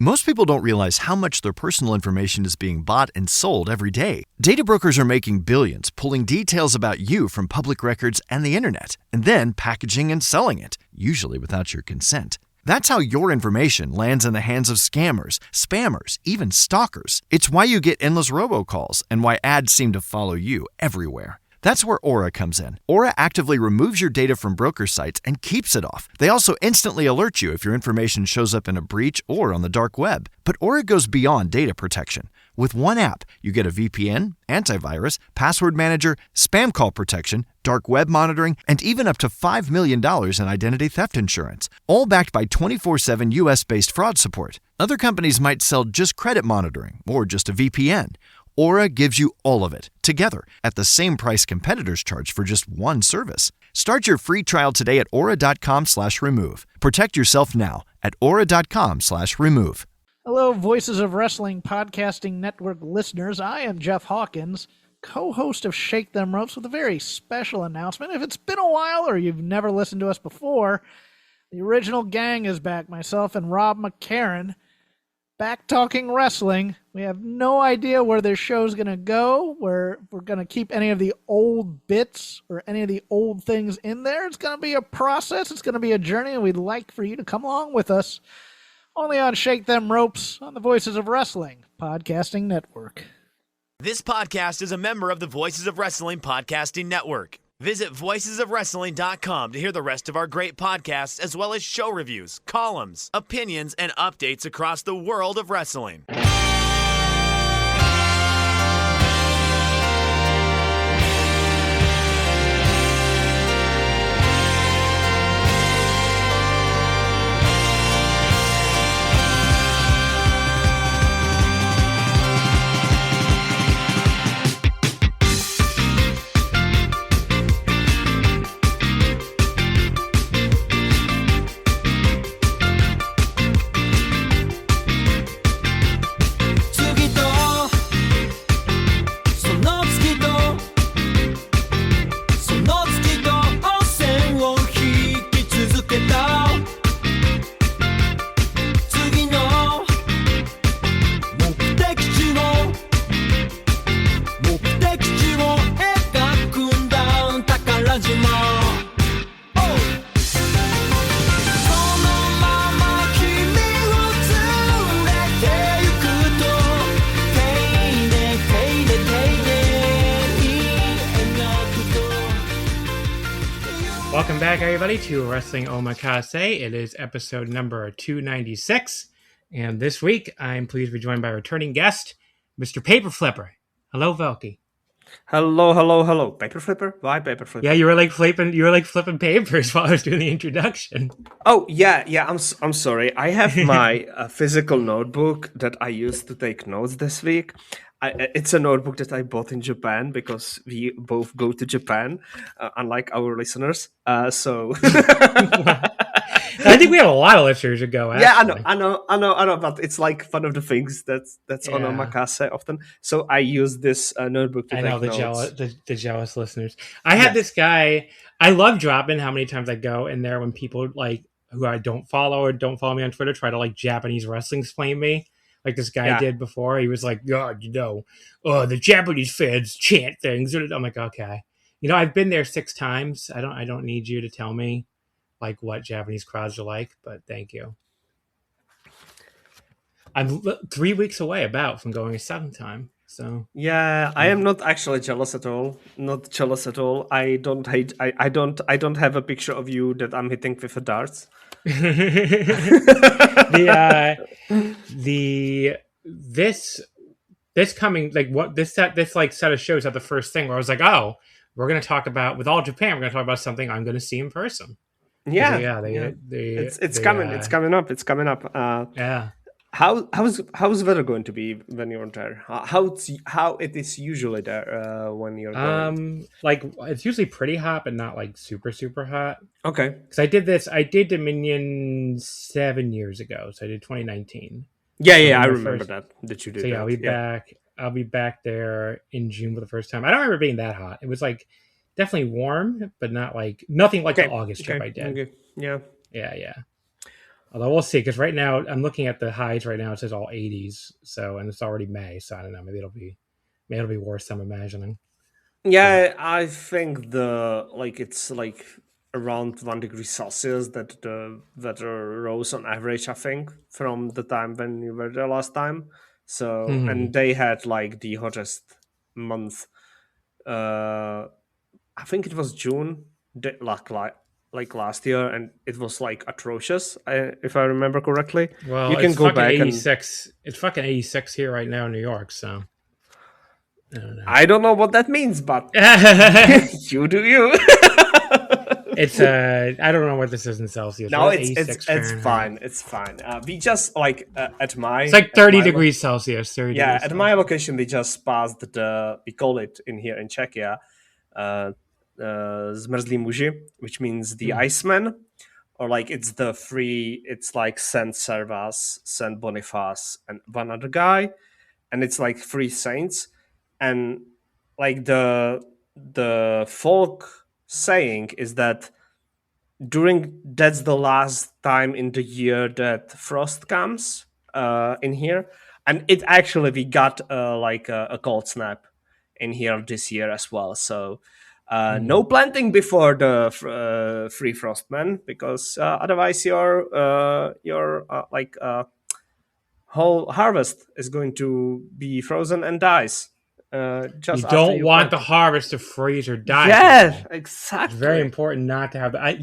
Most people don't realize how much their personal information is being bought and sold every day. Data brokers are making billions, pulling details about you from public records and the internet, and then packaging and selling it, usually without your consent. That's how your information lands in the hands of scammers, spammers, even stalkers. It's why you get endless robocalls and why ads seem to follow you everywhere. That's where Aura comes in. Aura actively removes your data from broker sites and keeps it off. They also instantly alert you if your information shows up in a breach or on the dark web. But Aura goes beyond data protection. With one app, you get a VPN, antivirus, password manager, spam call protection, dark web monitoring, and even up to $5 million in identity theft insurance, all backed by 24/7 US-based fraud support. Other companies might sell just credit monitoring or just a VPN. Aura gives you all of it, together, at the same price competitors charge for just one service. Start your free trial today at aura.com/remove. Protect yourself now at aura.com/remove. Hello, Voices of Wrestling Podcasting Network listeners. I am Jeff Hawkins, co-host of Shake Them Ropes, with a very special announcement. If it's been a while or you've never listened to us before, the original gang is back. Myself and Rob McCarran, back talking wrestling. We have no idea where this show's going to go, where we're going to keep any of the old bits or any of the old things in there. It's going to be a process. It's going to be a journey, and we'd like for you to come along with us. Only on Shake Them Ropes on the Voices of Wrestling Podcasting Network. This podcast is a member of the Voices of Wrestling Podcasting Network. Visit voicesofwrestling.com to hear the rest of our great podcasts, as well as show reviews, columns, opinions, and updates across the world of wrestling. Welcome back, everybody, to Wrestling Omakase. It is episode number 296, and this week I'm pleased to be joined by a returning guest, Mr. Paper Flipper. Hello, Velkej. Hello. Paper Flipper? Why Paper Flipper? Yeah, you were like flipping papers while I was doing the introduction. Oh, yeah. I'm sorry. I have my physical notebook that I used to take notes this week. It's a notebook that I bought in Japan because we both go to Japan, unlike our listeners. So I think we have a lot of listeners who go. Actually. Yeah, I know. But it's like one of the things that's on Omakase often. So I use this notebook to take notes. The jealous listeners. I had this guy. I love dropping how many times I go in there when people like who I don't follow or don't follow me on Twitter try to like Japanese wrestling explain me. Like this guy did before. He was like, God, the Japanese fans chant things. I'm like, okay. I've been there 6 times. I don't need you to tell me like what Japanese crowds are like, but thank you. I'm 3 weeks away from going a 7th time. So yeah, I am not actually jealous at all. Not jealous at all. I don't have a picture of you that I'm hitting with a darts. This coming like what this set of shows at the first thing where I was like, oh, we're gonna talk about with All Japan. We're gonna talk about something I'm gonna see in person. It's coming up. Yeah. How's weather going to be when you're there? How it is usually there when you're going? Like it's usually pretty hot, but not like super super hot. Okay. Because I did Dominion 7 years ago, so I did 2019. Yeah, I remember that you did. So yeah, I'll be back there in June for the first time. I don't remember being that hot. It was like definitely warm, but nothing like the August trip I did. Okay. Yeah. Yeah. Although we'll see, because right now I'm looking at the highs right now. It says all 80s, so and it's already May, so I don't know. Maybe it'll be worse than I'm imagining. Yeah, I think it's like around 1 degree Celsius that the weather rose on average. I think from the time when you were there last time. So and they had like the hottest month. I think it was June, like last year, and it was like atrocious. If I remember correctly. Well, you can go back 86. It's fucking 86 here right now in New York. So I don't know what that means, but you do you. It's I don't know what this is in Celsius. No, it's fine. It's fine. We just like at my. It's like 30 degrees Celsius. 30 yeah, degrees at my location, we just passed we call it in here in Czechia, Zmrzlí muži, which means the Iceman, or like it's like Saint Servas, Saint Boniface, and one other guy, and it's like 3 saints, and like the folk saying is that that's the last time in the year that frost comes in here, and it actually we got like a cold snap in here this year as well. So no planting before the free frost, man, because otherwise your whole harvest is going to be frozen and dies. Just you don't want the harvest to freeze or die. Yeah, exactly. It's very important not to have that.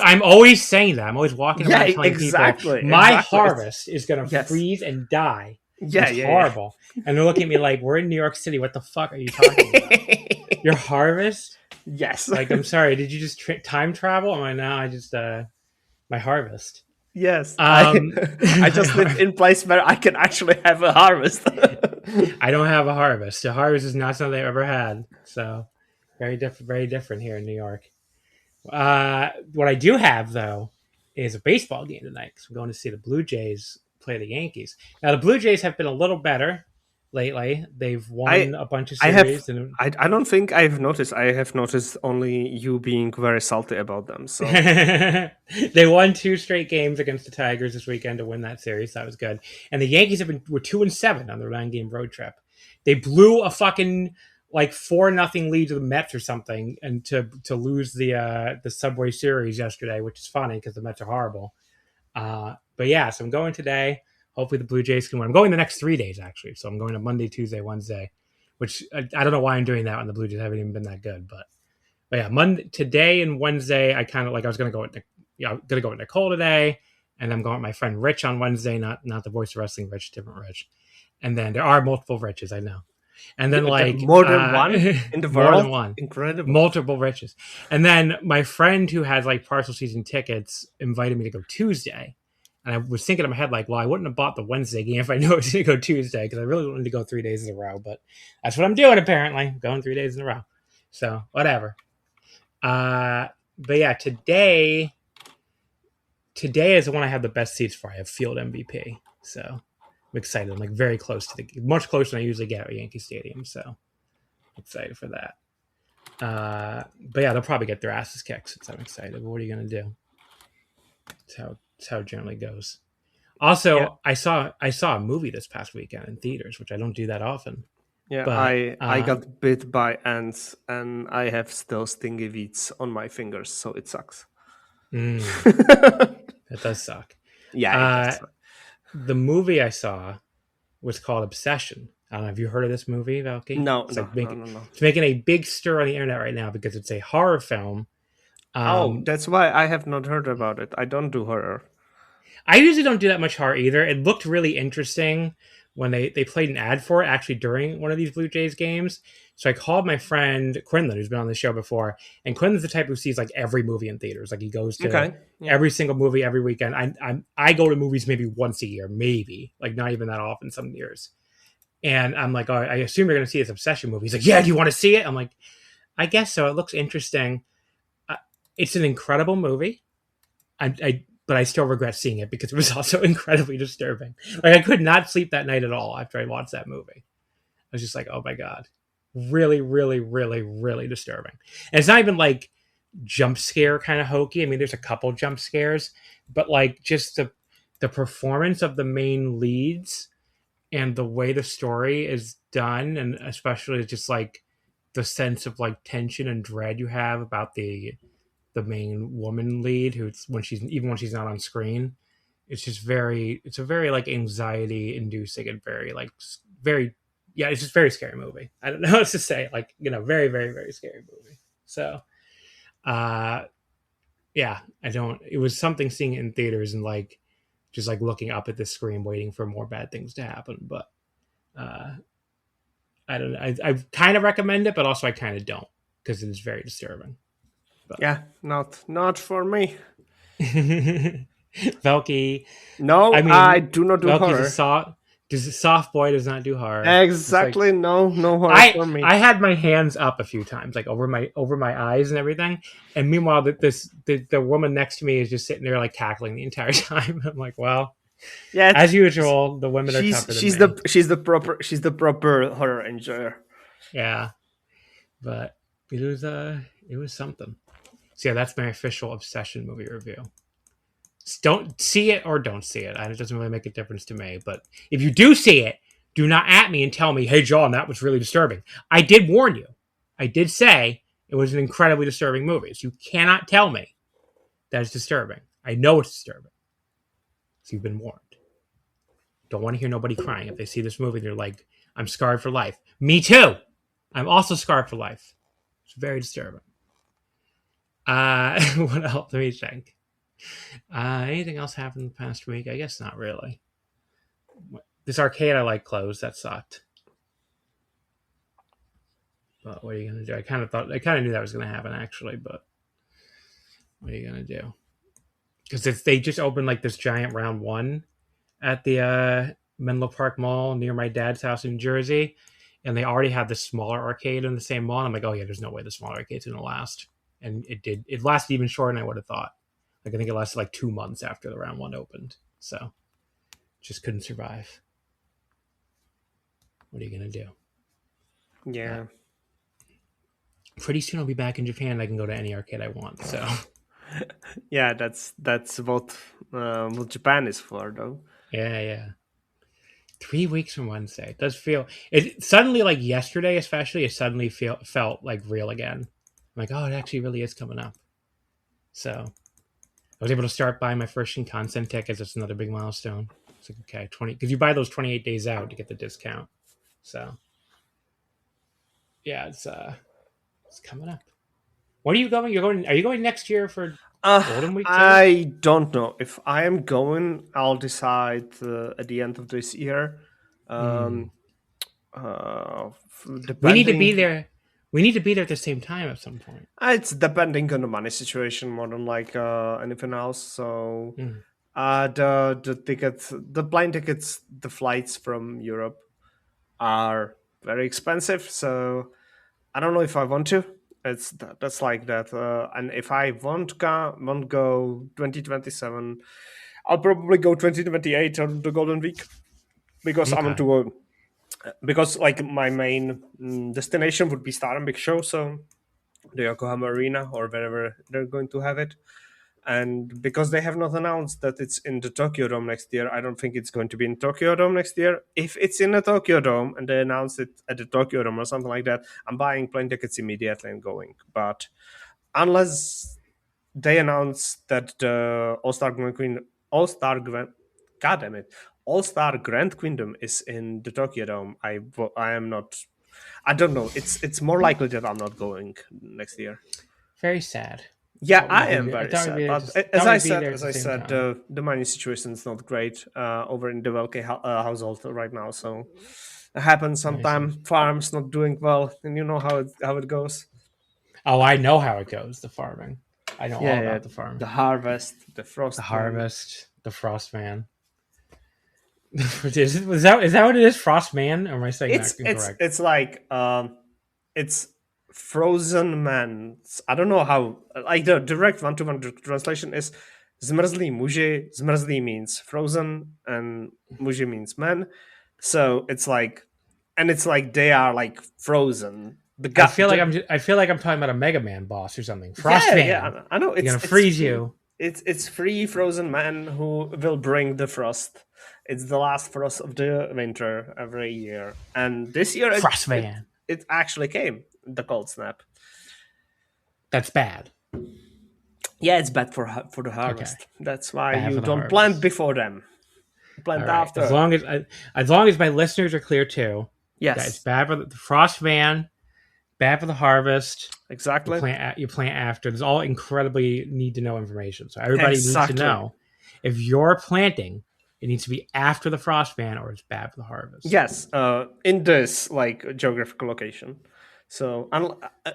I'm always saying that. I'm always walking around telling people my harvest is going to freeze and die. Yeah, it's horrible. Yeah. And they're looking at me like, we're in New York City. What the fuck are you talking about? Your harvest? Yes. Like, I'm sorry. Did you just time travel? I'm like, no, I just my harvest. Yes. I just live in a place where I can actually have a harvest. I don't have a harvest. A harvest is not something I've ever had. So very different here in New York. What I do have, though, is a baseball game tonight. So I'm going to see the Blue Jays play the Yankees. Now, the Blue Jays have been a little better lately. They've won a bunch of series. I don't think I've noticed. I have noticed only you being very salty about them. So they won 2 straight games against the Tigers this weekend to win that series. That was good. And the Yankees were 2-7 on their 9-game road trip. They blew a fucking like 4-0 lead to the Mets or something, and to lose the Subway Series yesterday, which is funny because the Mets are horrible. But yeah, so I'm going today. Hopefully the Blue Jays can win. I'm going the next 3 days, actually. So I'm going to Monday, Tuesday, Wednesday, which I don't know why I'm doing that when the Blue Jays haven't even been that good. But yeah, today and Wednesday, I kind of like I was going to go with Nicole today, and I'm going with my friend Rich on Wednesday, not the Voice of Wrestling Rich, different Rich. And then there are multiple Riches, I know. And then like more than one in the world, more than one, incredible, multiple Riches. And then my friend who has like partial season tickets invited me to go Tuesday. And I was thinking in my head, like, well, I wouldn't have bought the Wednesday game if I knew it was going to go Tuesday, because I really wanted to go 3 days in a row. But that's what I'm doing, apparently. I'm going 3 days in a row. So, whatever. But yeah, today is the one I have the best seats for. I have field MVP. So, I'm excited. I'm like very close to much closer than I usually get at Yankee Stadium. So, I'm excited for that. But yeah, they'll probably get their asses kicked, so I'm excited. But what are you going to do? That's how it generally goes. Also, yeah. I saw a movie this past weekend in theaters, which I don't do that often. Yeah, but, I got bit by ants, and I have still stingy weeds on my fingers, so it sucks. That does suck. Yeah. The movie I saw was called Obsession. I don't know. Have you heard of this movie, Velkej? No, no. It's making a big stir on the internet right now because it's a horror film. That's why I have not heard about it. I don't do horror. I usually don't do that much horror either. It looked really interesting when they played an ad for it actually during one of these Blue Jays games. So I called my friend Quinlan, who's been on the show before. And Quinlan's the type who sees like every movie in theaters. Like he goes to every single movie every weekend. I go to movies maybe once a year, maybe. Like not even that often some years. And I'm like, oh, I assume you're going to see this Obsession movie. He's like, yeah, do you want to see it? I'm like, I guess so. It looks interesting. It's an incredible movie. But I still regret seeing it because it was also incredibly disturbing. Like I could not sleep that night at all after I watched that movie. I was just like, oh my God. Really, really, really, really disturbing. And it's not even like jump scare kind of hokey. I mean, there's a couple jump scares, but like just the performance of the main leads and the way the story is done, and especially just like the sense of like tension and dread you have about the main woman lead, who's when she's not on screen, it's a very like anxiety inducing and very like very it's just very scary movie. I don't know what to say, like, you know, very very very scary movie. So it was something seeing it in theaters and like just like looking up at the screen waiting for more bad things to happen. But I don't know. I kind of recommend it, but also I kind of don't, because it is very disturbing. But. Yeah, not for me. Velkej. No, I mean, I do not do Velkej's horror. A soft boy does not do horror. Exactly, like, no horror for me. I had my hands up a few times, like over my eyes and everything. And meanwhile, the woman next to me is just sitting there like cackling the entire time. I'm like, well, yeah, as usual, the women are tougher than me. She's the proper horror enjoyer. Yeah, but it was something. So yeah, that's my official obsession movie review. Don't see it or don't see it. It doesn't really make a difference to me. But if you do see it, do not at me and tell me, hey, John, that was really disturbing. I did warn you. I did say it was an incredibly disturbing movie. So you cannot tell me that it's disturbing. I know it's disturbing. So you've been warned. Don't want to hear nobody crying if they see this movie and they're like, I'm scarred for life. Me too. I'm also scarred for life. It's very disturbing. What else? Let me think. Anything else happened in the past week? I guess not really. This arcade I like closed. That sucked. But what are you gonna do? I kind of knew that was gonna happen actually. But what are you gonna do? Because if they just opened like this giant round one at the Menlo Park Mall near my dad's house in Jersey, and they already had the smaller arcade in the same mall, and I'm like, oh yeah, there's no way the smaller arcade's gonna last. And it did. It lasted even shorter than I would have thought. Like, I think it lasted like 2 months after the round one opened. So, just couldn't survive. What are you going to do? Yeah. Pretty soon I'll be back in Japan and I can go to any arcade I want. So, yeah, that's what Japan is for, though. Yeah. 3 weeks from Wednesday. It does feel... It suddenly, like yesterday especially, it suddenly felt like real again. I'm like, oh, it actually really is coming up. So... I was able to start buying my first Shinkansen tickets. It's another big milestone. It's like, okay, 20, because you buy those 28 days out to get the discount. So, yeah, it's coming up. When are you going? Are you going next year for Golden Week? I don't know. If I am going, I'll decide at the end of this year. We need to be there. We need to be there at the same time at some point. It's depending on the money situation more than like anything else. So the tickets, the plane tickets, the flights from Europe are very expensive. So I don't know if I want to. That's like that. And if I won't go 2027, I'll probably go 2028 on the Golden Week, because I want to go. Because like my main destination would be STARDOM Big Show, so the Yokohama Arena or wherever they're going to have it. And because they have not announced that it's in the Tokyo Dome next year, I don't think it's going to be in Tokyo Dome next year. If it's in the Tokyo Dome and they announce it at the Tokyo Dome or something like that, I'm buying plane tickets immediately and going. But unless they announce that the All-Star Grand Kingdom is in the Tokyo Dome, I am not. I don't know. It's more likely that I'm not going next year. Very sad. Yeah, I am very sad. But as I said, the money situation is not great over in the Velkej household right now. So it happens sometimes. Farms not doing well, and you know how it goes. Oh, I know how it goes. The farming. I know all about the farm. The harvest, the frost. The harvest, the frost man. Is that what it is? Frost man? Or am I saying that incorrect? It's like it's frozen man. I don't know how. Like the direct one-to-one translation is zmrzlí muži. Zmrzlí means frozen, and muži means men. So it's like they are like frozen I feel like I'm talking about a Mega Man boss or something. Frostman. Yeah, I know. It's gonna freeze you. It's free frozen man who will bring the frost. It's the last frost of the winter every year, and this year Frostman. It actually came, the cold snap. That's bad. Yeah, it's bad for the harvest. Okay. That's why you don't plant before them. Plant after. As long as my listeners are clear too. Yes, it's bad for the Frostman. Bad for the harvest. Exactly. You plant after. There's all incredibly need to know information. So everybody needs to know if you're planting, it needs to be after the Frostman or it's bad for the harvest. Yes, in this geographical location. So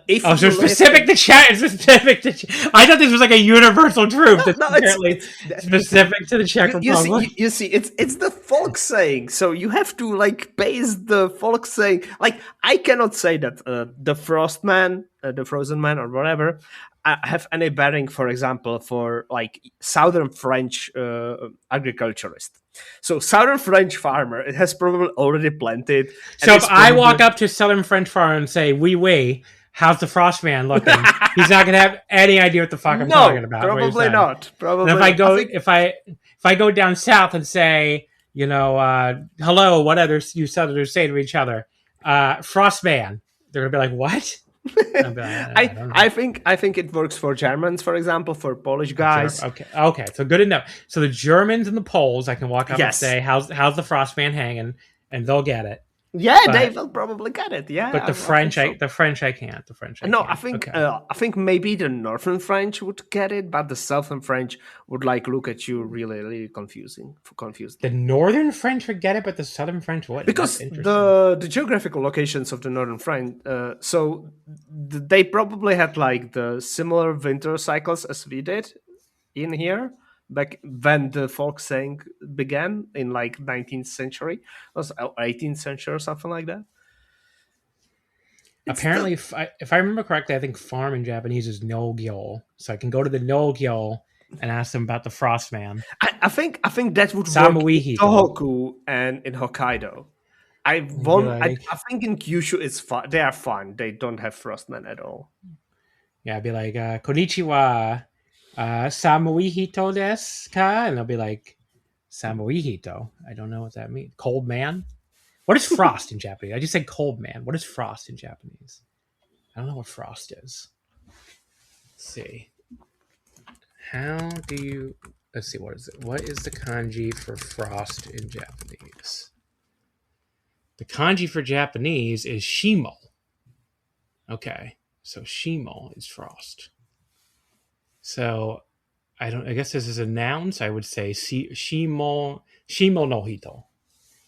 if so specific to chat, specific to. I thought this was like a universal truth. No, it's specific to the Czech Republic. You see, it's the folk saying. So you have to base the folk saying. I cannot say that the Frostman, the Frozen Man, or whatever, have any bearing, for example, for Southern French agriculturist. So Southern French farmer, it has probably already planted. So if I walk up to Southern French farmer and say, "Oui, how's the Frostman looking?" He's not going to have any idea what the fuck I'm talking about. Probably not. Probably. And if I go down south and say, hello, what others you Southerners say to each other, Frostman, they're going to be like, what? I think it works for Germans, for example, for Polish guys. Okay, so good enough. So the Germans and the Poles, I can walk up and say, "How's the Frostman hanging?" and they'll get it. Yeah, they will probably get it. Yeah, but the French I can't. I think maybe the Northern French would get it, but the Southern French would look at you really confused. The Northern French would get it, but the Southern French wouldn't. Because the geographical locations of the Northern French, so they probably had the similar winter cycles as we did in here. Back when the folk saying began in 19th century, or 18th century or something like that. Apparently, if I remember correctly, I think farm in Japanese is no-gyo. So I can go to the no-gyo and ask them about the Frostman. I think that would work in Tohoku and in Hokkaido. I think in Kyushu it's fun. They are fun. They don't have Frostman at all. Yeah, I'd be like, konnichiwa. Samuihito desu ka? And they'll be like, Samuihito. I don't know what that means. Cold man? What is frost in Japanese? I just said cold man. What is frost in Japanese? I don't know what frost is. Let's see. Let's see, what is it? What is the kanji for frost in Japanese? The kanji for Japanese is shimo. Okay, so shimo is frost. So, I guess this is a noun, so I would say shimo no hito.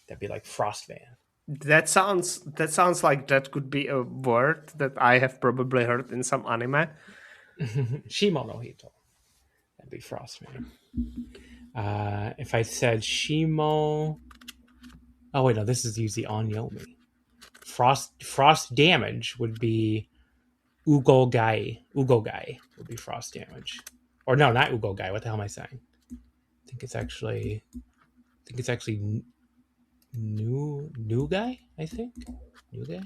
That'd be like Frostman. That sounds like that could be a word that I have probably heard in some anime. Shimo no hito. That'd be Frostman. If I said shimo... Oh, wait, no, this is usually onyomi. Frost damage would be ugogai. Ugogai would be frost damage. Or no, not ugogai. What the hell am I saying? I think it's actually new guy, I think. New guy?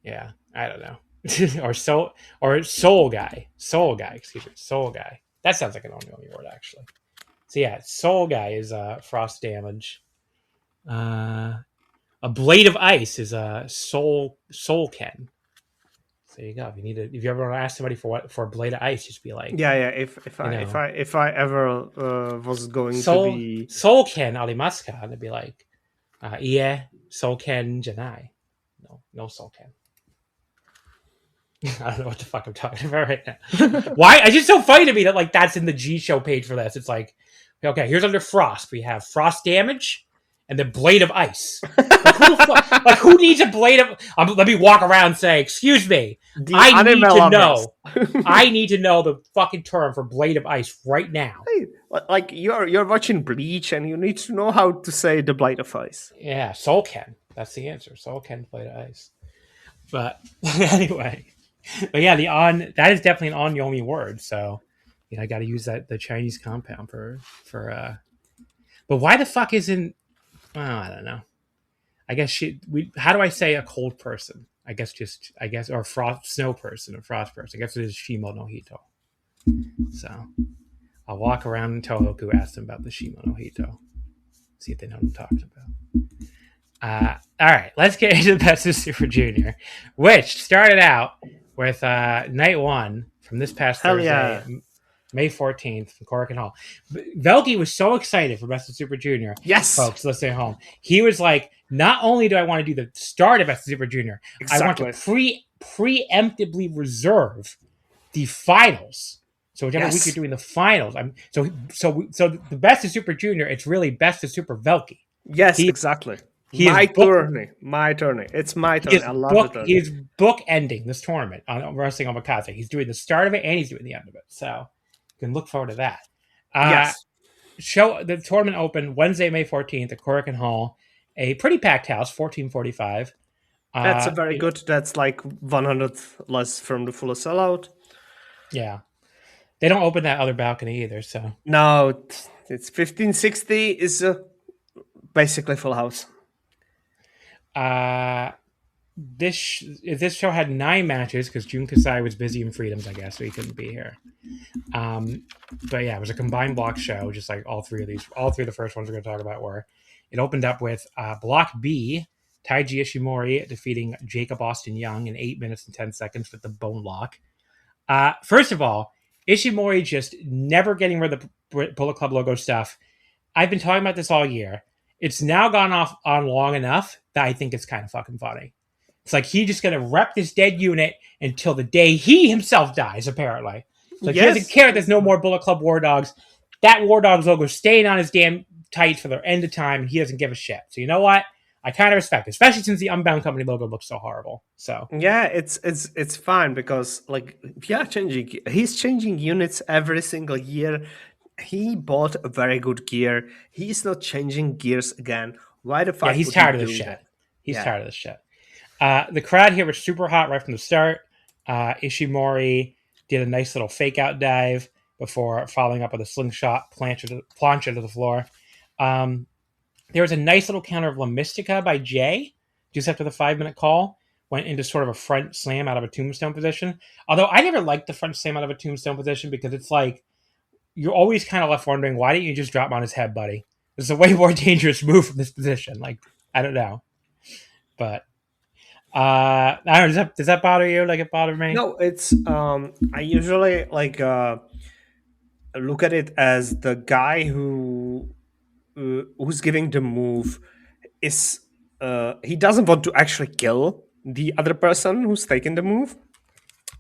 Yeah, I don't know. or soul guy. Soul guy. That sounds like an ongoing word, actually. So yeah, soul guy is frost damage. A blade of ice is a soul ken. So there you go. If you ever ask somebody for a blade of ice, just be like, yeah. If I ever was going to be soul ken arimasu ka, and they'd be like, ie soul ken janai. No soul ken. I don't know what the fuck I'm talking about right now. Why? It's just so funny to me that that's in the G Show page for this. It's like, okay, here's under frost. We have frost damage and the blade of ice. Who needs a blade of? Let me walk around and say, excuse me. I need to know. I need to know the fucking term for blade of ice right now. Hey, you're watching Bleach and you need to know how to say the blade of ice. Yeah, Soul Ken. That's the answer. Soul Ken blade of ice. But anyway. But yeah, that is definitely an onyomi word. So, I got to use the Chinese compound for. But why the fuck isn't? Well, I don't know. I guess how do I say a cold person? I guess, or snow person or frost person. I guess it is Shimo no Hito. So I'll walk around in Tohoku, ask them about the Shimo no Hito, see if they know what I'm talking about. All right, let's get into the Best of Super Junior, which started out with night one from this past Thursday, May 14th from Korakuen Hall. Velkej was so excited for Best of Super Junior. Yes. Folks, listening at home. He was like, not only do I want to do the start of Best of Super Junior, exactly. I want to preemptively reserve the finals. So whichever week you're doing the finals. So the Best of Super Junior, it's really Best of Super Velkej. Yes, exactly. My turn. It's my turn. I love it. He's book ending this tournament on Wrestling Omakase. He's doing the start of it and he's doing the end of it. So you can look forward to that. Yes. The tournament opened Wednesday, May 14th at Korakuen Hall. A pretty packed house, 1445. That's a very good. That's like 100 less from the full sellout. Yeah. They don't open that other balcony either, so. No, it's 1560 is basically full house. This show had 9 matches because Jun Kasai was busy in Freedoms, I guess, so he couldn't be here. But yeah, it was a combined block show, just like all three of the first ones we're going to talk about were. It opened up with Block B, Taiji Ishimori defeating Jacob Austin Young in 8 minutes and 10 seconds with the bone lock. First of all, Ishimori just never getting rid of the Bullet Club logo stuff. I've been talking about this all year. It's now gone on long enough that I think it's kind of fucking funny. It's like he's just going to rep this dead unit until the day he himself dies, apparently. So he doesn't care there's no more Bullet Club War Dogs. That War Dogs logo is staying on his damn tights for the end of time, and he doesn't give a shit. So you know what? I kind of respect it, especially since the Unbound Company logo looks so horrible. So yeah, it's fine because like he's changing units every single year. He bought a very good gear. He's not changing gears again. Why the fuck? Yeah, he's tired of this shit. He's tired of this shit. The crowd here was super hot right from the start. Ishimori did a nice little fake out dive before following up with a slingshot plancha to the floor. There was a nice little counter of La Mystica by Jay just after the 5-minute call. Went into sort of a front slam out of a tombstone position. Although I never liked the front slam out of a tombstone position because it's like you're always kind of left wondering, why didn't you just drop him on his head, buddy? It's a way more dangerous move from this position. Like, I don't know. But I don't know, does that bother you like it bothered me? No, it's I usually like look at it as the guy who's giving the move is he doesn't want to actually kill the other person who's taking the move.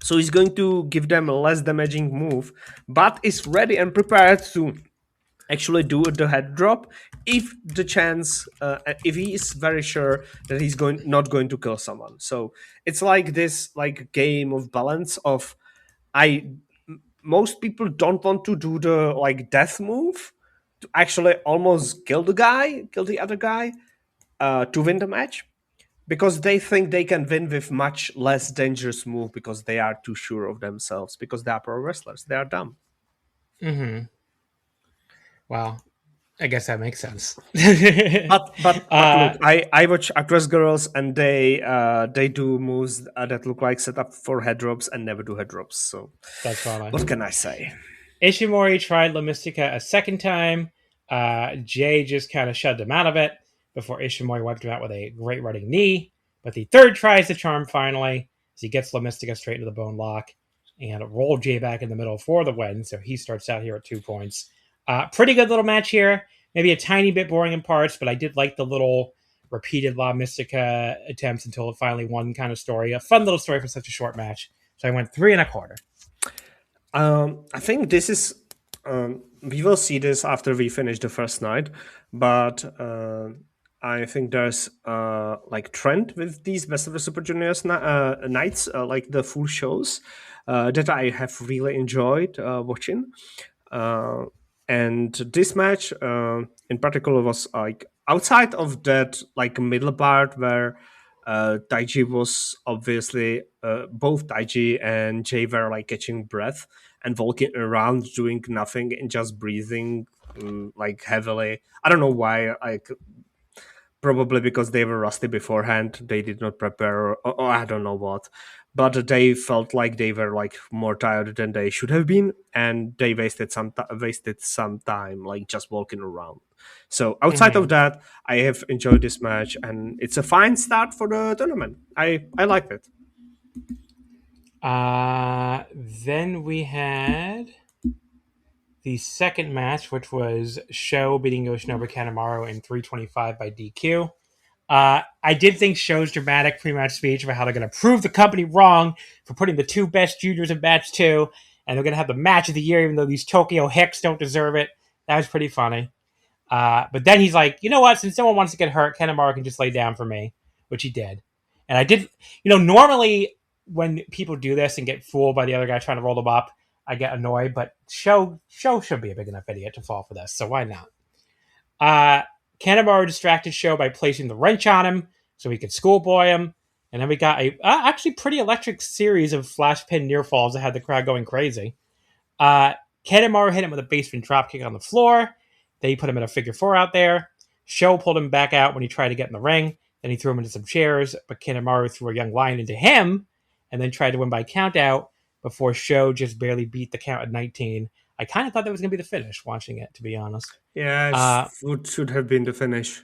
So he's going to give them a less damaging move, but is ready and prepared to actually do the head drop if the chance, if he is very sure that he's not going to kill someone. So it's like this like game of balance of most people don't want to do the like death move to actually almost kill the other guy to win the match. Because they think they can win with much less dangerous move because they are too sure of themselves. Because they are pro wrestlers, they are dumb. Mm-hmm. Well, I guess that makes sense. but look, I watch Actress Girls and they do moves that look like setup for head drops and never do head drops. So that's fine. What can I say? Ishimori tried La Mystica a second time. Jay just kind of shoved him out of it before Ishimori wiped him out with a great running knee. But the third try is the charm finally, as he gets La Mystica straight into the bone lock and rolled Jay back in the middle for the win. So he starts out here at 2 points. Pretty good little match here. Maybe a tiny bit boring in parts, but I did like the little repeated La Mystica attempts until it finally won kind of story. A fun little story for such a short match. So I went 3 1/4. I think this is... we will see this after we finish the first night, but... I think there's like trend with these Best of the Super Juniors nights, like the full shows that I have really enjoyed watching. And this match in particular was like outside of that like middle part where Taiji was obviously both Taiji and Jay were like catching breath and walking around doing nothing and just breathing like heavily. I don't know why. Like Probably because they were rusty beforehand. They did not prepare, or I don't know what. But they felt like they were like more tired than they should have been, and they wasted some time like just walking around. So outside of that, I have enjoyed this match, and it's a fine start for the tournament. I liked it. Then we had the second match, which was Sho beating Yoshinobu Kanemaru in 325 by DQ. I did think Sho's dramatic pre-match speech about how they're going to prove the company wrong for putting the two best juniors in match 2, and they're going to have the match of the year, even though these Tokyo Hicks don't deserve it. That was pretty funny. But then he's like, you know what? Since no one wants to get hurt, Kanemaru can just lay down for me, which he did. And I did, normally when people do this and get fooled by the other guy trying to roll them up, I get annoyed, but Sho should be a big enough idiot to fall for this, so why not? Kanemaru distracted Sho by placing the wrench on him so he could schoolboy him, and then we got a actually pretty electric series of flash pin near falls that had the crowd going crazy. Kanemaru hit him with a basement dropkick on the floor. Then he put him in a figure 4 out there. Sho pulled him back out when he tried to get in the ring. Then he threw him into some chairs, but Kanemaru threw a young lion into him and then tried to win by count out before Sho just barely beat the count at 19. I kind of thought that was going to be the finish watching it, to be honest. Yeah, it should have been the finish.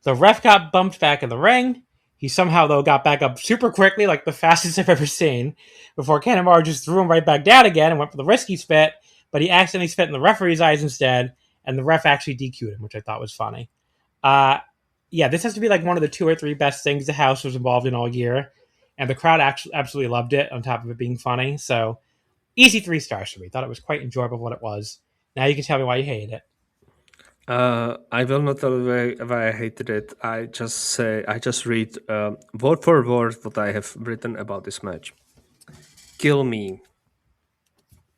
The ref got bumped back in the ring. He somehow, though, got back up super quickly, like the fastest I've ever seen, before Kanemaru just threw him right back down again and went for the risky spit, but he accidentally spit in the referee's eyes instead, and the ref actually DQ'd him, which I thought was funny. Yeah, this has to be like one of the 2 or 3 best things the house was involved in all year, and the crowd actually absolutely loved it, on top of it being funny, so easy 3 stars for me. Thought it was quite enjoyable what it was. Now you can tell me why you hated it. I will not tell you why I hated it. I just read word for word what I have written about this match. Kill me.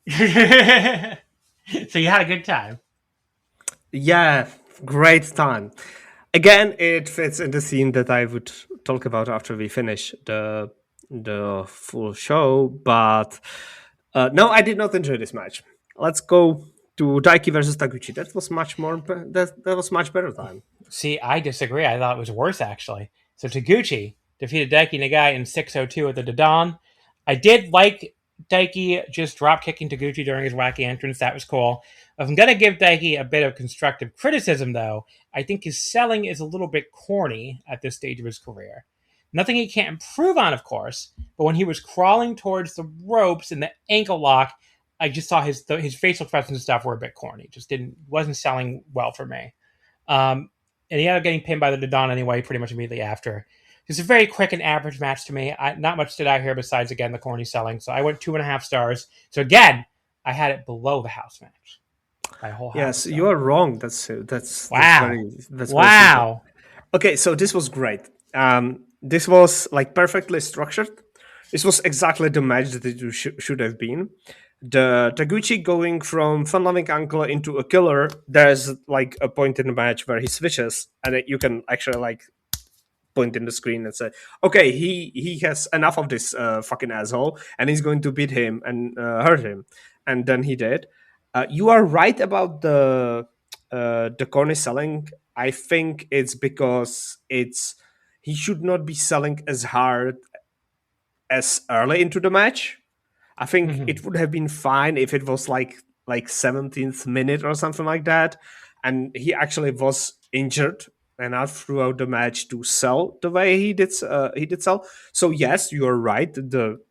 So you had a good time. Yeah, great time. Again, it fits in the scene that I would talk about after we finish the full show. But no, I did not enjoy this match. Let's go to Daiki versus Taguchi. That was much better time. See, I disagree. I thought it was worse, actually. So Taguchi defeated Daiki Nagai in 6:02 at the Dodon. I did like Daiki just drop kicking Taguchi during his wacky entrance. That was cool. If I'm going to give Daiki a bit of constructive criticism, though, I think his selling is a little bit corny at this stage of his career. Nothing he can't improve on, of course, but when he was crawling towards the ropes and the ankle lock, I just saw his facial expressions and stuff were a bit corny. Just wasn't selling well for me. And he ended up getting pinned by the Dodon anyway, pretty much immediately after. It's a very quick and average match to me. Not much stood out here besides, again, the corny selling. So I went 2.5 stars. So again, I had it below the house match. By a whole house. Yes, you are wrong. That's wow. That's wow. Okay, so this was great. This was like perfectly structured. This was exactly the match that it should have been. The Taguchi going from fun-loving uncle into a killer. There's like a point in the match where he switches, and you can actually like point in the screen and say, okay, he has enough of this fucking asshole, and he's going to beat him and hurt him. And then he did. You are right about the corny selling. I think it's because he should not be selling as hard as early into the match. I think it would have been fine if it was like 17th minute or something like that, and he actually was injured enough throughout the match to sell the way he did sell. So yes, you are right.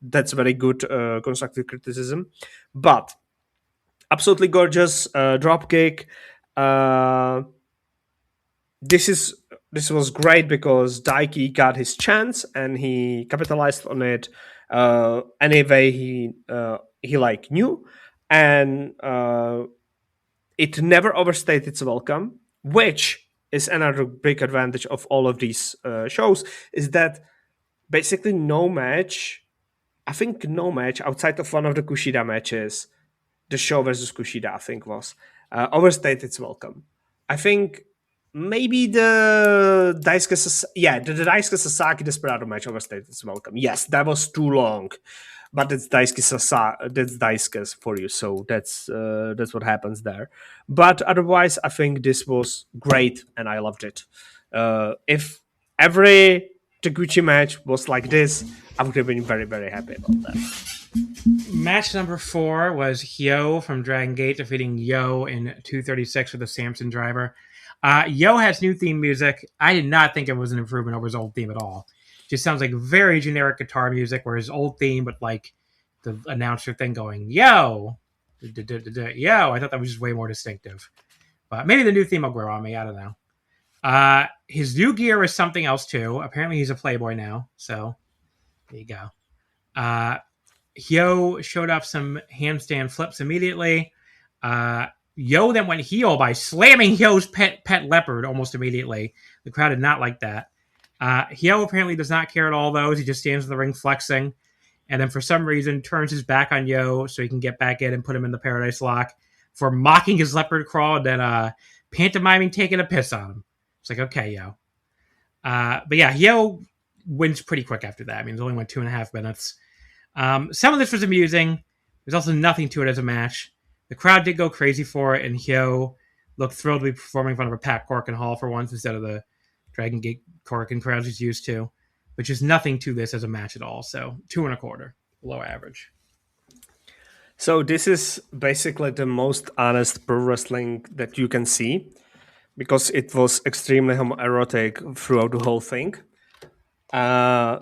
That's very good constructive criticism, but absolutely gorgeous drop kick. This was great because Daiki got his chance and he capitalized on it. Anyway, he like knew, and it never overstayed its welcome, which is another big advantage of all of these shows, is that basically no match outside of one of the Kushida matches, the Sho versus Kushida, I think was overstayed its welcome. I think maybe the Daisuke Sasaki Desperado match overstayed its welcome. Yes, that was too long, but it's Daisuke's for you, so that's what happens there. But otherwise, I think this was great, and I loved it. If every Taguchi match was like this, I would have been very, very happy about that. Match number 4 was Hyo from Dragon Gate defeating Yo in 236 with the Samson driver. Yo has new theme music. I did not think it was an improvement over his old theme at all. Just sounds like very generic guitar music, where his old theme, but like the announcer thing going, yo, yo. I thought that was just way more distinctive. But maybe the new theme will grow on me. I don't know. His new gear is something else too. Apparently he's a playboy now. So there you go. Hyo showed off some handstand flips immediately. Yo then went heel by slamming Hyo's pet leopard almost immediately. The crowd did not like that. Hyo apparently does not care at all, though, as he just stands in the ring flexing, and then for some reason turns his back on Yo so he can get back in and put him in the Paradise Lock for mocking his leopard crawl and then pantomiming taking a piss on him. It's like, okay, Yo. But yeah, Hyo wins pretty quick after that. I mean, it only went 2.5 minutes. Some of this was amusing. There's also nothing to it as a match. The crowd did go crazy for it, and Hyo looked thrilled to be performing in front of a packed Korakuen Hall for once instead of the Dragon Gate Korakuen crowds he's used to. But just nothing to this as a match at all. So 2.25, below average. So this is basically the most honest pro wrestling that you can see, because it was extremely homoerotic throughout the whole thing. As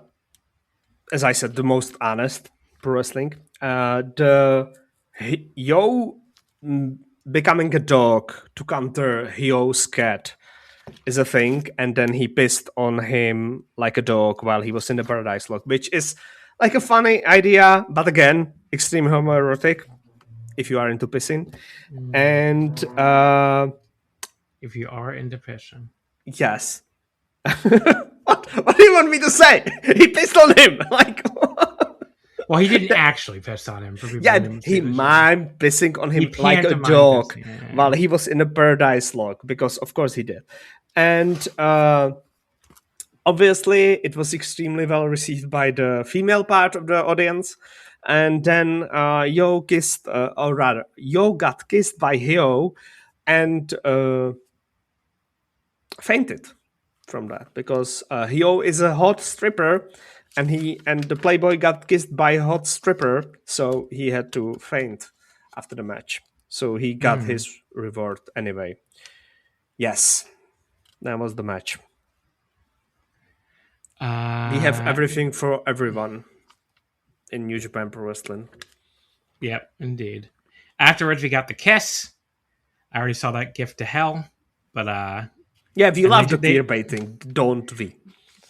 I said, the most honest pro wrestling. The Yo becoming a dog to counter Hyo's cat is a thing, and then he pissed on him like a dog while he was in the Paradise Lock, which is like a funny idea, but again, extreme homoerotic if you are into pissing. And if you are into pissing, yes. What do you want me to say? He pissed on him. Like, well, he didn't actually piss on him. Yeah, he mimed pissing on him like a dog while he was in the Paradise Lock, because of course he did. And obviously it was extremely well received by the female part of the audience. And then Yo got kissed by Hyo and fainted from that, because Hyo is a hot stripper, and the Playboy got kissed by a hot stripper, so he had to faint after the match. So he got his reward anyway. Yes, that was the match. We have everything for everyone in New Japan Pro Wrestling. Yep, indeed. Afterwards, we got the kiss. I already saw that gift to hell, but yeah, we love the queer baiting, don't we?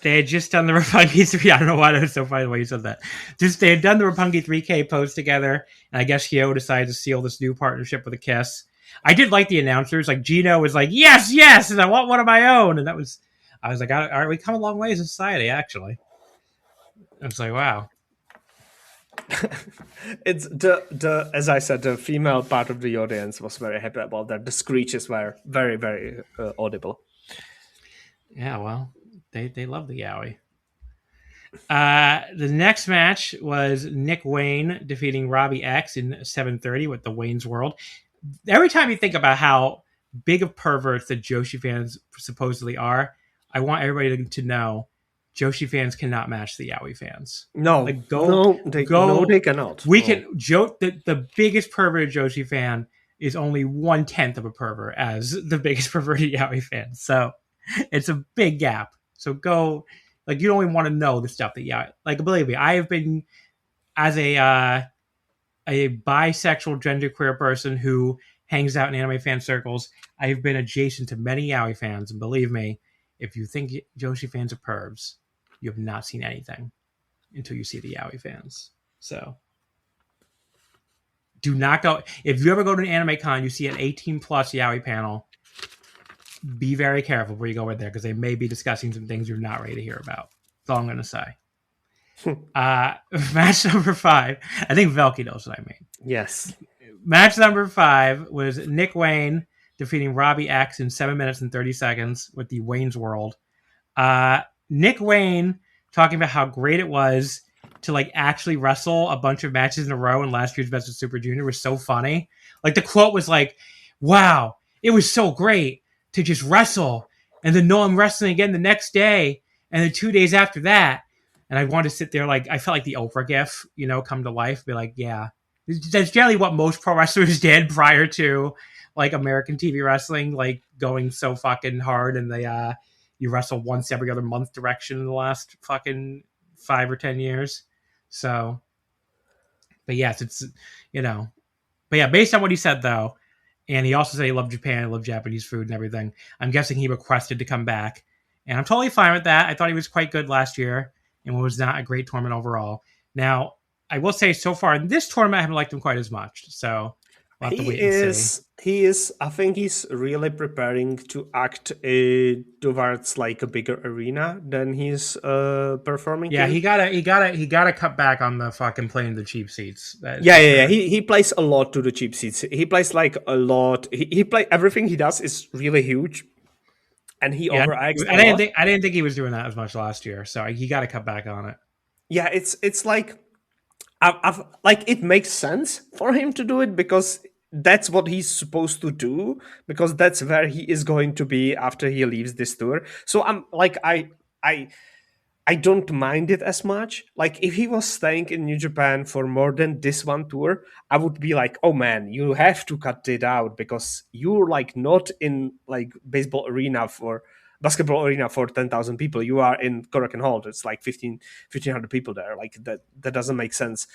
They had just done the Roppongi 3. I don't know why that was so funny the way you said that. They had done the Roppongi 3K pose together, and I guess Hyo decided to seal this new partnership with a kiss. I did like the announcers. Like, Gino was like, yes, yes, and I want one of my own. And I was like, all right, we come a long way as a society, actually. I was like, wow. It's the as I said, the female part of the audience was very happy about that. The screeches were very, very audible. Yeah, well, they love the yaoi. The next match was Nick Wayne defeating Robbie X in 7:30 with the Wayne's World. Every time you think about how big of perverts that Joshi fans supposedly are, I want everybody to know Joshi fans cannot match the yaoi fans. No, like, they cannot. We can. The biggest perverted Joshi fan is only 1/10 of a pervert as the biggest perverted yaoi fan. So it's a big gap. So go, like, you don't even want to know the stuff that yaoi. Like, believe me, I have been, as a bisexual genderqueer person who hangs out in anime fan circles, I have been adjacent to many yaoi fans, and believe me, if you think Joshi fans are pervs, you have not seen anything until you see the yaoi fans. So do not go. If you ever go to an anime con, you see an 18+ yaoi panel, be very careful where you go in there, because they may be discussing some things you're not ready to hear about. That's all I'm going to say. Match number 5. I think Velkej knows what I mean. Yes. Match number 5 was Nick Wayne defeating Robbie X in 7 minutes and 30 seconds with the Wayne's World. Nick Wayne talking about how great it was to, like, actually wrestle a bunch of matches in a row in last year's Best of Super Junior was so funny. Like, the quote was like, wow, it was so great to just wrestle And then, no, I'm wrestling again the next day. And then 2 days after that. And I wanted to sit there like, I felt like the Oprah gif, come to life. Be like, yeah. That's generally what most pro wrestlers did prior to like American TV wrestling, like going so fucking hard. And you wrestle once every other month direction in the last fucking 5 or 10 years. So, but yes, it's, but yeah, based on what he said though, and he also said he loved Japan, loved Japanese food and everything. I'm guessing he requested to come back, and I'm totally fine with that. I thought he was quite good last year, and was not a great tournament overall. Now, I will say so far in this tournament, I haven't liked him quite as much. So we'll have to wait and see. He is. I think he's really preparing to act towards like a bigger arena than he's performing. Yeah, he gotta cut back on the fucking playing the cheap seats. Yeah. He plays a lot to the cheap seats. He plays like a lot. He play everything he does is really huge, and he overacts. I didn't think he was doing that as much last year. So he got to cut back on it. Yeah, it's like I've like it makes sense for him to do it because that's what he's supposed to do, because that's where he is going to be after he leaves this tour. So I'm like I don't mind it as much. Like if he was staying in New Japan for more than this one tour, I would be like, oh man, you have to cut it out because you're like not in like basketball arena for 10,000 people. You are in Korakuen Hall. It's like 1,500 people there. Like that doesn't make sense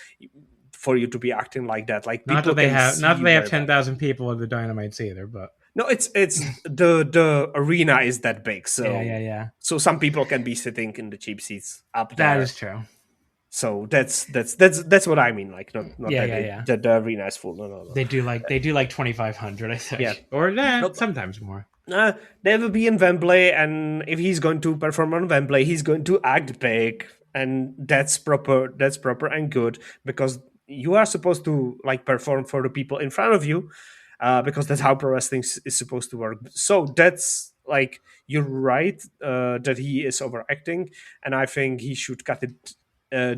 for you to be acting like that. Like not that they have 10,000 people at the Dynamites either, but no, it's the arena is that big. So yeah. So some people can be sitting in the cheap seats up there. That is true. So that's what I mean. Like not that the arena is full. No. They do like 2,500, I think. Yeah. Or sometimes more. They will be in Wembley, and if he's going to perform on Wembley, he's going to act big, and that's proper and good, because you are supposed to like perform for the people in front of you, because that's how pro wrestling is supposed to work. So that's like, you're right that he is overacting, and I think he should cut it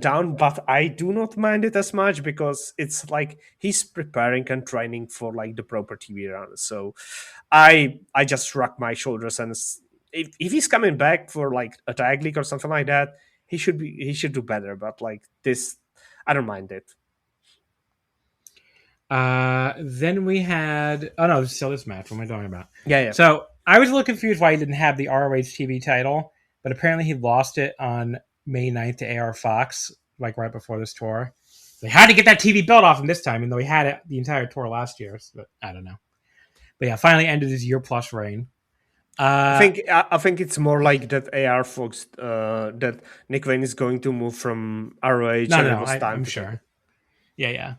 down, but I do not mind it as much because it's like he's preparing and training for like the proper TV run. So I just shrug my shoulders, and if he's coming back for like a tag league or something like that, he should do better. But like this, I don't mind it. Then we had it's still this match. What am I talking about? Yeah. So I was a little confused why he didn't have the ROH TV title, but apparently he lost it on May 9th to AR Fox, like right before this tour. They had to get that TV belt off him this time, even though he had it the entire tour last year. But I don't know. But yeah, finally ended his year-plus reign. I think it's more like that AR Fox, that Nick Wayne is going to move from ROH. I'm sure. Yeah.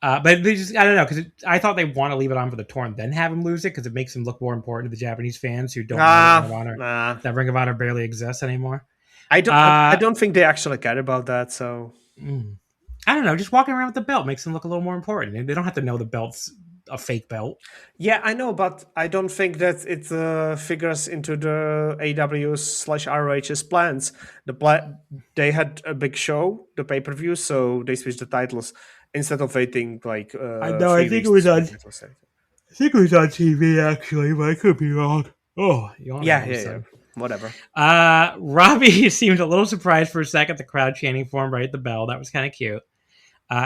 But they just, I don't know, because I thought they want to leave it on for the tour and then have him lose it, because it makes him look more important to the Japanese fans who don't know that Ring of Honor barely exists anymore. I don't think they actually care about that. So I don't know. Just walking around with the belt makes them look a little more important. They don't have to know the belt's a fake belt. Yeah, I know, but I don't think that it figures into the AW's/ROH's plans. They had a big show, the pay-per-view, so they switched the titles instead of waiting like. I think it was on TV actually, but I could be wrong. Oh, yeah. Whatever. Robbie seemed a little surprised for a second. The crowd chanting for him right at the bell. That was kind of cute.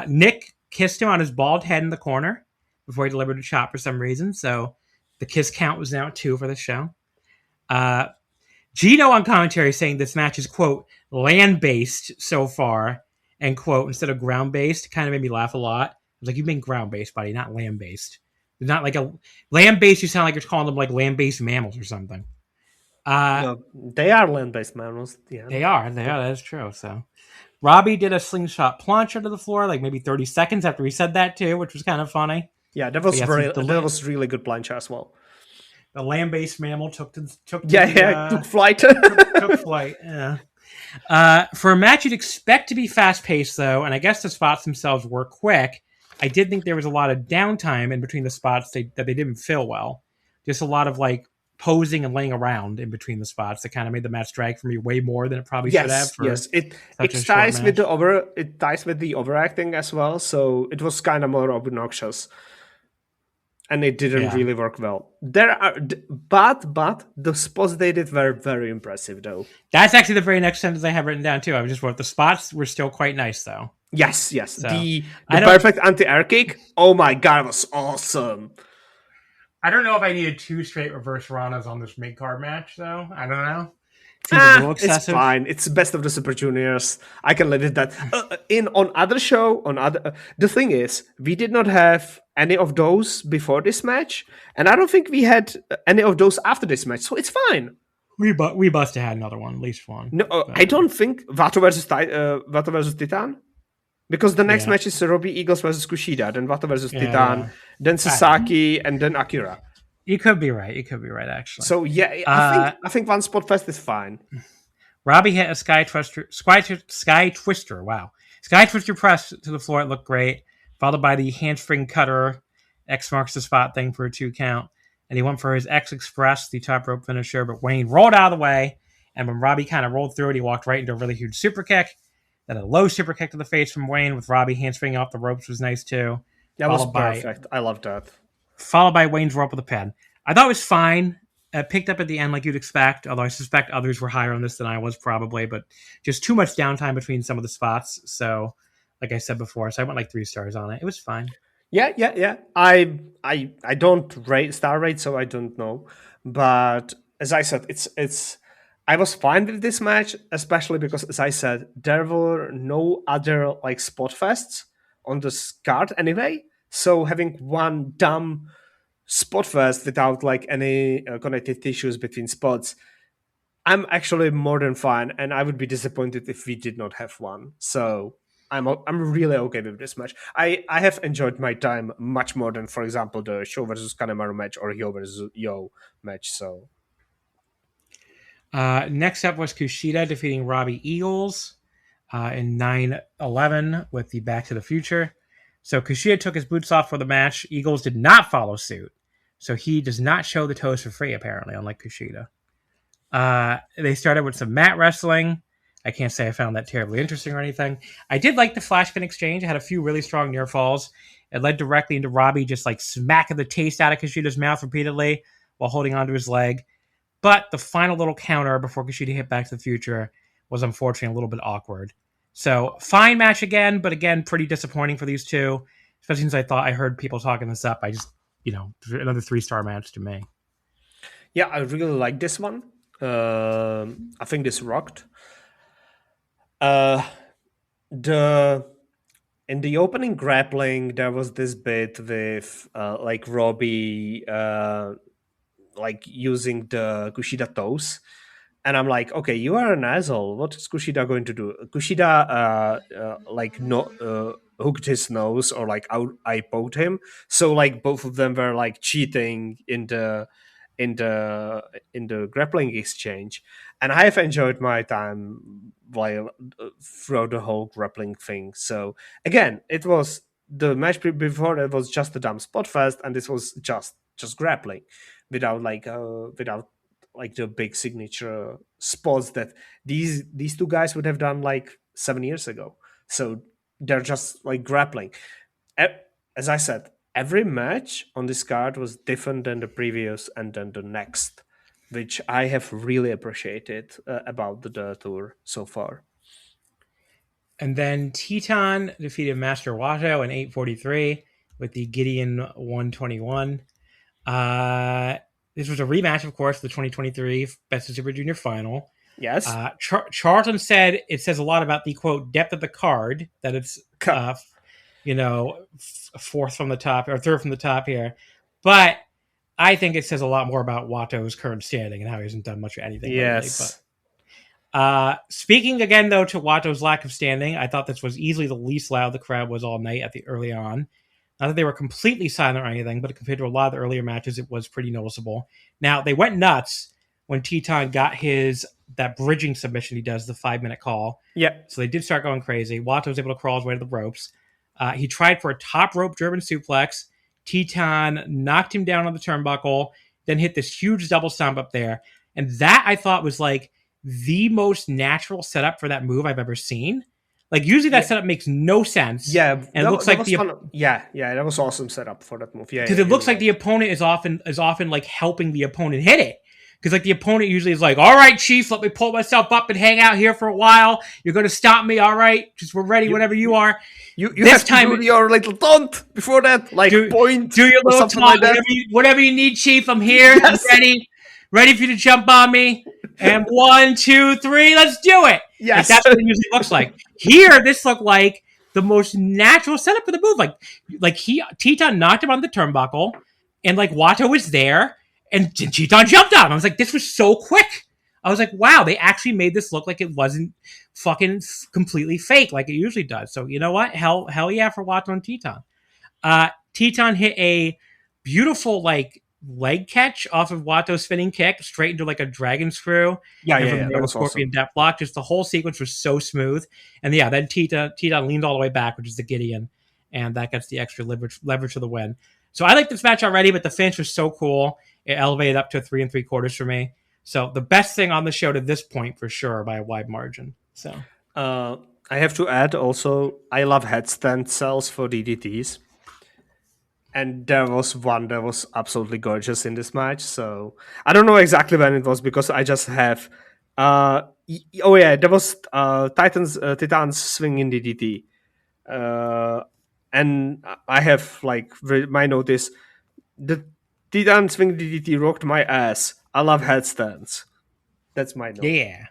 Nick kissed him on his bald head in the corner before he delivered a chop for some reason. So the kiss count was now at 2 for the show. Gino on commentary saying this match is, quote, land-based so far, and, quote, instead of ground-based. Kind of made me laugh a lot. I was like, you mean ground-based, buddy, not land-based. It's not like a land-based. You sound like you're calling them like land-based mammals or something. No, they are land-based mammals. Yeah, they are. That is true. So Robbie did a slingshot plunge under the floor, like maybe 30 seconds after he said that too, which was kind of funny. Yeah, that was really good plunge as well. The land-based mammal took flight. took flight. Yeah. For a match you'd expect to be fast-paced, though, and I guess the spots themselves were quick, I did think there was a lot of downtime in between the spots that they didn't fill well. Just a lot of like posing and laying around in between the spots that kind of made the match drag for me way more than it probably should have. Yes, it ties with the overacting as well, so it was kind of more obnoxious. and it didn't really work well. But the spots they did were very impressive, though. That's actually the very next sentence I have written down too. I just wrote the spots were still quite nice, though. Yes. So, the perfect anti-air kick. Oh my god, it was awesome. I don't know if I needed 2 straight reverse Ranas on this mid-card match, though. I don't know. Seems a little excessive. It's fine. It's best of the Super Juniors. I can live with that. The thing is, we did not have any of those before this match, and I don't think we had any of those after this match, so it's fine. We must have had another one, at least one. No, I don't think Vato versus Titan. Because the next match is Robbie Eagles versus Kushida, then Vato versus Titan, then Sasaki, and then Akira. You could be right. Actually. So I think one spot fest is fine. Robbie hit a Sky Twister. Wow, Sky Twister press to the floor. It looked great. Followed by the hamstring cutter. X marks the spot thing for a 2 count, and he went for his X Express, the top rope finisher. But Wayne rolled out of the way, and when Robbie kind of rolled through it, he walked right into a really huge super kick. Then a low super kick to the face from Wayne with Robbie handspringing off the ropes was nice too. That was perfect. I love that. Followed by Wayne's rope with a pin. I thought it was fine. Picked up at the end like you'd expect, although I suspect others were higher on this than I was probably, but just too much downtime between some of the spots. So, like I said before, so I went like 3 stars on it. It was fine. Yeah. I don't rate star rate, so I don't know. But as I said, it's I was fine with this match, especially because, as I said, there were no other like spot fests on this card anyway. So having one dumb spot fest without like any connective tissues between spots, I'm actually more than fine, and I would be disappointed if we did not have one. So I'm really okay with this match. I have enjoyed my time much more than, for example, the Sho versus Kanemaru match or Yo versus Yo match. So. Next up was Kushida defeating Robbie Eagles in 9-11 with the Back to the Future. So Kushida took his boots off for the match. Eagles did not follow suit. So he does not show the toes for free, apparently, unlike Kushida. They started with some mat wrestling. I can't say I found that terribly interesting or anything. I did like the flash pin exchange. It had a few really strong near falls. It led directly into Robbie just like smacking the taste out of Kushida's mouth repeatedly while holding onto his leg. But the final little counter before Kushida hit Back to the Future was unfortunately a little bit awkward. So, fine match again, but again, pretty disappointing for these two. Especially since I heard people talking this up. I just, another 3-star match to me. Yeah, I really like this one. I think this rocked. In the opening grappling, there was this bit with like Robbie like using the Kushida toes. And I'm like, okay, you are an asshole. What is Kushida going to do? Kushida hooked his nose or like eye-poked him. So like both of them were like cheating in the grappling exchange. And I have enjoyed my time throughout the whole grappling thing. So again, it was the match before it was just a dumb spot fest, and this was just grappling without the big signature spots that these 2 guys would have done like 7 years ago. So they're just like grappling. As I said, every match on this card was different than the previous and then the next, which I have really appreciated about the tour so far. And then Teton defeated Master Wato in 8:43 with the Gideon 121. This was a rematch, of course, the 2023 Best of Super Junior final. Yes. Charlton said it says a lot about the, quote, depth of the card, that it's, fourth from the top or third from the top here. But I think it says a lot more about Wato's current standing and how he hasn't done much of anything. Yes. Lately. Speaking again, though, to Wato's lack of standing, I thought this was easily the least loud the crowd was all night early on. Not that they were completely silent or anything, but compared to a lot of the earlier matches, it was pretty noticeable. Now, they went nuts when Teton got that bridging submission he does, the 5-minute call. Yeah. So they did start going crazy. Wato was able to crawl his way to the ropes. He tried for a top rope German suplex. Teton knocked him down on the turnbuckle, then hit this huge double stomp up there. And that, I thought, was like the most natural setup for that move I've ever seen. Like usually that setup makes no sense. Yeah, and it looks like that was awesome setup for that move. Yeah, because it looks like the opponent is often like helping the opponent hit it. Because like the opponent usually is like, all right, Chief, let me pull myself up and hang out here for a while. You're going to stop me, all right? Just we're ready whenever you are. You this have time, to do your little taunt before that, like point. Do your little taunt, like whatever you need, Chief. I'm here. Yes. I'm ready for you to jump on me. And 1, 2, 3, let's do it. Yes, like, that's what it usually looks like. Here, this looked like the most natural setup for the move. Like Teton knocked him on the turnbuckle, and like Watto was there. And Teton jumped on him. I was like, this was so quick. I was like, wow, they actually made this look like it wasn't fucking completely fake like it usually does. So you know what? Hell yeah for Watto and Teton. Teton hit a beautiful like leg catch off of Watto's spinning kick straight into like a dragon screw. Yeah, that was Scorpion awesome. Death Block. Just the whole sequence was so smooth. And yeah, then Teton leaned all the way back, which is the Gideon. And that gets the extra leverage to the win. So I like this match already, but the finish was so cool. It elevated up to 3 3/4 for me. So the best thing on the show to this point, for sure, by a wide margin. So I have to add also, I love headstand cells for DDTs. And there was one that was absolutely gorgeous in this match. So I don't know exactly when it was because I just have... there was Titan's swinging DDT. And I have like my notice, the Titan swing DDT rocked my ass. I love headstands. That's my note. Yeah.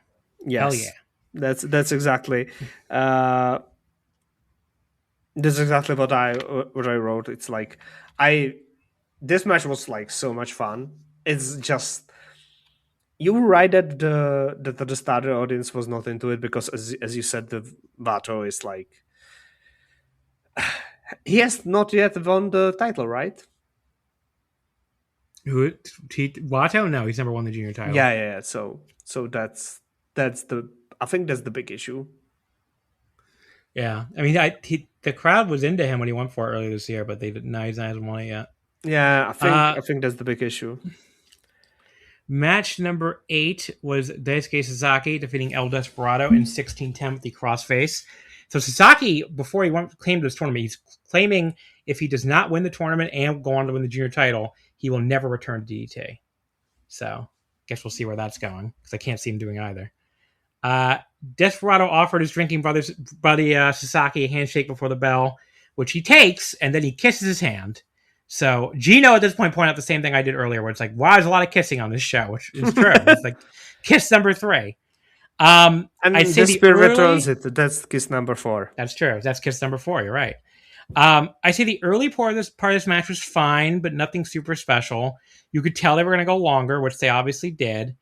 Yes. Hell yeah. That's exactly what I wrote. It's like this match was like so much fun. It's just you were right that the starter audience was not into it because as you said, the Vato is like he has not yet won the title, right? Who? Watto? No, he's never won the junior title. Yeah. So that's I think that's the big issue. Yeah, I mean, the crowd was into him when he won for it earlier this year, but he hasn't won it yet. Yeah, I think that's the big issue. Match number 8 was Daisuke Sasaki defeating El Desperado in 16-10 with the crossface. So Sasaki, before he claimed this tournament, he's claiming if he does not win the tournament and go on to win the junior title, he will never return to DDT. So guess we'll see where that's going because I can't see him doing either. Desperado offered his drinking buddy Sasaki a handshake before the bell, which he takes, and then he kisses his hand. So Gino at this point pointed out the same thing I did earlier, where it's like, wow, there's a lot of kissing on this show, which is true. It's like kiss number 3. And Despair returns it. That's kiss number 4. That's true. That's kiss number 4. You're right. I say the early part of this match was fine, but nothing super special. You could tell they were going to go longer, which they obviously did.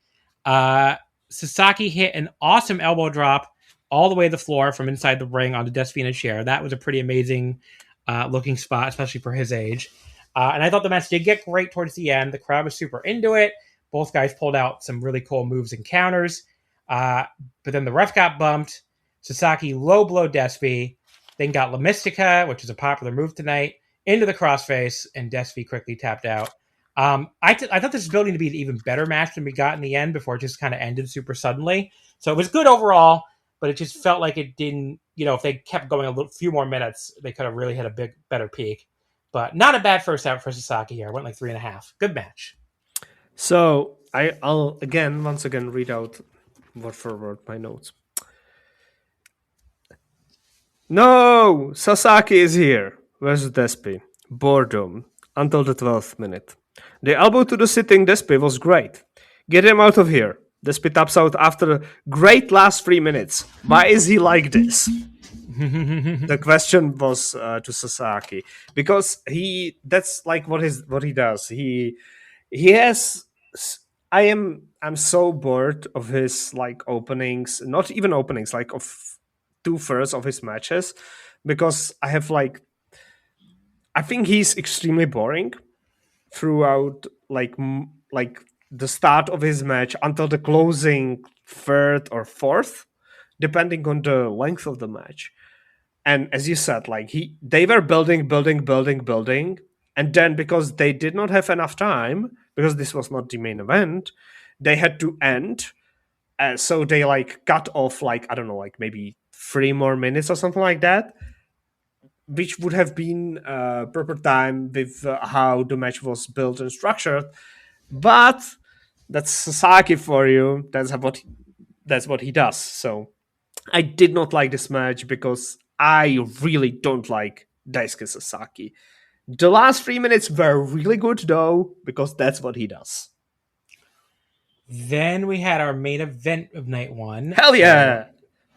Sasaki hit an awesome elbow drop all the way to the floor from inside the ring onto Despina's chair. That was a pretty amazing looking spot, especially for his age. And I thought the match did get great towards the end. The crowd was super into it. Both guys pulled out some really cool moves and counters. But then the ref got bumped. Sasaki low blow Despi, then got La Mystica, which is a popular move tonight, into the crossface, and Despi quickly tapped out. I thought this was building to be an even better match than we got in the end before it just kind of ended super suddenly. So it was good overall, but it just felt like it didn't, if they kept going a few more minutes, they could have really hit a better peak. But not a bad first out for Sasaki here. Went like 3.5. Good match. So I'll once again read out word for word my notes. No! Sasaki is here. Where's Despi? Boredom. Until the 12th minute. The elbow to the sitting Despi was great. Get him out of here. Despi taps out after a great last 3 minutes. Why is he like this? The question was to Sasaki. Because that's like what he does. He has... I'm so bored of his like openings, not even openings, like of 2/3 of his matches, because I think he's extremely boring throughout like the start of his match until the closing 3rd or 4th, depending on the length of the match. And as you said, like they were building, and then because they did not have enough time, because this was not the main event, they had to end. So they like cut off like, I don't know, like maybe 3 more minutes or something like that, which would have been proper time with how the match was built and structured. But that's Sasaki for you. That's what he does. So I did not like this match because I really don't like Daisuke Sasaki. The last 3 minutes were really good though, because that's what he does. Then we had our main event of night 1. Hell yeah!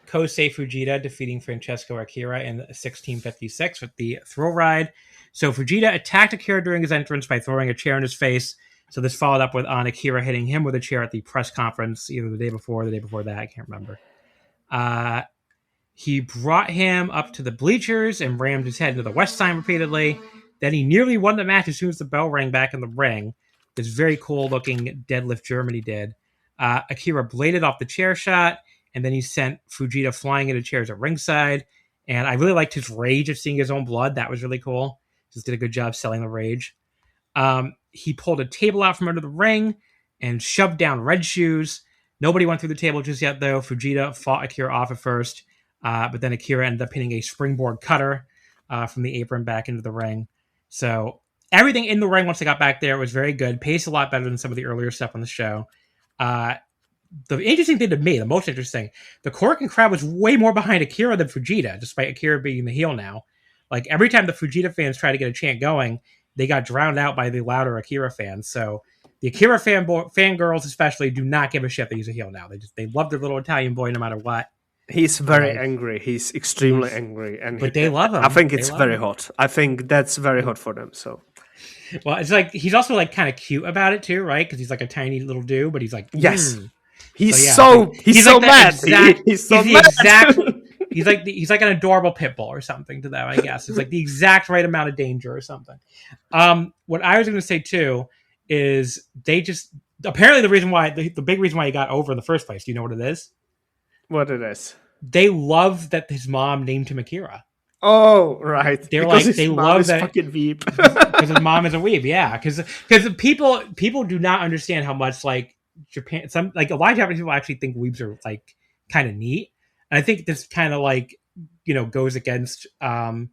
Kosei Fujita defeating Francesco Akira in 1656 with the throw ride. So Fujita attacked Akira during his entrance by throwing a chair in his face. So this followed up with Akira hitting him with a chair at the press conference, either the day before or the day before that. I can't remember. He brought him up to the bleachers and rammed his head into the West sign repeatedly. Then he nearly won the match as soon as the bell rang back in the ring. This very cool looking deadlift German he did. Akira bladed off the chair shot, and then he sent Fujita flying into chairs at ringside. And I really liked his rage of seeing his own blood. That was really cool. Just did a good job selling the rage. He pulled a table out from under the ring and shoved down Red Shoes. Nobody went through the table just yet, though. Fujita fought Akira off at first, but then Akira ended up hitting a springboard cutter from the apron back into the ring. So everything in the ring once they got back there was very good. Paced a lot better than some of the earlier stuff on the show. The interesting thing to me, the most interesting, the Korakuen crowd was way more behind Akira than Fujita, despite Akira being the heel now. Like, every time the Fujita fans tried to get a chant going, they got drowned out by the louder Akira fans. So the Akira fangirls especially do not give a shit that he's a heel now. They love their little Italian boy no matter what. He's very angry. He's extremely angry, but they love him. I think it's very hot. I think that's very hot for them. So, well, it's like he's also like kind of cute about it too, right? Because he's like a tiny little dude, but he's like yes, he's so like mad. He's so mad. He's like an adorable pit bull or something to them, I guess. It's like the exact right amount of danger or something. What I was going to say too is they just apparently the big reason why he got over in the first place. Do you know what it is? What it is? They love that his mom named him Akira. Oh, right. They're because like they love that fucking weeb because his mom is a weeb. Yeah, because people do not understand how much like Japan. Some like a lot of Japanese people actually think weebs are like kind of neat. And I think this kind of like, goes against a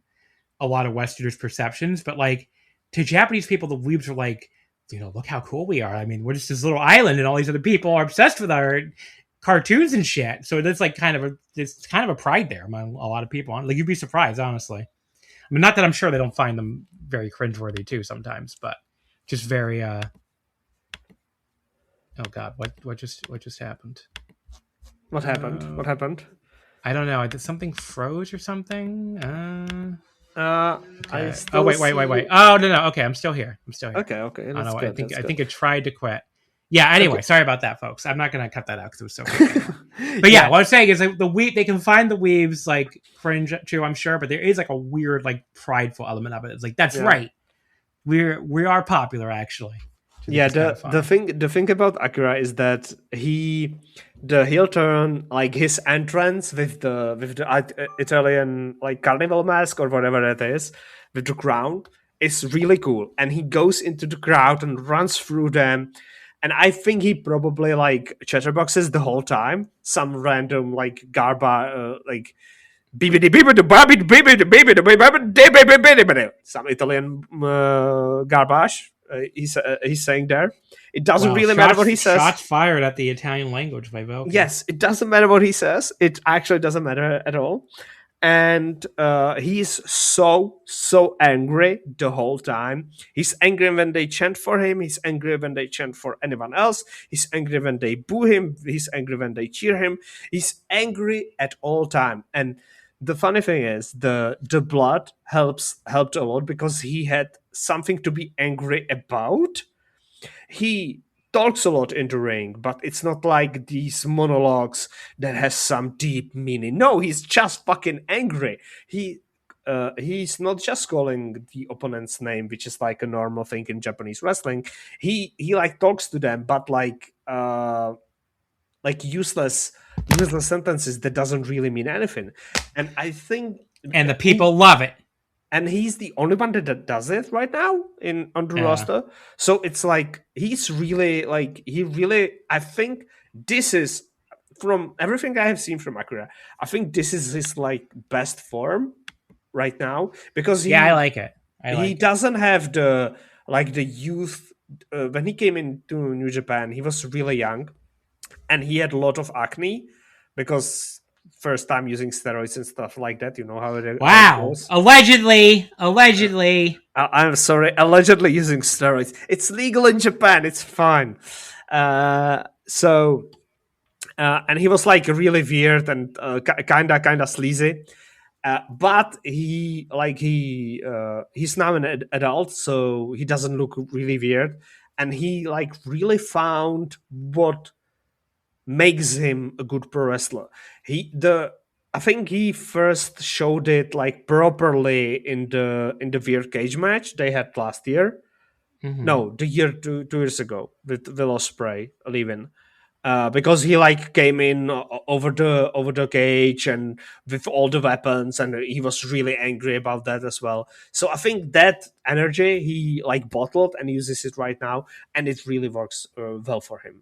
lot of Westerners' perceptions. But like to Japanese people, the weebs are like, look how cool we are. I mean, we're just this little island and all these other people are obsessed with our cartoons and shit. So it's like kind of a pride there among a lot of people. Like you'd be surprised, honestly. I mean, not that I'm sure they don't find them very cringeworthy too sometimes, but just very, oh God, what just happened? What happened? What happened? I don't know. Something froze or something. Okay. Wait. Oh no. Okay, I'm still here. Okay. That's good. I think it tried to quit. Yeah. Anyway, Sorry about that, folks. I'm not gonna cut that out because it was so good. But yeah, what I'm saying is like they can find the weaves like cringe too, I'm sure, but there is like a weird like prideful element of it. It's like that's right. We are popular actually. Yeah, the thing about Akira is that the heel turn, like his entrance with the Italian like carnival mask or whatever it is, with the crown, is really cool. And he goes into the crowd and runs through them. And I think he probably like chatterboxes the whole time. Some random like like some Italian garbage. He's saying there. It doesn't really matter what he says. Shots fired at the Italian language by Velkej. Yes, it doesn't matter what he says. It actually doesn't matter at all. And he's so angry the whole time. He's angry when they chant for him. He's angry when they chant for anyone else. He's angry when they boo him. He's angry when they cheer him. He's angry at all time. And the funny thing is, the blood helped a lot because he had something to be angry about. He talks a lot in the ring, but it's not like these monologues that has some deep meaning. No, he's just fucking angry. He's not just calling the opponent's name, which is like a normal thing in Japanese wrestling. He like talks to them, but like useless sentences that doesn't really mean anything. And I think the people love it. And he's the only one that does it right now on the roster. So it's like he's really like I think this is from everything I have seen from Akira, I think this is his like best form right now, because I like it. He doesn't have the youth. When he came into New Japan, he was really young, and he had a lot of acne because first time using steroids and stuff like that. You know how it goes. Allegedly. I'm sorry, allegedly using steroids. It's legal in Japan. It's fine. And he was like really weird and kind of sleazy. But he's now an adult, so he doesn't look really weird, and he like really found what makes him a good pro wrestler. I think he first showed it like properly in the weird cage match they had last year. Mm-hmm. No, the year 2 years ago with Will Ospreay leaving. Because he like came in over the cage and with all the weapons, and he was really angry about that as well. So I think that energy he like bottled and uses it right now, and it really works well for him.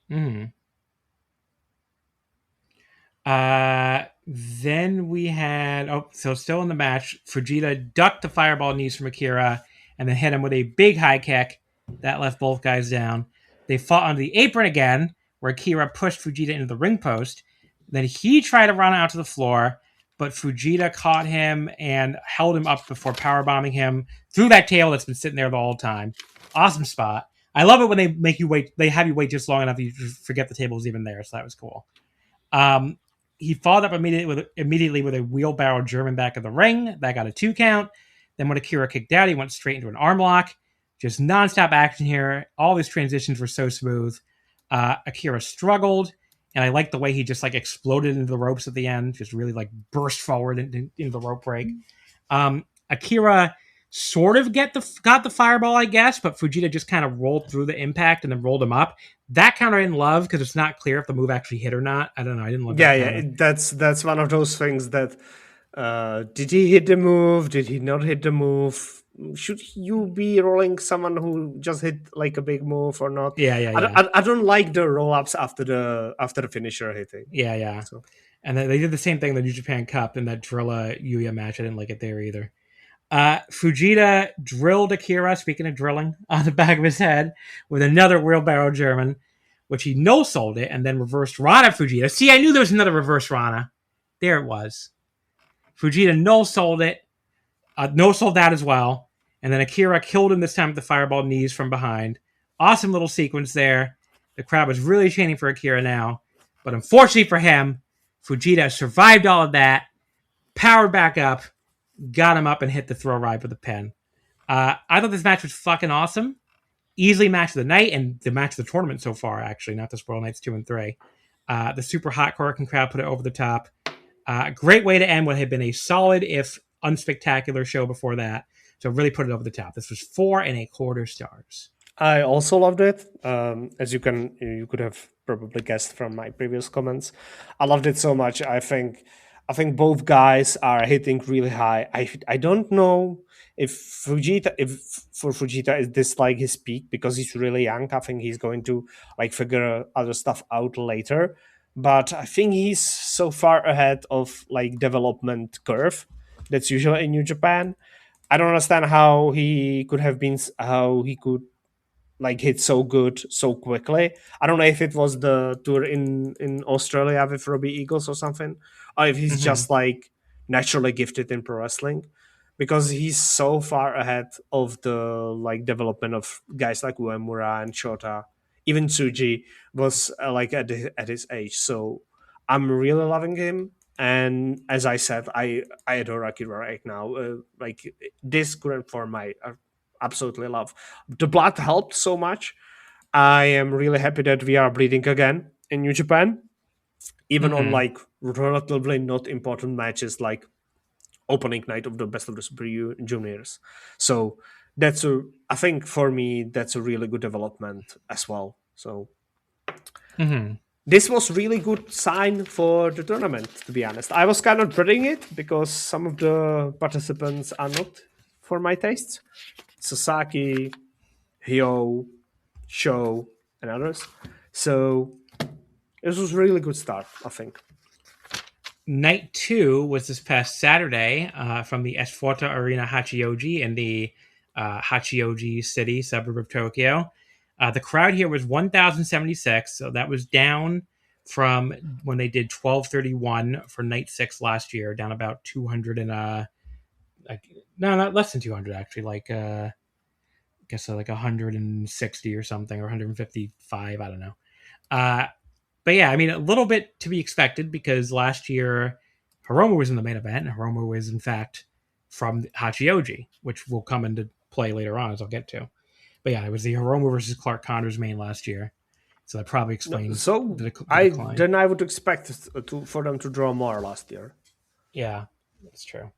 Mm-hmm. Then we had still in the match, Fujita ducked the fireball knees from Akira and then hit him with a big high kick that left both guys down. They fought on the apron again, where Akira pushed Fujita into the ring post. Then he tried to run out to the floor, but Fujita caught him and held him up before powerbombing him through that table that's been sitting there the whole time. Awesome spot. I love it when they make you wait. They have you wait just long enough you forget the table was even there, so that was cool. He followed up immediately with a wheelbarrow German back of the ring. That got a 2 count. Then when Akira kicked out, he went straight into an arm lock. Just nonstop action here. All these transitions were so smooth. Akira struggled, and I liked the way he just like exploded into the ropes at the end. Just really like burst forward into the rope break. Akira sort of got the fireball, I guess, but Fujita just kind of rolled through the impact and then rolled him up. That counter I didn't love because it's not clear if the move actually hit or not. I don't know. I didn't love that. Yeah. That's one of those things that did he hit the move? Did he not hit the move? Should you be rolling someone who just hit like a big move or not? Yeah. I don't like the roll ups after the finisher hitting. Yeah. So. And then they did the same thing in the New Japan Cup in that Drilla Yuya match. I didn't like it there either. Fujita drilled Akira, speaking of drilling, on the back of his head with another wheelbarrow German, which he no-sold it and then reversed Rana Fujita. See, I knew there was another reverse Rana. There it was. Fujita no-sold it. No-sold that as well. And then Akira killed him this time with the fireball knees from behind. Awesome little sequence there. The crowd was really chanting for Akira now. But unfortunately for him, Fujita survived all of that, powered back up, got him up and hit the throw ride with a pin. I thought this match was fucking awesome. Easily match of the night and the match of the tournament so far, actually, not the spoil nights 2 and 3. The super hot Korakuen crowd put it over the top. Great way to end what had been a solid, if unspectacular, show before that. So really put it over the top. This was 4.25 stars. I also loved it. As you could have probably guessed from my previous comments. I loved it so much. I think both guys are hitting really high. I don't know if for Fujita is this like his peak because he's really young. I think he's going to like figure other stuff out later. But I think he's so far ahead of like development curve that's usually in New Japan. I don't understand how he could like hit so good so quickly. I don't know if it was the tour in Australia with Robbie Eagles or something, or if he's just like naturally gifted in pro wrestling, because he's so far ahead of the like development of guys like Uemura and Shota. Even Tsuji was like at his age. So I'm really loving him. And as I said, I adore Akira right now. Like this current form, I absolutely love. The blood helped so much. I am really happy that we are bleeding again in New Japan, even on like relatively not important matches like opening night of the Best of the Super Juniors. So I think for me that's a really good development as well. So this was really good sign for the tournament, to be honest. I was kind of dreading it because some of the participants are not for my tastes. Sasaki, Hyo, Sho, and others. So It was a really good start, I think. Night 2 was this past Saturday from the Esforta Arena Hachioji in the Hachioji city, suburb of Tokyo. The crowd here was 1,076, so that was down from when they did 1,231 for night 6 last year, down about 200 and no, not less than 200 actually, like I guess like 160 or something, or 155, I don't know. But yeah, I mean, a little bit to be expected because last year Hiromu was in the main event, and Hiromu was in fact from Hachioji, which will come into play later on, as I'll get to. But yeah, it was the Hiromu versus Clark Connors main last year, so that probably explains. So the decline. I would expect for them to draw more last year. Yeah, that's true.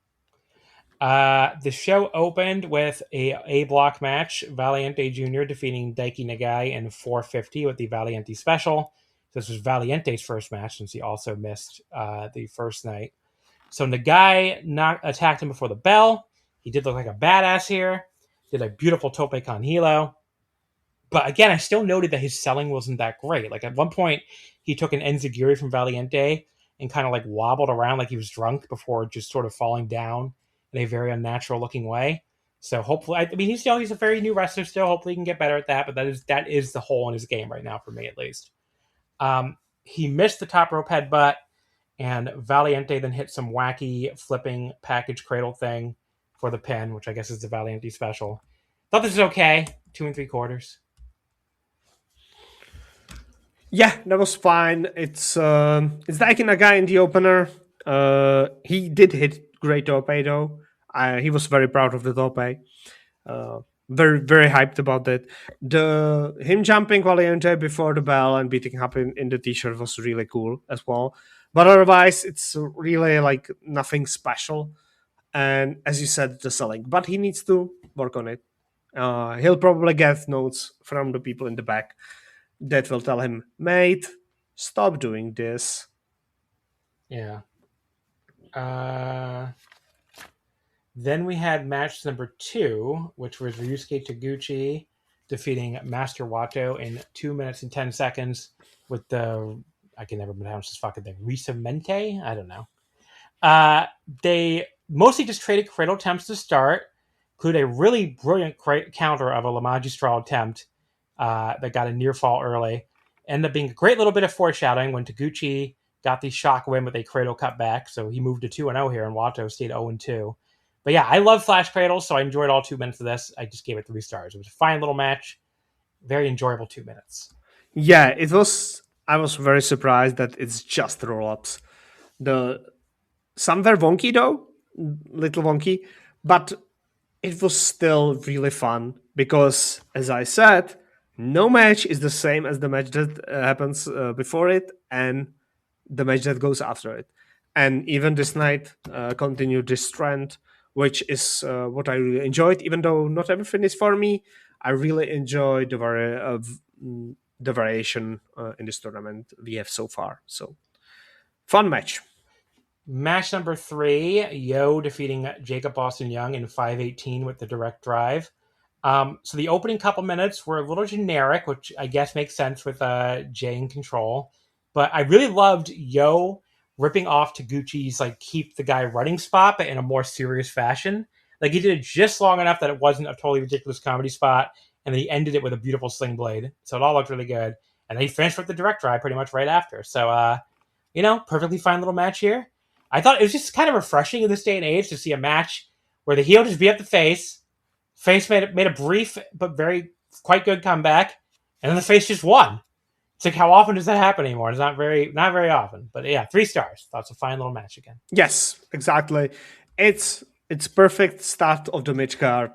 The show opened with a block match, Valiente Jr. defeating Daiki Nagai in 450 with the Valiente special. This was Valiente's first match since he also missed the first night. So Nagai attacked him before the bell. He did look like a badass here. Did a beautiful tope con hilo. But again, I still noted that his selling wasn't that great. Like at one point, he took an enziguri from Valiente and kind of like wobbled around like he was drunk before just sort of falling down in a very unnatural looking way. So hopefully, I mean, he's a very new wrestler still. Hopefully he can get better at that. But that is the hole in his game right now for me, at least. He missed the top rope headbutt, and Valiente then hit some wacky flipping package cradle thing for the pin, which I guess is the Valiente special. Thought this was okay. 2 3/4. Yeah, that was fine. It's Daiki Nagai in the opener. He did hit great tope though. He was very proud of the tope. Very, very hyped about it. Him jumping Valiente before the bell and beating up in the t-shirt was really cool as well. But otherwise, it's really like nothing special. And as you said, the selling. But he needs to work on it. He'll probably get notes from the people in the back that will tell him, mate, stop doing this. Yeah. Then we had match number 2, which was Ryusuke Taguchi defeating Master Wato in 2 minutes and 10 seconds with the, I can never pronounce this fucking thing, Risamente? I don't know. They mostly just traded cradle attempts to start, include a really brilliant counter of a La Magistral attempt that got a near fall early. Ended up being a great little bit of foreshadowing when Taguchi got the shock win with a cradle cut back, so he moved to 2-0 here, and Wato stayed 0-2. But yeah, I love Flash Cradles, so I enjoyed all 2 minutes of this. I just gave it 3 stars. It was a fine little match. Very enjoyable 2 minutes. Yeah, it was. I was very surprised that it's just roll-ups. Some were wonky though, little wonky, but it was still really fun because, as I said, no match is the same as the match that happens before it and the match that goes after it. And even this night continued this trend, which is what I really enjoyed. Even though not everything is for me, I really enjoyed the variation in this tournament we have so far. So, fun match. Match number 3, Yo defeating Jacob Austin Young in 5:18 with the direct drive. So the opening couple minutes were a little generic, which I guess makes sense with Jay in control. But I really loved Yo ripping off Taguchi's like keep the guy running spot, but in a more serious fashion. Like he did it just long enough that it wasn't a totally ridiculous comedy spot, and then he ended it with a beautiful sling blade. So it all looked really good. And then he finished with the direct drive pretty much right after. So perfectly fine little match here. I thought it was just kind of refreshing in this day and age to see a match where the heel just beat up the face. Face made a brief but quite good comeback, and then the face just won. It's like, how often does that happen anymore? It's not very often. But yeah, 3 stars. That's a fine little match again. Yes, exactly. It's perfect start of the mid card.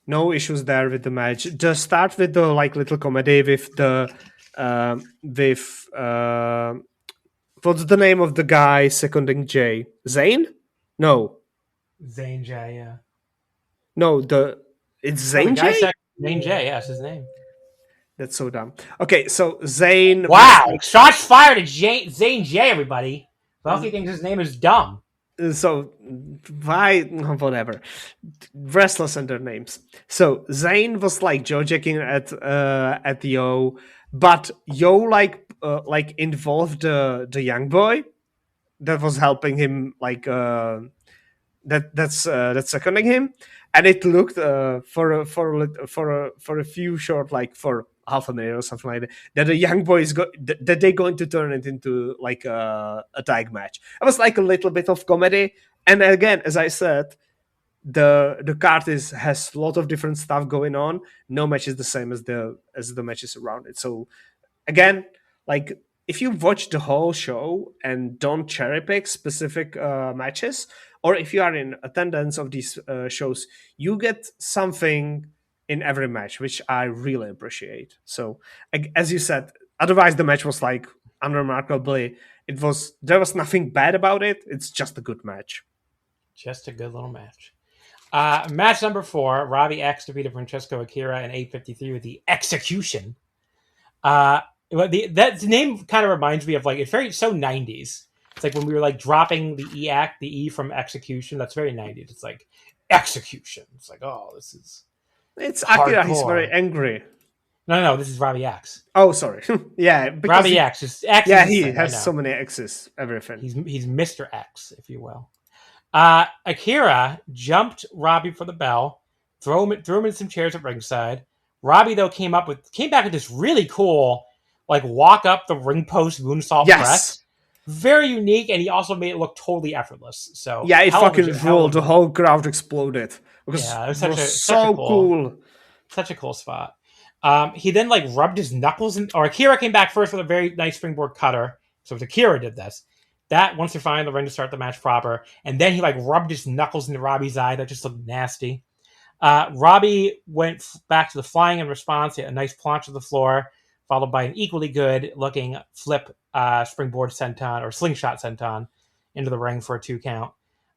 No issues there with the match. Just start with the like little comedy with the what's the name of the guy seconding Jay? Zane? No. Zane Jay, yeah. No, it's Zane Jay? Zane Jay, yeah, that's his name. That's so dumb. Okay, so Zane... Wow, shots fired at Zane Jay, everybody. Velkej thinks his name is dumb. So, why... Whatever. Wrestlers and their names. So, Zane was like Joe-jacking at Yo, but Yo like involve the young boy that was helping him, that's seconding him, and it looked for a few short, like for half a minute or something like that the young boy is that they're going to turn it into like a tag match. It was like a little bit of comedy, and again, as I said, the card has a lot of different stuff going on. No match is the same as the matches around it. So again, like, if you watch the whole show and don't cherry pick specific matches, or if you are in attendance of these shows, you get something in every match, which I really appreciate. So, as you said, otherwise the match was like unremarkably. There was nothing bad about it. It's just a good match. Just a good little match. Match number 4, Robbie X defeated Francesco Akira in 8:53 with the Execution. That name kind of reminds me of, like, it's very so 90s. It's like when we were like dropping the E from Execution. That's very 90s. It's like Execution. It's like, oh, this is. It's Akira. He's very angry. No, this is Robbie X. Oh, sorry. Yeah, Robbie X. He has so many X's. Everything. He's Mr. X, if you will. Akira jumped Robbie for the bell, threw him in some chairs at ringside. Robbie, though, came back with this really cool, like, walk up the ring post moonsault press. Very unique, and he also made it look totally effortless. So yeah, it fucking rolled. The whole crowd exploded. Yeah, it was so cool. Such a cool spot. He then, like, rubbed his knuckles or Akira came back first with a very nice springboard cutter. So Akira did this. That, once they're finally in the ring to start the match proper. And then he, like, rubbed his knuckles into Robbie's eye. That just looked nasty. Robbie went back to the flying in response. He had a nice planche to the floor, followed by an equally good-looking flip springboard senton or slingshot senton into the ring for a 2 count.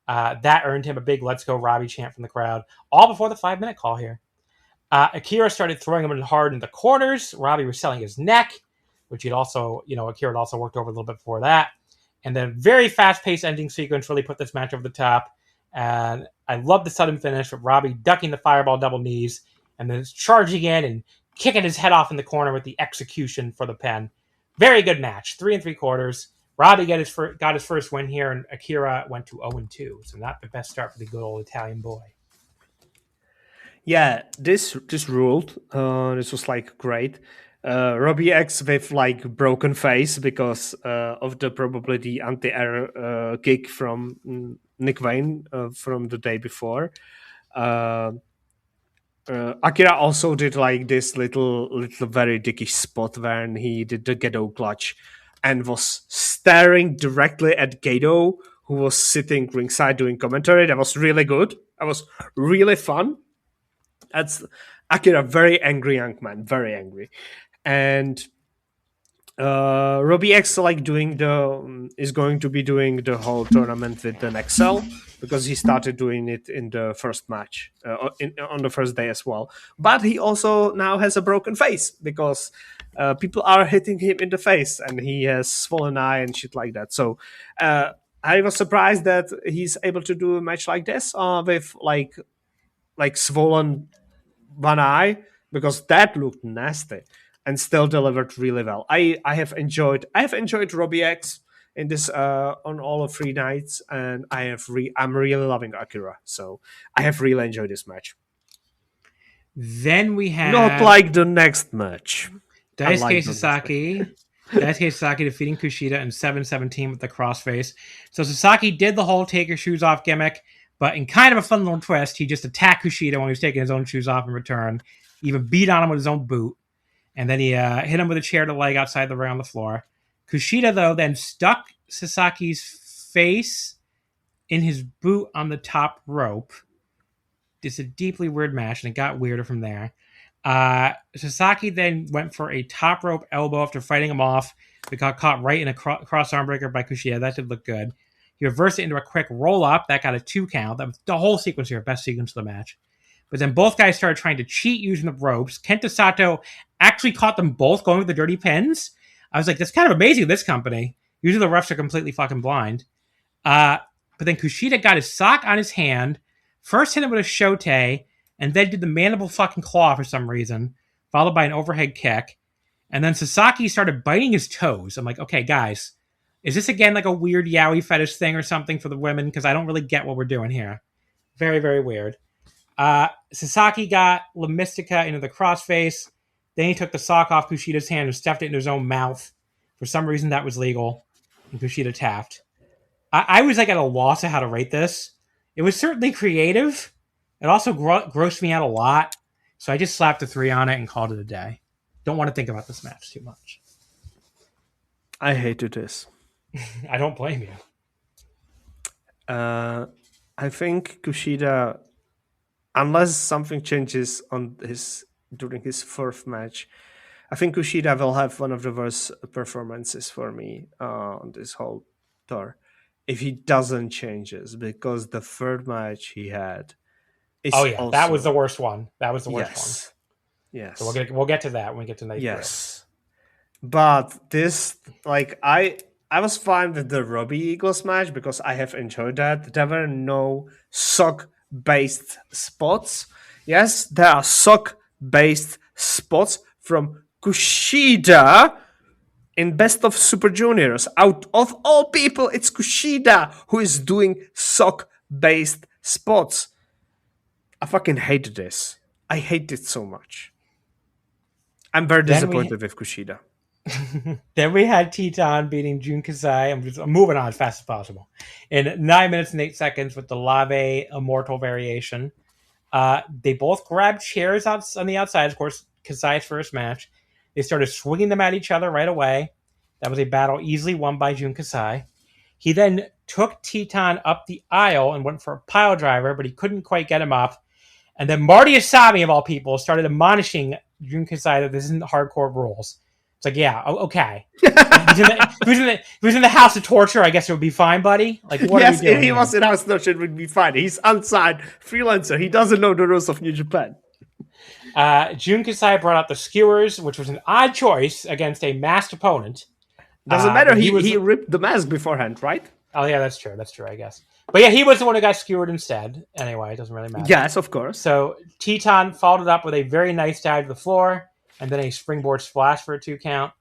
That earned him a big "Let's Go Robbie" chant from the crowd, all before the 5-minute call here. Akira started throwing him in hard in the corners. Robbie was selling his neck, which Akira had also worked over a little bit before that. And then very fast-paced ending sequence really put this match over the top. And I love the sudden finish with Robbie ducking the fireball double knees and then charging in and kicking his head off in the corner with the Execution for the pin. Very good match. 3 3/4. Robbie got his first win here, and Akira went to 0-2. So not the best start for the good old Italian boy. Yeah, this ruled. This was, like, great. Robbie X with, like, broken face because of probably the anti-air kick from Nick Wayne from the day before. Akira also did, like, this little very dickish spot when he did the Gedo clutch and was staring directly at Gedo, who was sitting ringside doing commentary. That was really good. That was really fun. That's Akira, very angry young man, very angry. And Robbie X, like, is going to be doing the whole tournament with the Nexel because he started doing it in the first match on the first day as well. But he also now has a broken face because people are hitting him in the face and he has swollen eye and shit like that. So I was surprised that he's able to do a match like this with like swollen one eye, because that looked nasty. And still delivered really well. I have enjoyed Robbie X in this on all of 3 nights, and I'm really loving Akira. So I have really enjoyed this match. Then we have not like the next match. Daisuke Sasaki defeating Kushida in 7-17 with the crossface. So Sasaki did the whole take your shoes off gimmick, but in kind of a fun little twist, he just attacked Kushida when he was taking his own shoes off in return. He even beat on him with his own boot. And then he hit him with a chair to leg outside the ring on the floor. Kushida, though, then stuck Sasaki's face in his boot on the top rope. It's a deeply weird match, and it got weirder from there. Sasaki then went for a top rope elbow after fighting him off. It got caught right in a cross arm breaker by Kushida. That did look good. He reversed it into a quick roll-up. That got a 2 count. That was the whole sequence here, best sequence of the match. But then both guys started trying to cheat using the ropes. Kenta Sato actually caught them both going with the dirty pins. I was like, that's kind of amazing, this company. Usually the refs are completely fucking blind. But then Kushida got his sock on his hand, first hit him with a shote, and then did the mandible fucking claw for some reason, followed by an overhead kick. And then Sasaki started biting his toes. I'm like, okay, guys, is this again like a weird yaoi fetish thing or something for the women? Because I don't really get what we're doing here. Very, very weird. Sasaki got La Mystica into the crossface. Then he took the sock off Kushida's hand and stuffed it into his own mouth. For some reason, that was legal. And Kushida tapped. I was like at a loss of how to rate this. It was certainly creative. It also grossed me out a lot. So I just slapped a 3 on it and called it a day. Don't want to think about this match too much. I hated this. I don't blame you. I think Kushida, unless something changes during his fourth match, I think Kushida will have one of the worst performances for me on this whole tour if he doesn't change this, because the third match he had is also, that was the worst one. That was the worst one. Yes. So we'll get to that when we get to night 3. Yes. But this, like, I was fine with the Robbie Eagles match because I have enjoyed that. There were no sock-based spots. Yes, there are sock-based spots from Kushida in Best of Super Juniors. Out of all people, it's Kushida who is doing sock-based spots. I fucking hated this. I hate it so much. I'm very disappointed with Kushida. Then we had Teton beating Jun Kasai. I'm moving on as fast as possible. In 9 minutes and 8 seconds with the Lave Immortal variation. They both grabbed chairs on the outside. Of course, Kasai's first match. They started swinging them at each other right away. That was a battle easily won by Jun Kasai. He then took Teton up the aisle and went for a pile driver, but he couldn't quite get him up. And then Marty Asami, of all people, started admonishing Jun Kasai that this isn't hardcore rules. It's like, yeah, okay. If he was in the house of torture, I guess it would be fine, buddy. Like, what are we doing? If he was in house of torture, it would be fine. He's unsigned freelancer. He doesn't know the rules of New Japan. Jun Kasai brought out the skewers, which was an odd choice against a masked opponent. Doesn't matter. He ripped the mask beforehand, right? Oh, yeah, that's true. That's true, I guess. But yeah, he was the one who got skewered instead. Anyway, it doesn't really matter. Yes, of course. So Teton followed it up with a very nice dive to the floor, and then a springboard splash for a 2 count.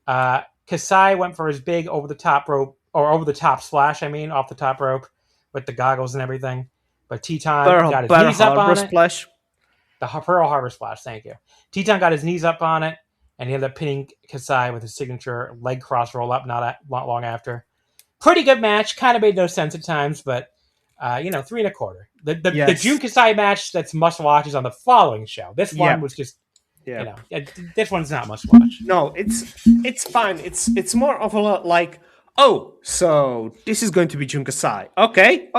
Kasai went for his big over the top rope, or over the top splash, off the top rope with the goggles and everything. But Teton got his knees up on it. Splash. The Pearl Harbor splash, thank you. Teton got his knees up on it, and he ended up pinning Kasai with his signature leg cross roll up not long after. Pretty good match. Kind of made no sense at times, but 3 1/4. The Jun Kasai match that's must watch is on the following show. This one was just, this one's not must watch. No, it's fine. It's more of a lot like, oh, so this is going to be Jun Kasai. Okay,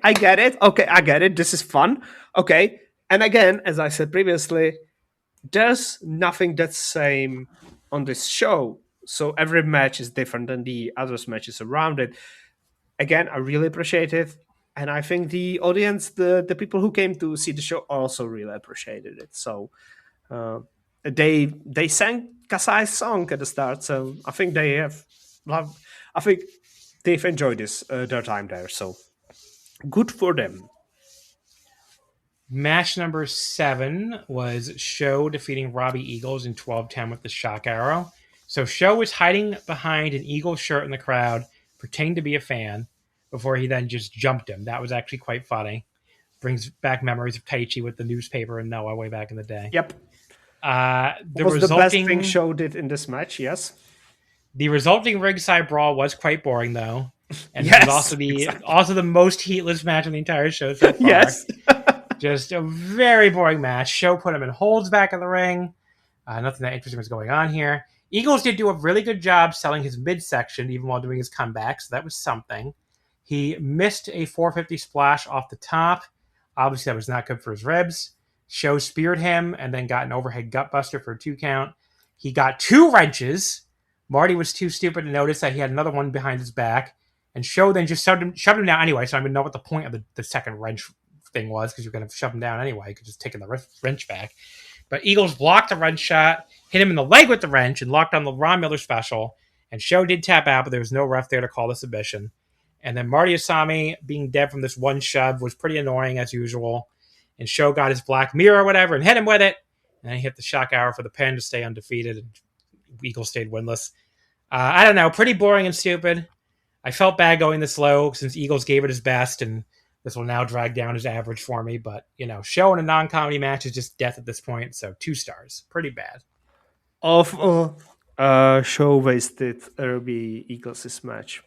I get it. Okay, I get it. This is fun. Okay, and again, as I said previously, there's nothing that's same on this show. So every match is different than the other matches around it. Again, I really appreciate it. And I think the audience, the people who came to see the show also really appreciated it. So they sang Kasai's song at the start. So I think they've enjoyed their time there. So good for them. Match number 7 was Sho defeating Robbie Eagles in 12-10 with the shock arrow. So Sho was hiding behind an Eagle shirt in the crowd, pretending to be a fan, before he then just jumped him. That was actually quite funny. Brings back memories of Aichi with the newspaper and Noah way back in the day. Yep. The best thing Sho did in this match, yes. The resulting ringside brawl was quite boring, though. And it was also the most heatless match in the entire show so far. Yes. Just a very boring match. Sho put him in holds back in the ring. Nothing that interesting was going on here. Eagles did do a really good job selling his midsection even while doing his comeback, so that was something. He missed a 450 splash off the top. Obviously, that was not good for his ribs. Sho speared him and then got an overhead gutbuster for a 2 count. He got 2 wrenches. Marty was too stupid to notice that he had another one behind his back. And Sho then just shoved him down anyway, so I didn't know what the point of the second wrench thing was, because you're going to shove him down anyway. You could just take the wrench back. But Eagles blocked the wrench shot, hit him in the leg with the wrench, and locked on the Ron Miller special. And Sho did tap out, but there was no ref there to call the submission. And then Marty Asami being dead from this one shove was pretty annoying as usual. And Sho got his black mirror or whatever and hit him with it. And then he hit the shock hour for the pin to stay undefeated and Eagles stayed winless. I don't know, pretty boring and stupid. I felt bad going this low since Eagles gave it his best, and this will now drag down his average for me. But, show in a non-comedy match is just death at this point, so 2 stars. Pretty bad. Of show wasted Ruby Eagles' match.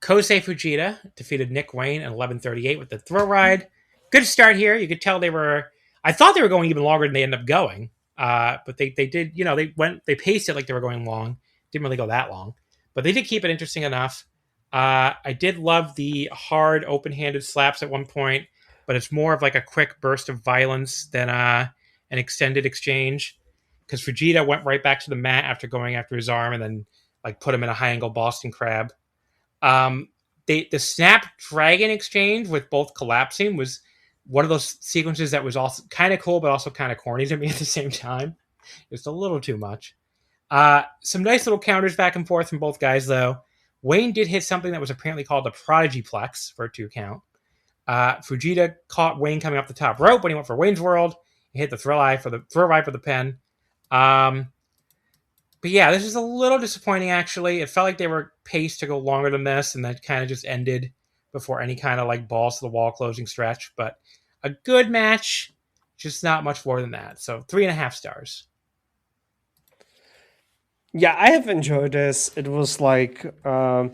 Kosei Fujita defeated Nick Wayne in 11:38 with the throw ride. Good start here. You could tell I thought they were going even longer than they ended up going. But they did, they paced it like they were going long. Didn't really go that long. But they did keep it interesting enough. I did love the hard open-handed slaps at one point, but it's more of like a quick burst of violence than an extended exchange. Because Fujita went right back to the mat after going after his arm and then like put him in a high angle Boston Crab. The snap dragon exchange with both collapsing was one of those sequences that was also kind of cool, but also kind of corny to me at the same time. Just a little too much. Some nice little counters back and forth from both guys, though. Wayne did hit something that was apparently called a prodigy plex for a 2 count. Fujita caught Wayne coming off the top rope when he went for Wayne's World. He hit the throw ride for the pin. But yeah, this is a little disappointing, actually. It felt like they were paced to go longer than this, and that kind of just ended before any kind of like balls to the wall closing stretch. But a good match, just not much more than that. So 3.5 stars. Yeah, I have enjoyed this. It was like the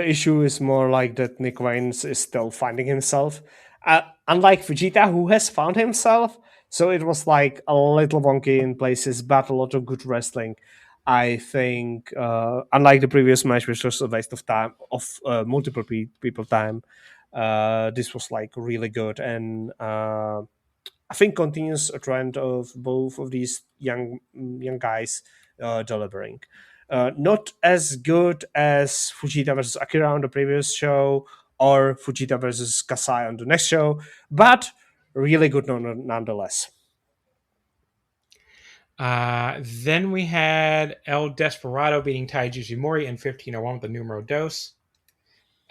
issue is more like that Nick Wayne is still finding himself. Unlike Fujita, who has found himself, so it was like a little wonky in places, but a lot of good wrestling. I think, unlike the previous match, which was a waste of time, of multiple people time, this was like really good, and I think continues a trend of both of these young guys delivering. Not as good as Fujita versus Akira on the previous show, or Fujita versus Kasai on the next show, but really good nonetheless. Then we had El Desperado beating Taiji Ishimori in 15:01 with the numero dos.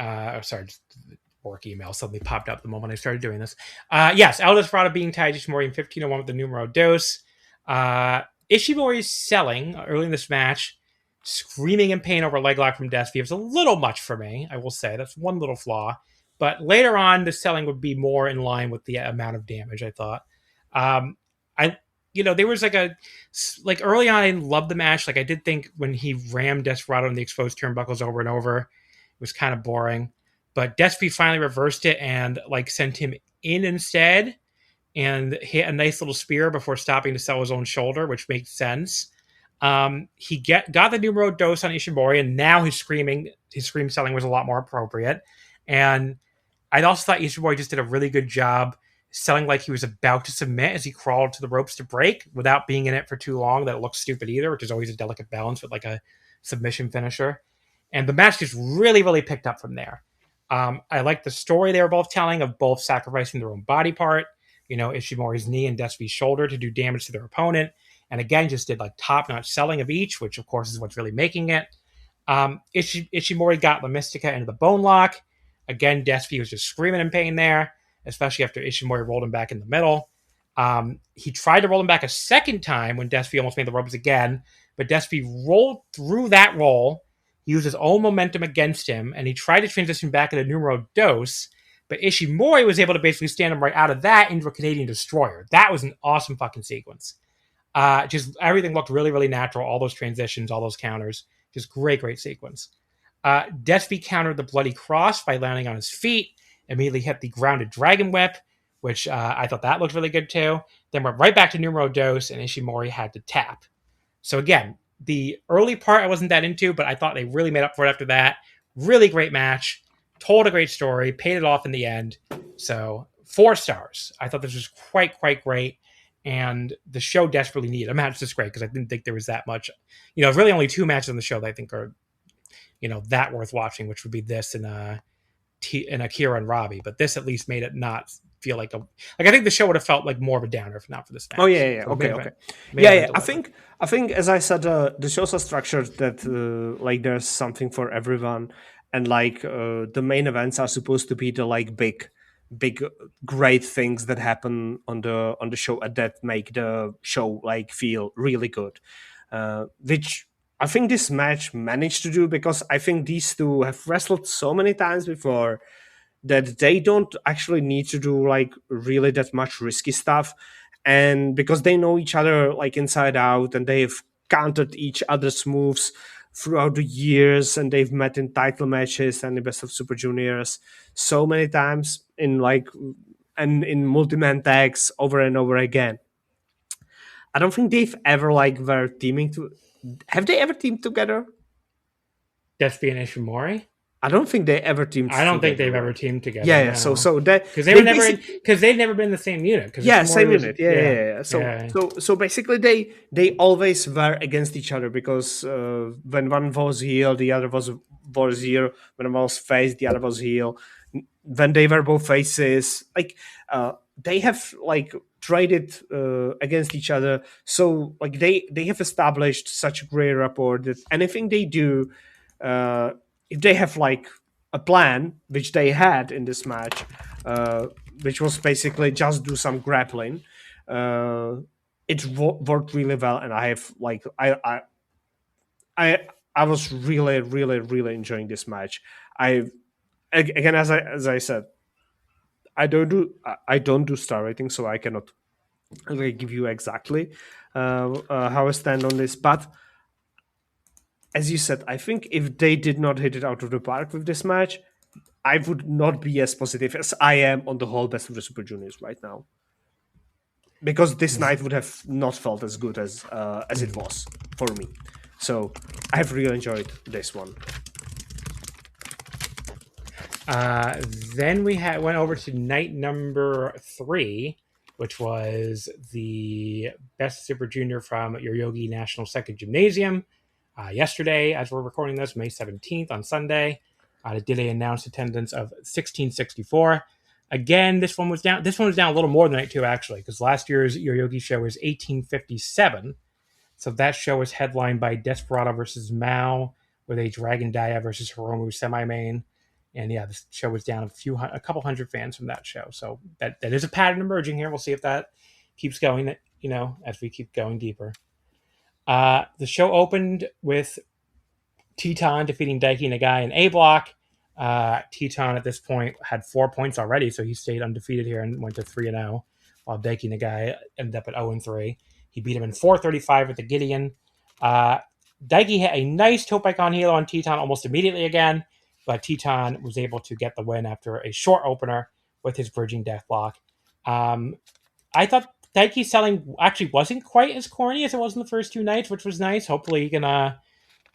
Just the work email suddenly popped up the moment I started doing this. Yes, El Desperado beating Taiji Ishimori in 15:01 with the numero dos. Ishimori's selling early in this match, screaming in pain over leg lock from Despy. It was a little much for me, I will say. That's one little flaw. But later on, the selling would be more in line with the amount of damage, I thought. There was like early on, I loved the match. Like I did think when he rammed Desperado in the exposed turnbuckles over and over, it was kind of boring. But Despy finally reversed it and like sent him in instead and hit a nice little spear before stopping to sell his own shoulder, which makes sense. He got the numero dos on Ishimori, and now his scream selling was a lot more appropriate. And I also thought Ishimori just did a really good job selling like he was about to submit as he crawled to the ropes to break without being in it for too long, that it looked stupid either, which is always a delicate balance with like a submission finisher. And the match just really, really picked up from there. I liked the story they were both telling of both sacrificing their own body part, Ishimori's knee and Despy's shoulder to do damage to their opponent. And again, just did like top-notch selling of each, which of course is what's really making it. Ishimori got La Mystica into the bone lock. Again, Despy was just screaming in pain there, especially after Ishimori rolled him back in the middle. He tried to roll him back a second time when Despy almost made the ropes again, but Despy rolled through that roll. He used his own momentum against him, and he tried to transition back into numero dos, but Ishimori was able to basically stand him right out of that into a Canadian Destroyer. That was an awesome fucking sequence. Just everything looked really, really natural. All those transitions, all those counters. Just great, great sequence. Despy countered the Bloody Cross by landing on his feet, immediately hit the grounded Dragon Whip, which I thought that looked really good too. Then went right back to numero dos, and Ishimori had to tap. So again, the early part I wasn't that into, but I thought they really made up for it after that. Really great match. Told a great story. Paid it off in the end. So 4 stars. I thought this was quite, quite great. And the show desperately needed a match this great because I didn't think there was that much. Really only 2 matches on the show that I think are, that worth watching, which would be this and Akira and Robbie. But this at least made it not feel like I think the show would have felt like more of a downer if not for this match. Oh yeah. So okay. I think as I said, the shows are structured that like there's something for everyone, and like the main events are supposed to be the like big big great things that happen on the show that make the show like feel really good, which I think this match managed to do, because I think these two have wrestled so many times before that they don't actually need to do like really that much risky stuff, and because they know each other like inside out, and they've countered each other's moves throughout the years, and they've met in title matches and the best of Super Juniors so many times in like and in multi-man tags over and over again. I don't think they've ever like were teaming to. Have they ever teamed together? Despy and Ishimori? I don't think they ever teamed. I don't think they've together. ever teamed together. Yeah. No. So that because they were never because they've never been in the same unit. Yeah, same unit. Yeah. So basically, they always were against each other, because when one was heel, the other was heel. When one was face, the other was heel. When they were both faces, like they have like traded against each other. So like they have established such a great rapport that anything they do. If they have like a plan, which they had in this match, which was basically just do some grappling, it worked really well, and I have like I was really really enjoying this match. Again, as I said, I don't do star rating, so I cannot really give you exactly how I stand on this, but. As you said, I think if they did not hit it out of the park with this match, I would not be as positive as I am on the whole best of the Super Juniors right now. Because this night would have not felt as good as it was for me. So I've really enjoyed this one. Then we went over to night number 3, which was the best Super Junior from Yoyogi National Second Gymnasium. Yesterday, as we're recording this, May 17th on Sunday, did they announce attendance of 1664. Again, this one was down. This one was down a little more than night 2, actually, because last year's Yoyogi show was 1857. So that show was headlined by Desperado versus Mao, with a Dragon Dia versus Hiromu semi-main. And yeah, this show was down a couple hundred fans from that show. So that is a pattern emerging here. We'll see if that keeps going, as we keep going deeper. The show opened with Teton defeating Daiki Nagai in A block. Teton at this point had 4 points already, so he stayed undefeated here and went to 3-0, while Daiki Nagai ended up at 0-3. He beat him in 4:35 with the Gideon. Daiki hit a nice Topicon Hilo on Teton almost immediately again, but Teton was able to get the win after a short opener with his bridging death block. I thought Daiki's selling actually wasn't quite as corny as it was in the first 2 nights, which was nice. Hopefully he can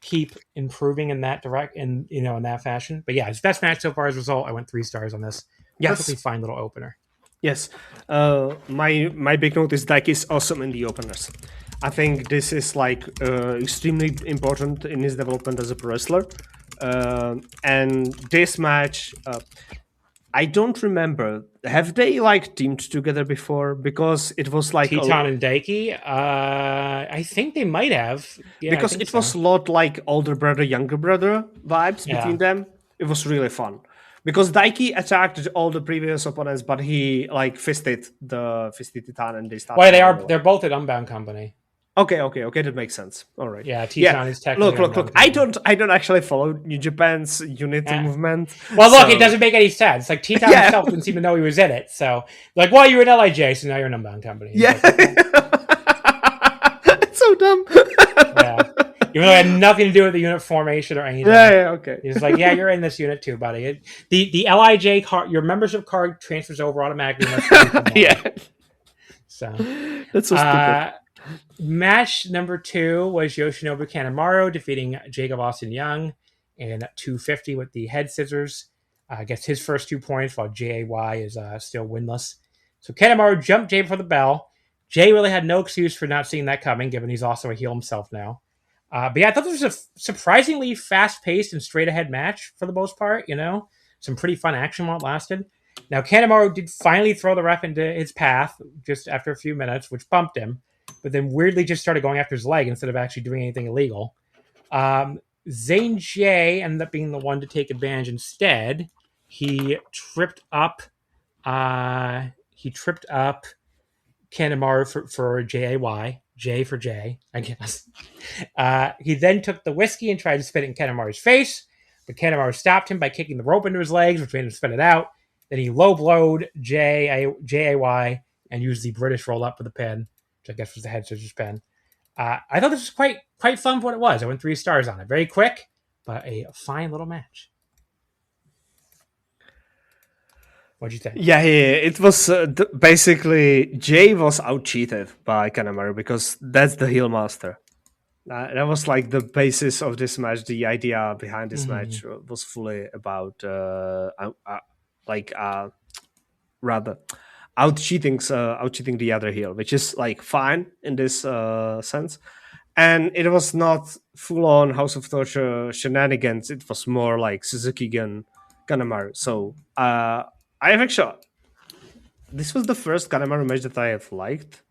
keep improving in that in that fashion. But yeah, his best match so far as a result. I went 3 stars on this. Yes. Perfectly fine little opener. Yes. My big note is Daiki is awesome in the openers. I think this is like extremely important in his development as a pro wrestler. And this match, I don't remember. Have they like teamed together before? Because it was like Teton and Daiki. I think they might have. Yeah, because it was a lot like older brother, younger brother vibes between them. It was really fun. Because Daiki attacked all the previous opponents, but he like fisted Titan, and they started. Well, they're both at Unbound Company. Okay, that makes sense. All right. Yeah, Teton is technically. Look. I don't actually follow New Japan's unity movement. Well, look, it doesn't make any sense. Like Teton himself didn't even know he was in it. So, like, you were in LIJ, so now you're in Unbound Company. Yeah. It's so dumb. Yeah. Even though it had nothing to do with the unit formation or anything. Yeah, okay. He's like, yeah, you're in this unit too, buddy. The LIJ card, your membership card transfers over automatically. Yeah. So that's so stupid. Match number 2 was Yoshinobu Kanemaru defeating Jacob Austin Young in 250 with the head scissors. Gets his first 2 points, while JAY is still winless. So Kanemaru jumped Jay for the bell. Jay really had no excuse for not seeing that coming, given he's also a heel himself now. But yeah, I thought this was a surprisingly fast-paced and straight-ahead match for the most part, Some pretty fun action while it lasted. Now, Kanemaru did finally throw the ref into his path just after a few minutes, which bumped him, but then weirdly just started going after his leg instead of actually doing anything illegal. Zane J ended up being the one to take advantage instead. He tripped up He tripped up Kanemaru for J-A-Y. J for J, I guess. He then took the whiskey and tried to spit it in Kanemaru's face, but Kanemaru stopped him by kicking the rope into his legs, which made him spit it out. Then he low-blowed J-A-Y and used the British roll-up for the pin, which I guess was the head scissors pin. I thought this was quite fun for what it was. I went 3 stars on it. Very quick, but a fine little match. What'd you think? Yeah, it was basically Jay was out-cheated by Kanemaru because that's the heel master. That was like the basis of this match. The idea behind this match was fully about rather out-cheating the other heel, which is like fine in this sense. And it was not full-on House of Torture shenanigans. It was more like Suzuki Gun Kanemaru. So I have actually... This was the first Kanemaru match that I have liked.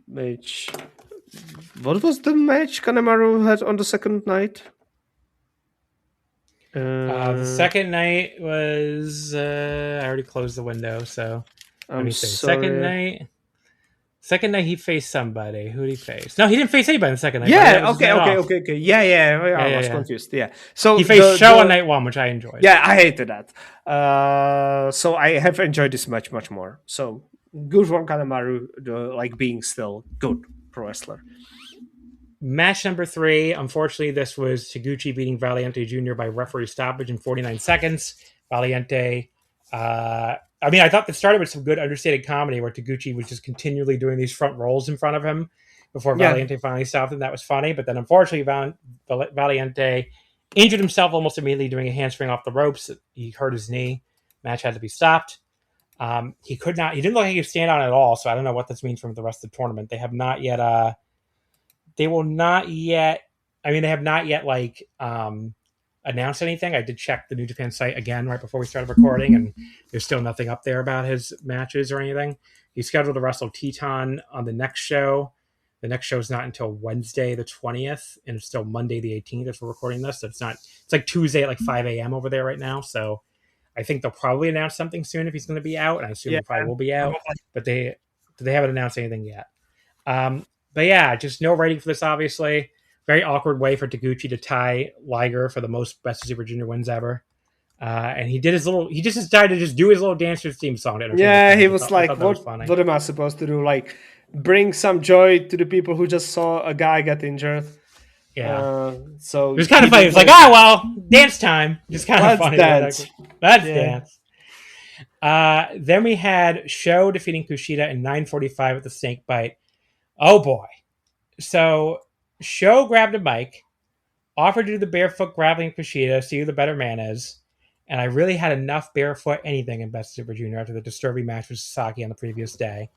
What was the match Kanemaru had on the second night? The second night was... I already closed the window, so... Let me see. Sorry. Second night he faced somebody. Who did he face? No, he didn't face anybody in the second night. Yeah, okay. Yeah, I was confused. Yeah. So he faced Show on night 1, which I enjoyed. Yeah, I hated that. So I have enjoyed this match much more. So good for Kanemaru, like being still good pro wrestler. Match number 3. Unfortunately, this was Taguchi beating Valiente Jr. by referee stoppage in 49 seconds. Valiente... I thought this started with some good understated comedy where Taguchi was just continually doing these front rolls in front of him before Valiente finally stopped him. That was funny. But then, unfortunately, Valiente injured himself almost immediately doing a handspring off the ropes. He hurt his knee. Match had to be stopped. He didn't look like he could stand on it at all, so I don't know what this means for the rest of the tournament. They have not yet... they have not yet, announced anything. I did check the New Japan site again right before we started recording, and there's still nothing up there about his matches or anything. He's scheduled to wrestle Teton on the next show. The next show is not until Wednesday the 20th, and it's still Monday the 18th as we're recording this. So it's like Tuesday at 5 a.m. over there right now. So I think they'll probably announce something soon if he's going to be out, and I assume he probably will be out, but they haven't announced anything yet. But yeah, just no rating for this, obviously. Very awkward way for Taguchi to tie Liger for the most Best of Super Junior wins ever. And he just decided to just do his little Dancer's theme song. Yeah, he was like, what am I supposed to do? Like, bring some joy to the people who just saw a guy get injured. Yeah. So it was kind of funny. It was dance time. Just kind of funny. Let's dance. Then we had Sho defeating Kushida in 9:45 with the snake bite. Oh boy. So Sho grabbed a mic, offered to do the barefoot grappling Kushida, see who the better man is, and I really had enough barefoot anything in Best Super Junior after the disturbing match with Sasaki on the previous day.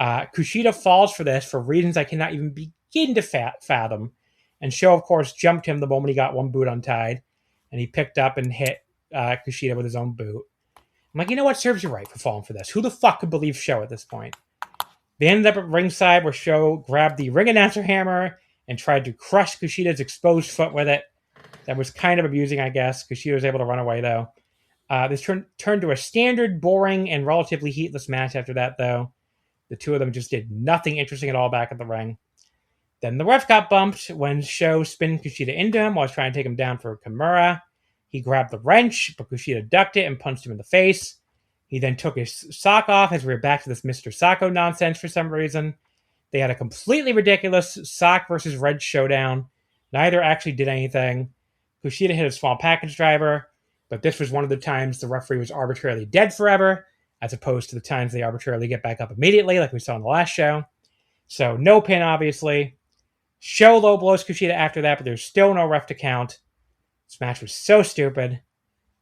Kushida falls for this for reasons I cannot even begin to fathom, and Sho, of course, jumped him the moment he got one boot untied, and he picked up and hit Kushida with his own boot. I'm like, you know what? Serves you right for falling for this. Who the fuck could believe Sho at this point? They ended up at ringside where Sho grabbed the ring announcer hammer and tried to crush Kushida's exposed foot with it. That was kind of amusing, I guess. Kushida was able to run away, though. This turned to a standard, boring, and relatively heatless match after that, though. The two of them just did nothing interesting at all back at the ring. Then the ref got bumped when Sho spinned Kushida into him while he was trying to take him down for a Kimura. He grabbed the wrench, but Kushida ducked it and punched him in the face. He then took his sock off as we were back to this Mr. Sacco nonsense for some reason. They had a completely ridiculous sock versus red showdown. Neither actually did anything. Kushida hit a small package driver, but this was one of the times the referee was arbitrarily dead forever, as opposed to the times they arbitrarily get back up immediately, like we saw in the last show. So no pin, obviously. Sho low blows Kushida after that, but there's still no ref to count. This match was so stupid.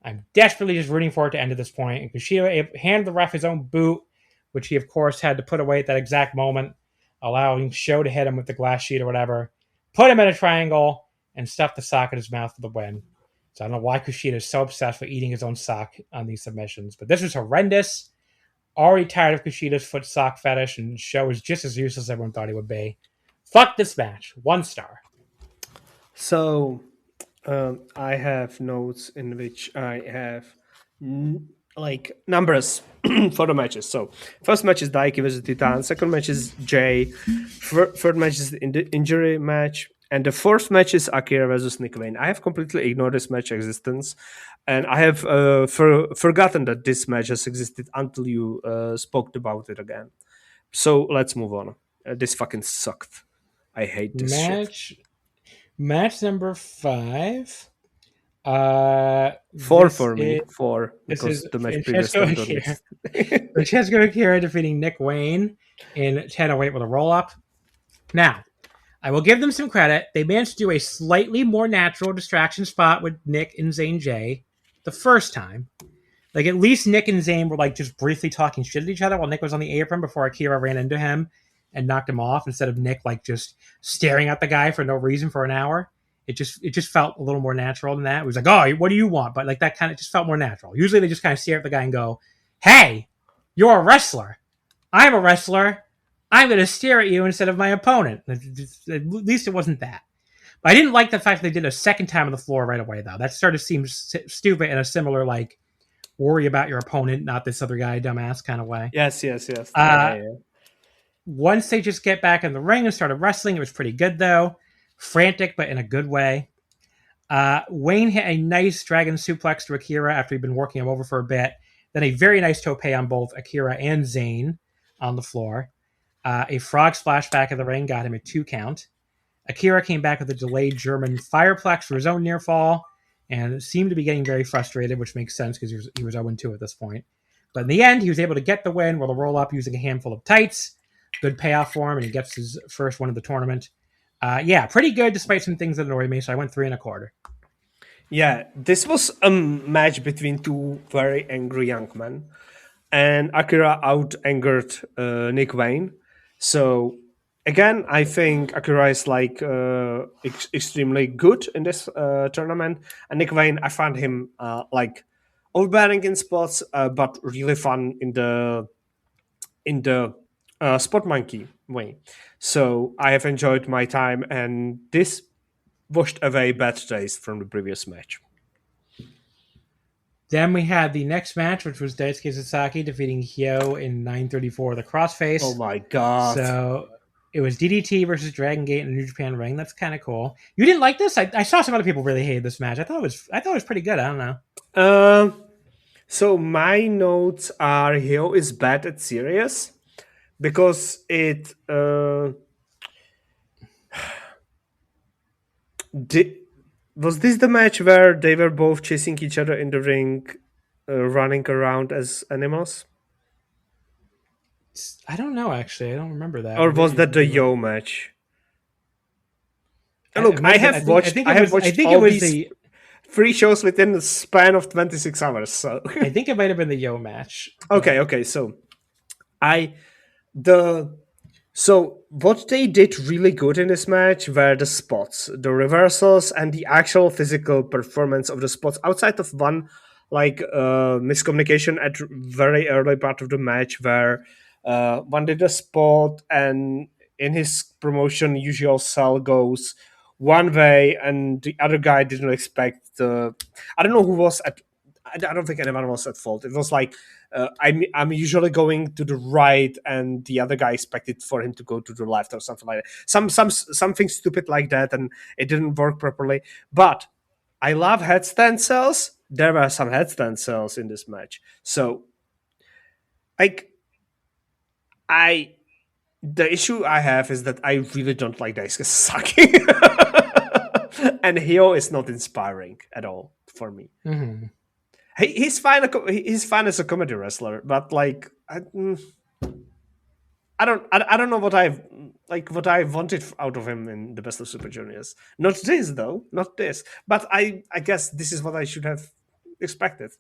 I'm desperately just rooting for it to end at this point. And Kushida handed the ref his own boot, which he, of course, had to put away at that exact moment, allowing Sho to hit him with the glass sheet or whatever, put him in a triangle, and stuff the sock in his mouth for the win. So I don't know why Kushida is so obsessed with eating his own sock on these submissions. But this was horrendous. Already tired of Kushida's foot sock fetish, and Sho is just as useless as everyone thought he would be. Fuck this match. 1 star. So I have notes in which I have like numbers for the matches. So first match is Daiki versus Titan. Second match is Jay. Third match is the injury match. And the fourth match is Akira versus Nick Wayne. I have completely ignored this match existence. And I have forgotten that this match has existed until you spoke about it again. So let's move on. This fucking sucked. I hate this shit. Match number 5. 4 for me. 4 because the match previously. Francesco Akira defeating Nick Wayne in 10:08 with a roll up. Now, I will give them some credit. They managed to do a slightly more natural distraction spot with Nick and Zane J the first time. Like, at least Nick and Zane were like just briefly talking shit at each other while Nick was on the apron before Akira ran into him and knocked him off, instead of Nick like just staring at the guy for no reason for an hour. It just felt a little more natural than that. It was like, oh, what do you want? But like that kind of just felt more natural. Usually they just kind of stare at the guy and go, hey, you're a wrestler. I'm a wrestler. I'm going to stare at you instead of my opponent. At least it wasn't that. But I didn't like the fact that they did a second time on the floor right away, though. That started to seem stupid in a similar, like, worry about your opponent, not this other guy, dumbass kind of way. Yes. Once they just get back in the ring and started wrestling, it was pretty good, though. Frantic, but in a good way. Wayne hit a nice dragon suplex to Akira after he'd been working him over for a bit. Then a very nice tope on both Akira and Zane on the floor. A frog splash back of the ring got him a 2 count. Akira came back with a delayed German fireplex for his own near fall and seemed to be getting very frustrated, which makes sense because he was 0-2 at this point. But in the end, he was able to get the win with a roll-up using a handful of tights. Good payoff for him, and he gets his first one of the tournament. Pretty good despite some things that annoyed me, so I went 3 1/4. Yeah, this was a match between two very angry young men, and Akira out-angered Nick Wayne. So, again, I think Akira is like extremely good in this tournament, and Nick Wayne, I found him like overbearing in spots, but really fun in the Spot Monkey way. So I have enjoyed my time, and this washed away bad taste from the previous match. Then we had the next match, which was Daisuke Sasaki defeating Hyo in 9:34 the crossface. Oh my god. So it was DDT versus Dragon Gate in the New Japan ring. That's kind of cool. You didn't like this? I saw some other people really hated this match. I thought it was pretty good. I don't know. So my notes are Hyo is bad at serious because it was this the match where they were both chasing each other in the ring, running around as animals? I don't know, actually. I don't remember that. Or was that the Yo match? Look, I have watched all these 3 shows within the span of 26 hours. So I think it might have been the Yo match. Okay. So what they did really good in this match were the spots, the reversals, and the actual physical performance of the spots. Outside of one miscommunication at very early part of the match where one did a spot and in his promotion usual cell goes one way and the other guy didn't expect I don't know who was at. I don't think anyone was at fault. It was like I'm usually going to the right, and the other guy expected for him to go to the left or something like that. Something stupid like that, and it didn't work properly. But I love headstand cells. There were some headstand cells in this match. So, the issue I have is that I really don't like Daisuke Sasaki, and Hyo is not inspiring at all for me. Mm-hmm. He's fine. He's fine as a comedy wrestler, but like I don't know what I wanted out of him in the Best of Super Juniors. Not this though, not this. But I guess this is what I should have expected.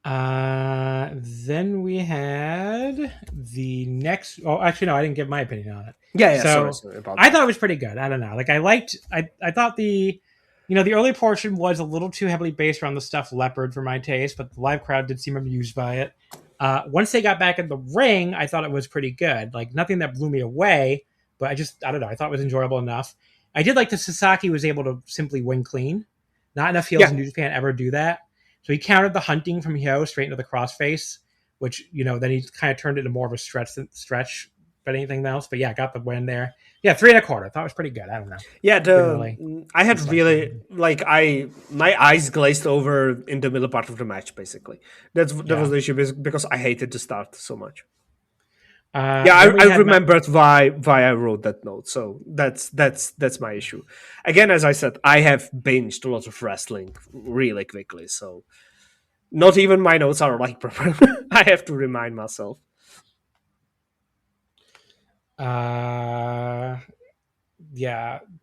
Then we had the next. Oh, actually, no, I didn't give my opinion on it. Yeah. So sorry about I thought it was pretty good. I don't know. Like I thought the early portion was a little too heavily based around the stuff Leopard for my taste, but the live crowd did seem amused by it. Once they got back in the ring, I thought it was pretty good. Like nothing that blew me away, but I don't know. I thought it was enjoyable enough. I did like that Sasaki was able to simply win clean. Not enough heels in New Japan ever do that. So he countered the hunting from Hyo straight into the crossface, which, then he kind of turned it into more of a stretch but anything else. But yeah, got the win there. Yeah, 3 1/4. I thought it was pretty good. I don't know. Yeah, I had really my eyes glazed over in the middle part of the match. Basically, that was the issue because I hated the start so much. I remembered why I wrote that note. So that's my issue. Again, as I said, I have binged a lot of wrestling really quickly. So not even my notes are like proper. I have to remind myself.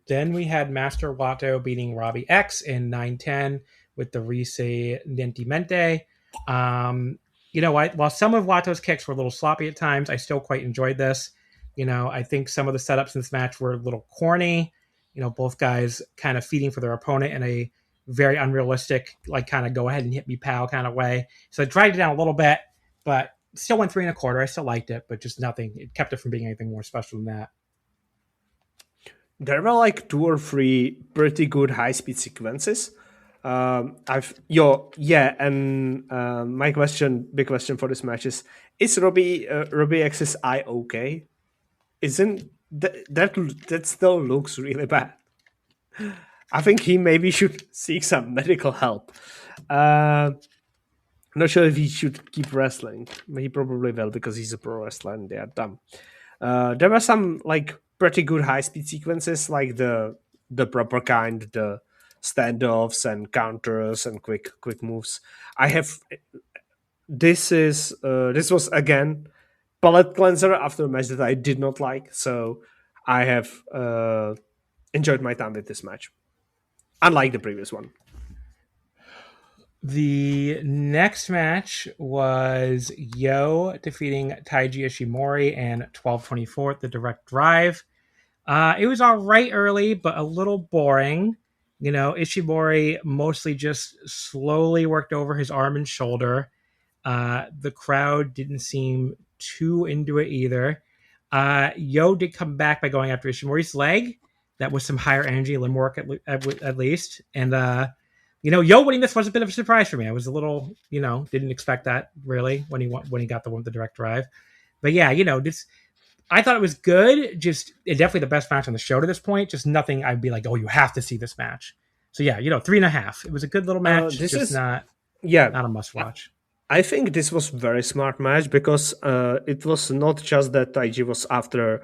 Then we had Master Wato beating Robbie X in 9-10 with the Rise Nentimente. While some of Wato's kicks were a little sloppy at times, I still quite enjoyed this. I think some of the setups in this match were a little corny. Both guys kind of feeding for their opponent in a very unrealistic, like kind of go ahead and hit me, pal kind of way. So I dragged it down a little bit, but still went 3 1/4. I still liked it, but just nothing. It kept it from being anything more special than that. There were like 2 or 3 pretty good high-speed sequences. My big question for this match is Robbie X's eye okay? Isn't that still looks really bad? I think he maybe should seek some medical help. I'm not sure if he should keep wrestling. He probably will because he's a pro wrestler and they are dumb. There were some like pretty good high-speed sequences, like the proper kind, the standoffs and counters and quick moves. This was again palate cleanser after a match that I did not like, so I have enjoyed my time with this match, unlike the previous one. The next match was Yo defeating Taiji Ishimori and 12-24 at the Direct Drive. It was all right early, but a little boring. Ishimori mostly just slowly worked over his arm and shoulder. The crowd didn't seem too into it either. Yo did come back by going after Ishimori's leg. That was some higher energy limb work at least. And, Yo winning this was a bit of a surprise for me. I was a little, didn't expect that really when he got the Direct Drive. But yeah, I thought it was good. Just definitely the best match on the show to this point. Just nothing I'd be like, oh, you have to see this match. So yeah, 3.5. It was a good little match. Not a must watch. I think this was a very smart match because it was not just that Taiji was after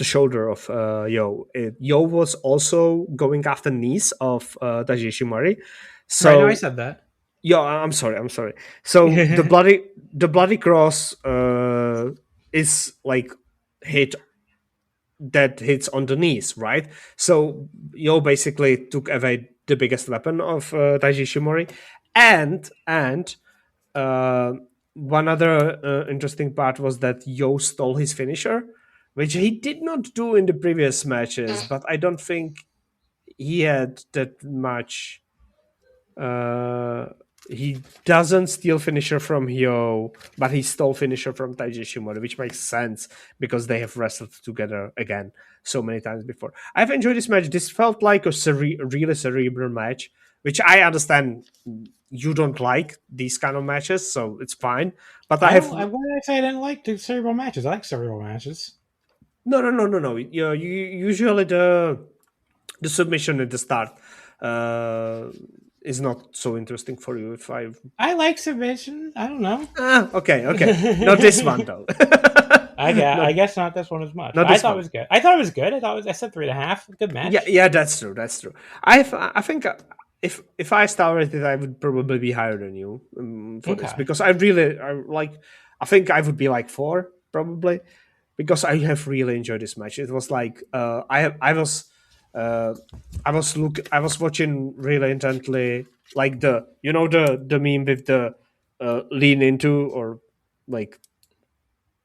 shoulder of Yo. Yo was also going after knees of Taiji Ishimori. So right, no, I said that. Yeah, I'm sorry. So the bloody cross is like hits on the knees, right? So Yo basically took away the biggest weapon of Taiji Ishimori, and one other interesting part was that Yo stole his finisher, which he did not do in the previous matches, but I don't think he had that much. He doesn't steal finisher from Hyo, but he stole finisher from Taiji Ishimori, which makes sense because they have wrestled together again so many times before. I've enjoyed this match. This felt like a really cerebral match, which I understand you don't like these kind of matches, so it's fine. But why did I say I didn't like the cerebral matches? I like cerebral matches. No. Usually the submission at the start is not so interesting for you. I like submission. I don't know. Okay. Not this one though. I guess not this one as much. I thought it was good. I said 3.5. Good match. Yeah, that's true. I think if I started it, I would probably be higher than you for this because I think I would be like 4 probably because I have really enjoyed this match. It was like I was watching really intently, like the meme with the lean into or like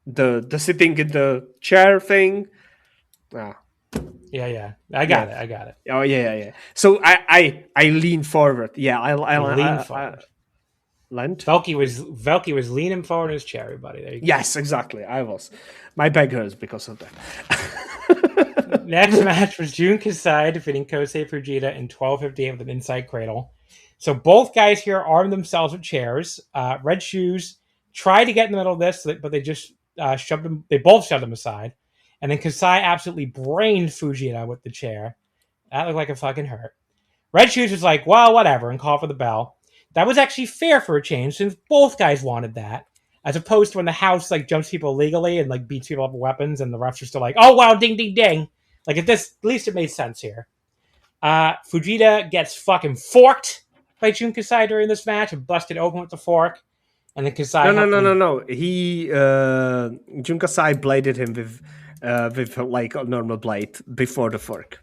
the sitting in the chair thing. Yeah. I got it. Oh yeah. So I lean forward. Yeah, I lean forward. Leant? Velkej was leaning forward in his chair, everybody. There you go. Yes, exactly. I was. My back hurts because of that. Next match was Jun Kasai defeating Kosei Fujita in 12:58 with an inside cradle. So both guys here arm themselves with chairs. Red Shoes tried to get in the middle of this, but they just shoved him. They both shoved him aside. And then Kasai absolutely brained Fujita with the chair. That looked like it fucking hurt. Red Shoes was like, well, whatever, and called for the bell. That was actually fair for a change, since both guys wanted that. As opposed to when the house like jumps people illegally and like beats people up with weapons, and the refs are still like, oh wow, ding ding ding. Like at least it made sense here. Fujita gets fucking forked by Jun Kasai during this match and busted open with the fork. And then Kasai No. He Jun Kasai bladed him with like a normal blade before the fork.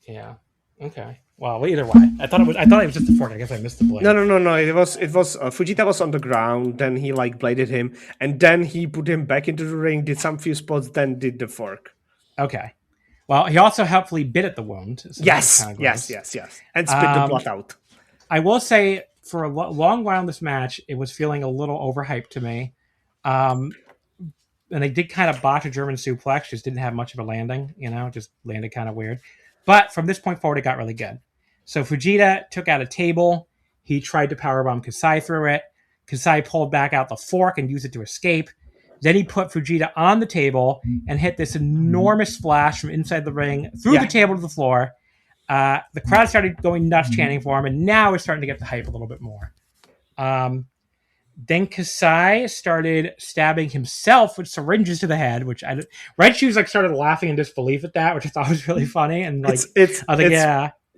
Yeah. Okay. Well, either way, I thought it was just a fork. I guess I missed the blade. No. It was Fujita was on the ground. Then he like bladed him, and then he put him back into the ring. Did some few spots, then did the fork. Okay. Well, he also helpfully bit at the wound. So yes, and spit the blood out. I will say, for a long while in this match, it was feeling a little overhyped to me. And they did kind of botch a German suplex, just didn't have much of a landing, just landed kind of weird. But from this point forward, it got really good. So Fujita took out a table. He tried to powerbomb Kasai through it. Kasai pulled back out the fork and used it to escape. Then he put Fujita on the table and hit this enormous splash from inside the ring through the table to the floor. The crowd started going nuts chanting for him, and now we're starting to get the hype a little bit more. Then Kasai started stabbing himself with syringes to the head, which Red Shoes started laughing in disbelief at that, which I thought was really funny. And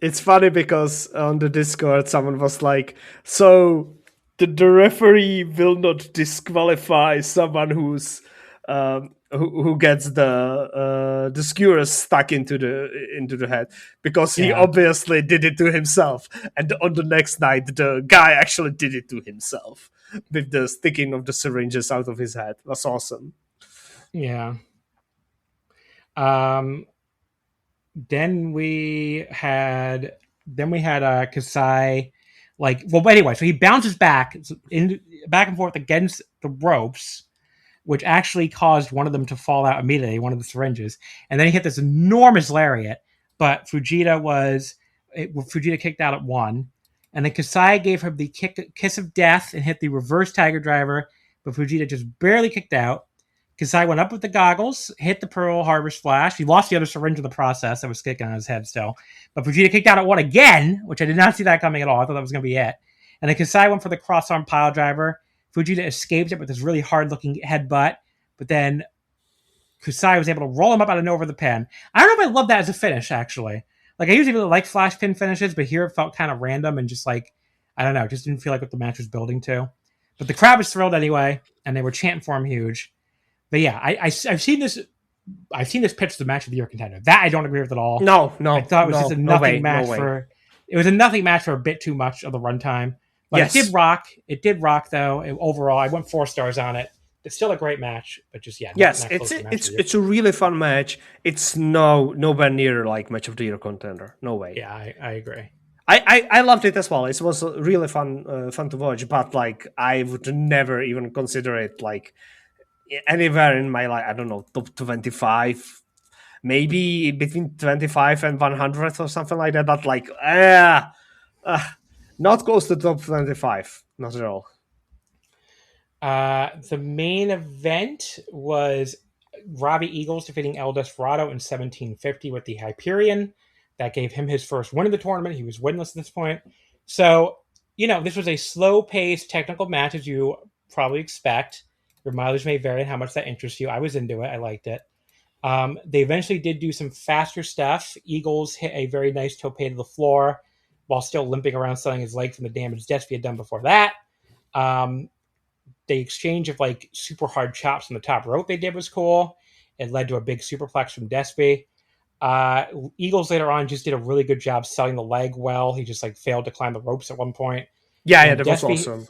it's funny because on the Discord someone was like, so the referee will not disqualify someone who's who gets the skewers stuck into the head, because he obviously did it to himself, and on the next night the guy actually did it to himself with the sticking of the syringes out of his head. That's awesome. Yeah. Then we had Kasai. So he bounces back and forth against the ropes, which actually caused one of them to fall out immediately, one of the syringes. And then he hit this enormous lariat, but Fujita kicked out at one. And then Kasai gave her the kiss of death and hit the reverse Tiger Driver, but Fujita just barely kicked out. Kasai went up with the goggles, hit the Pearl Harbor Splash. He lost the other syringe in the process that was sticking on his head still. But Fujita kicked out at one again, which I did not see that coming at all. I thought that was going to be it. And then Kasai went for the cross-arm pile driver. Fujita escaped it with this really hard-looking headbutt. But then Kasai was able to roll him up out of nowhere with the pin. I don't know if I love that as a finish, actually. I usually really like flash pin finishes, but here it felt kind of random and just I don't know, just didn't feel like what the match was building to. But the crowd was thrilled anyway, and they were chanting for him huge. But yeah, I've seen this pitch as the match of the year contender. That I don't agree with at all. No. I thought it was just a nothing match it was a nothing match for a bit too much of the runtime. But It did rock. It did rock though. Overall, I went 4 stars on it. It's still a great match, but just it's a really fun match. It's nowhere near match of the year contender. No way. Yeah, I agree. I loved it as well. It was really fun to watch, but I would never even consider it anywhere in my I don't know, top 25, maybe between 25 and 100 or something like that. But not close to top 25, not at all. The main event was Robbie Eagles defeating El Desperado in 1750 with the Hyperion. That gave him his first win of the tournament. He was winless at this point. So, this was a slow-paced technical match, as you probably expect. Your mileage may vary in how much that interests you. I was into it. I liked it. They eventually did do some faster stuff. Eagles hit a very nice tope to the floor while still limping around, selling his leg from the damage Despy had done before that. The exchange of super hard chops on the top rope they did was cool. It led to a big superplex from Despy. Eagles later on just did a really good job selling the leg well. He just failed to climb the ropes at one point. Yeah, that was awesome.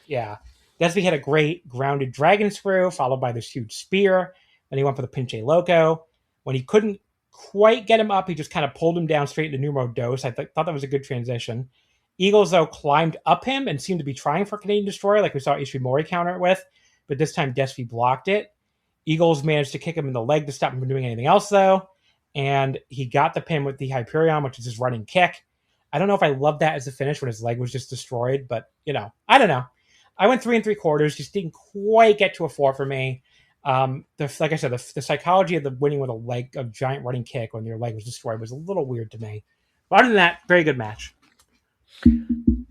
Yeah. Despy had a great grounded dragon screw followed by this huge spear. Then he went for the Pinche Loco. When he couldn't quite get him up, he just kind of pulled him down straight into numero dos. I thought that was a good transition. Eagles, though, climbed up him and seemed to be trying for Canadian Destroyer, like we saw Ishimori counter it with, but this time Despy blocked it. Eagles managed to kick him in the leg to stop him from doing anything else, though, and he got the pin with the Hyperion, which is his running kick. I don't know if I loved that as a finish when his leg was just destroyed, but I don't know. I went 3 3/4, just didn't quite get to a 4 for me. Like I said, the psychology of the winning with a giant running kick when your leg was destroyed was a little weird to me. But other than that, very good match.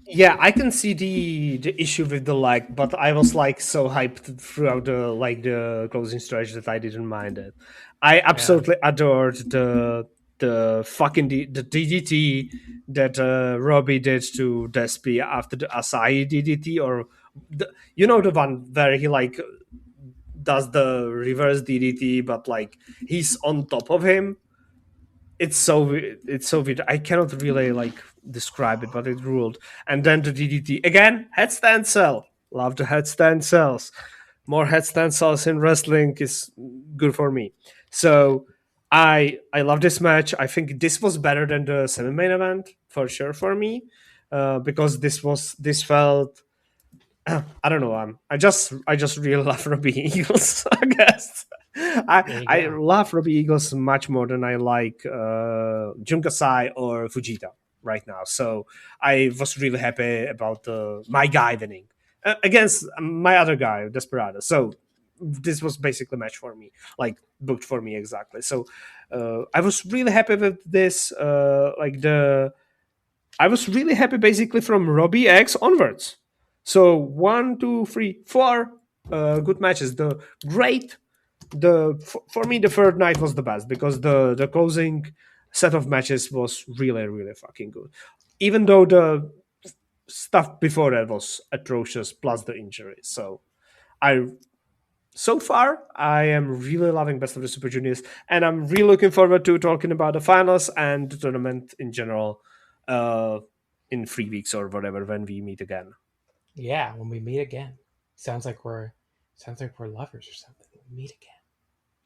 Yeah, I can see the issue with the leg, but I was so hyped throughout the closing stretch that I didn't mind it. I absolutely adored the fucking the DDT that Robbie did to Despy after the Asahi DDT, or the one where he does the reverse DDT, but he's on top of him. It's so weird. I cannot really describe it, but it ruled. And then the DDT again, headstand cell. Love the headstand cells. More headstand cells in wrestling is good for me. So I love this match. I think this was better than the semi-main event for sure for me, because this felt. I don't know. I just really love Robbie Eagles. I guess I love Robbie Eagles much more than I like Jun Kasai or Fujita right now. So I was really happy about my guy winning against my other guy, Desperado. So this was basically a match for me, booked for me exactly. So I was really happy with this. I was really happy basically from Robbie X onwards. So 1, 2, 3, 4 good matches. For me, the third night was the best because the closing set of matches was really, really fucking good. Even though the stuff before that was atrocious, plus the injuries. So far, I am really loving Best of the Super Juniors, and I'm really looking forward to talking about the finals and the tournament in general in 3 weeks or whatever when we meet again. Yeah, when we meet again. Sounds like we're lovers or something. We meet again.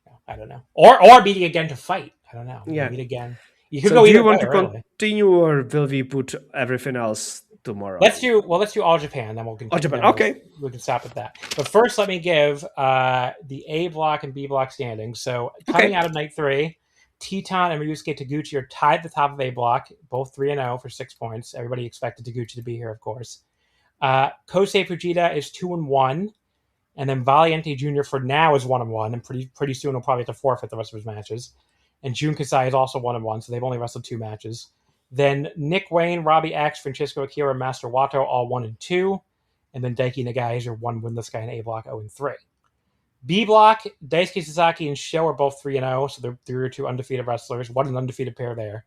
No, I don't know. Or meeting again to fight. I don't know. Yeah. Meet again. You could So go do either you want way, to really. continue, or will we put everything else tomorrow? Let's do All Japan, then we'll continue. All Japan, okay. We can stop at that. But first, let me give the A block and B block standings. So coming out of night 3, Teton and Ryusuke Taguchi are tied at the top of A block, both 3-0 for 6 points. Everybody expected Taguchi to be here, of course. Kosei Fujita is 2-1, and then Valiente Jr. for now is 1-1, and pretty soon he'll probably have to forfeit the rest of his matches. And Jun Kasai is also 1-1, so they've only wrestled 2 matches. Then Nick Wayne, Robbie X, Francisco Akira, and Master Wato all 1-2, and then Daiki Nagai is your one winless guy in A block 0-3. B block, Daisuke Sasaki and Sho are both 3-0, so they're your 2 undefeated wrestlers. What an undefeated pair there.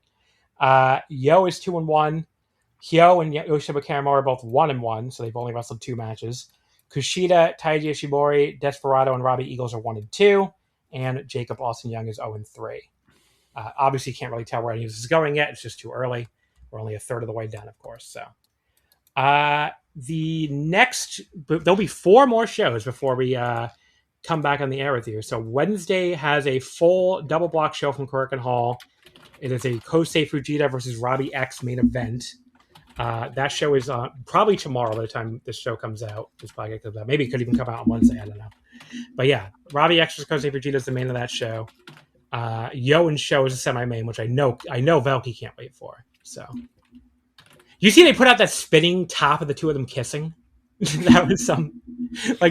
Yo is 2-1. Hyo and Yoshiba Karamo are both 1-1, so they've only wrestled 2 matches. Kushida, Taiji Ishimori, Desperado, and Robbie Eagles are 1-2, and Jacob Austin Young is 0-3. Obviously, can't really tell where any of this is going yet. It's just too early. We're only a third of the way done, of course. So, there'll be 4 more shows before we come back on the air with you. So Wednesday has a full double block show from Korakuen Hall. It is a Kosei Fujita versus Robbie X main event. That show is probably tomorrow by the time this show comes out. This podcast comes out. Maybe it could even come out on Wednesday. I don't know. But yeah, Robbie X versus Kosei Fujita is the main of that show. Yo and Sho is a semi-main, which I know Velkej can't wait for. So, you see, they put out that spinning top of the 2 of them kissing. That was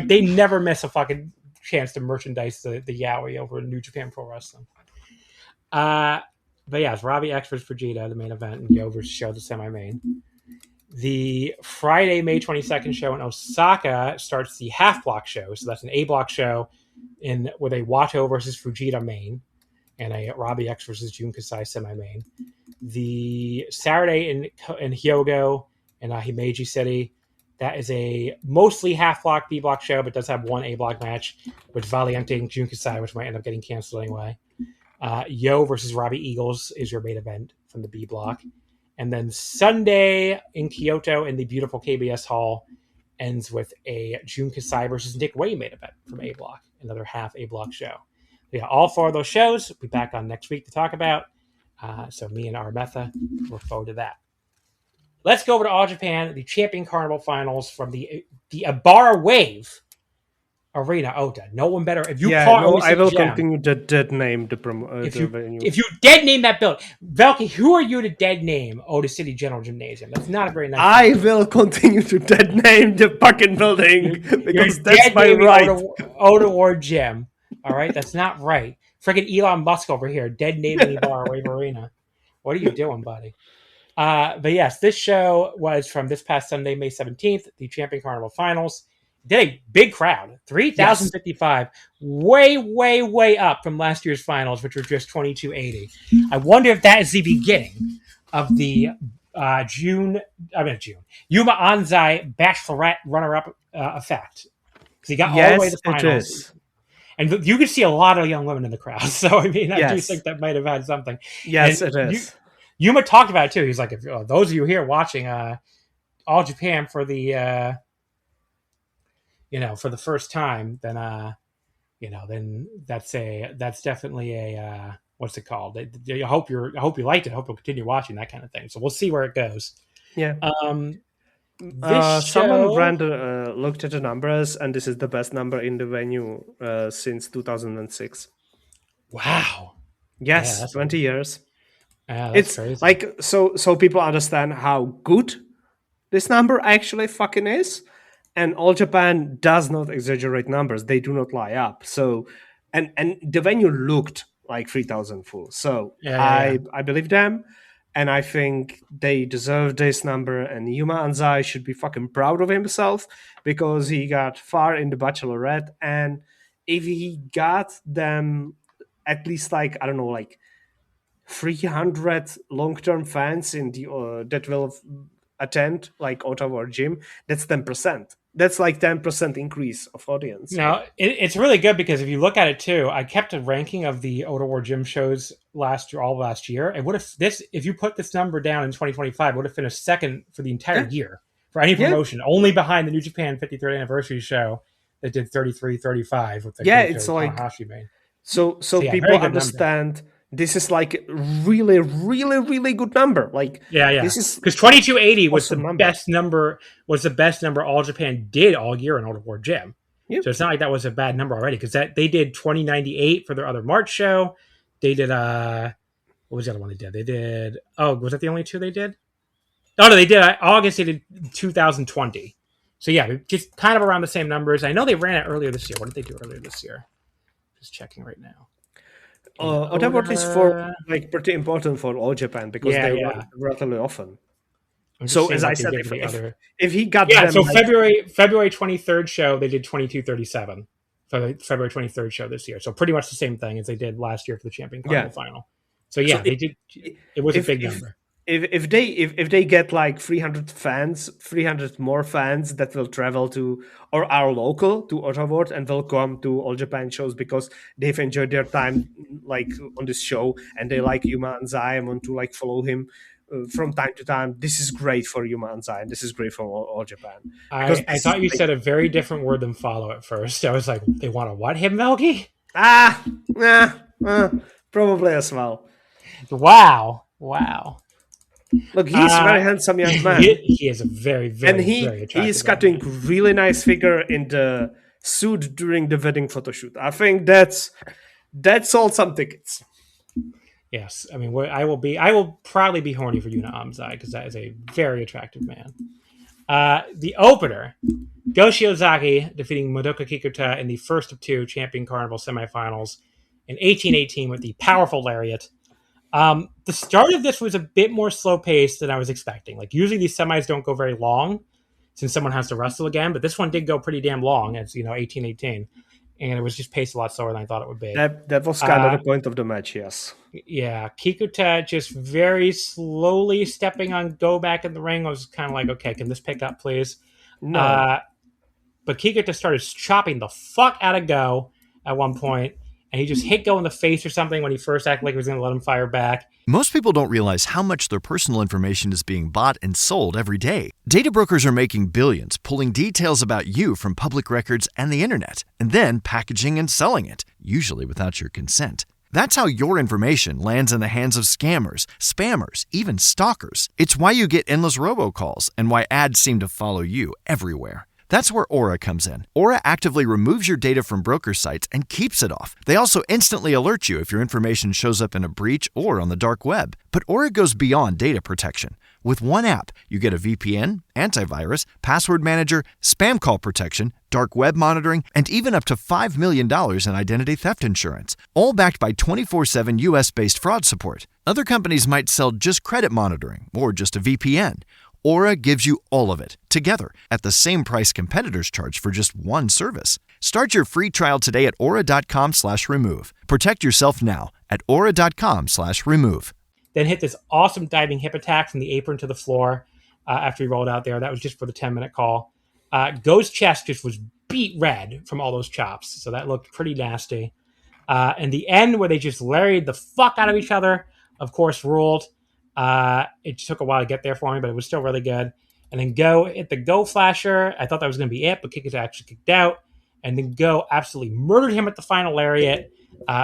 they never miss a fucking chance to merchandise the yaoi over in New Japan Pro Wrestling. But yeah, it's Robbie X versus Fujita, the main event, and Yo versus Sho, the semi-main. The Friday, May 22nd show in Osaka starts the half block show. So that's an A block show with a Wato versus Fujita main and a Robbie X versus Jun Kasai semi-main. The Saturday in Hyogo in Himeji City, that is a mostly half block B block show, but does have 1 A block match with Valiente and Jun Kasai, which might end up getting canceled anyway. Yo versus Robbie Eagles is your main event from the B block. And then Sunday in Kyoto in the beautiful KBS Hall ends with a Jun Kasai versus Nick Wayne main event from A block, another half A block show. Yeah, all 4 of those shows we'll be back on next week to talk about. So me and Armetha look forward to that. Let's go over to All Japan, the Champion Carnival finals from the Abara Wave. Arena Ota. No one better. If you Yeah, call no, Ota I will Gem, continue to dead name the venue. if you dead name that building, Velkej, who are you to dead name Otis City General Gymnasium? That's not a very nice. I will continue to dead name the fucking building because that's my right. Ota Ward Gym. All right, that's not right. Freaking Elon Musk over here, dead naming Bar Wave Arena. What are you doing, buddy? But yes, this show was from this past Sunday, May 17th, the Champion Carnival Finals. Did a big crowd, 3,055, way, way, way up from last year's finals, which were just 2,280. I wonder if that is the beginning of the Yuma Anzai Bachelorette runner-up effect. Because he got all the way to the finals. It is. And you could see a lot of young women in the crowd. So, I mean, I do think that might have had something. Yes, and it is. Yuma talked about it, too. He's like, if those of you here watching All Japan for the... for the first time, then then that's definitely a what's it called? I hope you liked it. I hope you'll continue watching that kind of thing. So we'll see where it goes. Yeah. Someone looked at the numbers, and this is the best number in the venue since 2006. Wow. Yes, 20 years. It's crazy. Like so people understand how good this number actually fucking is. And All Japan does not exaggerate numbers; they do not lie up. So, and the venue looked like 3,000 full. So I believe them, and I think they deserve this number. And Yuma Anzai should be fucking proud of himself because he got far in the Bachelorette. And if he got them at least 300 long-term fans in the that will attend Ottawa Gym, that's 10%. That's 10% increase of audience. Now, it's really good because if you look at it too, I kept a ranking of the Ottawa Gym shows last year. And if you put this number down in 2025, would have finished second for the entire year for any promotion, only behind the New Japan 53rd anniversary show that did 33-35 with the it's Tanahashi made. So people understand. Number. This is really, really, really good number. This is because 2280 was the best number. Was the best number All Japan did all year in Ottawa Gym. Yep. So it's not like that was a bad number already because they did 2098 for their other March show. They did what was the other one they did? They did was that the only two they did? Oh no, they did August. They did 2020. So yeah, just kind of around the same numbers. I know they ran it earlier this year. What did they do earlier this year? Just checking right now. Ottawa is for pretty important for All Japan because they run relatively often. So as I said, if he got them, so February 23rd show they did 2237 for the February 23rd show this year. So pretty much the same thing as they did last year for the Champion Carnival final. So they did. It was a big number. If they get 300 fans, 300 more fans that will travel to or are local to Ottawa and will come to All Japan shows because they've enjoyed their time on this show and they like Yuma Anzai and want to follow him from time to time. This is great for Yuma Anzai and this is great for All Japan. I thought you said a very different word than follow at first. I was like, they want to what him, Velkej? Probably as well. Wow. Look, he's a very handsome young man. He is a very, very, and very attractive he is cutting really nice figure in the suit during the wedding photo shoot. I think that's sold some tickets. Yes, I mean, I will proudly be horny for Yuna Amzai because that is a very attractive man. The opener, Go Shiozaki defeating Madoka Kikuta in the first of two Champion Carnival semifinals in 1818 with the powerful lariat. The start of this was a bit more slow paced than I was expecting. Usually these semis don't go very long since someone has to wrestle again, but this one did go pretty damn long as 1818. And it was just paced a lot slower than I thought it would be. That was kind of the point of the match, yes. Yeah, Kikuta just very slowly stepping on Go back in the ring. I was kind of like, okay, can this pick up, please? No. But Kikuta started chopping the fuck out of Go at one point. And he just hit Go in the face or something when he first acted like he was going to let him fire back. Most people don't realize how much their personal information is being bought and sold every day. Data brokers are making billions, pulling details about you from public records and the internet, and then packaging and selling it, usually without your consent. That's how your information lands in the hands of scammers, spammers, even stalkers. It's why you get endless robocalls and why ads seem to follow you everywhere. That's where Aura comes in. Aura actively removes your data from broker sites and keeps it off. They also instantly alert you if your information shows up in a breach or on the dark web. But Aura goes beyond data protection. With one app, you get a VPN, antivirus, password manager, spam call protection, dark web monitoring, and even up to $5 million in identity theft insurance, all backed by 24/7 US-based fraud support. Other companies might sell just credit monitoring or just a VPN. Aura gives you all of it, together, at the same price competitors charge for just one service. Start your free trial today at aura.com/remove. Protect yourself now at aura.com/remove. Then hit this awesome diving hip attack from the apron to the floor after he rolled out there. That was just for the 10-minute call. Go's chest just was beat red from all those chops, so that looked pretty nasty. And the end where they just lariated the fuck out of each other, of course, ruled. It took a while to get there for me, but it was still really good. And then Go hit the Go flasher. I thought that was going to be it, but Kikuta actually kicked out. And then Go absolutely murdered him at the final lariat,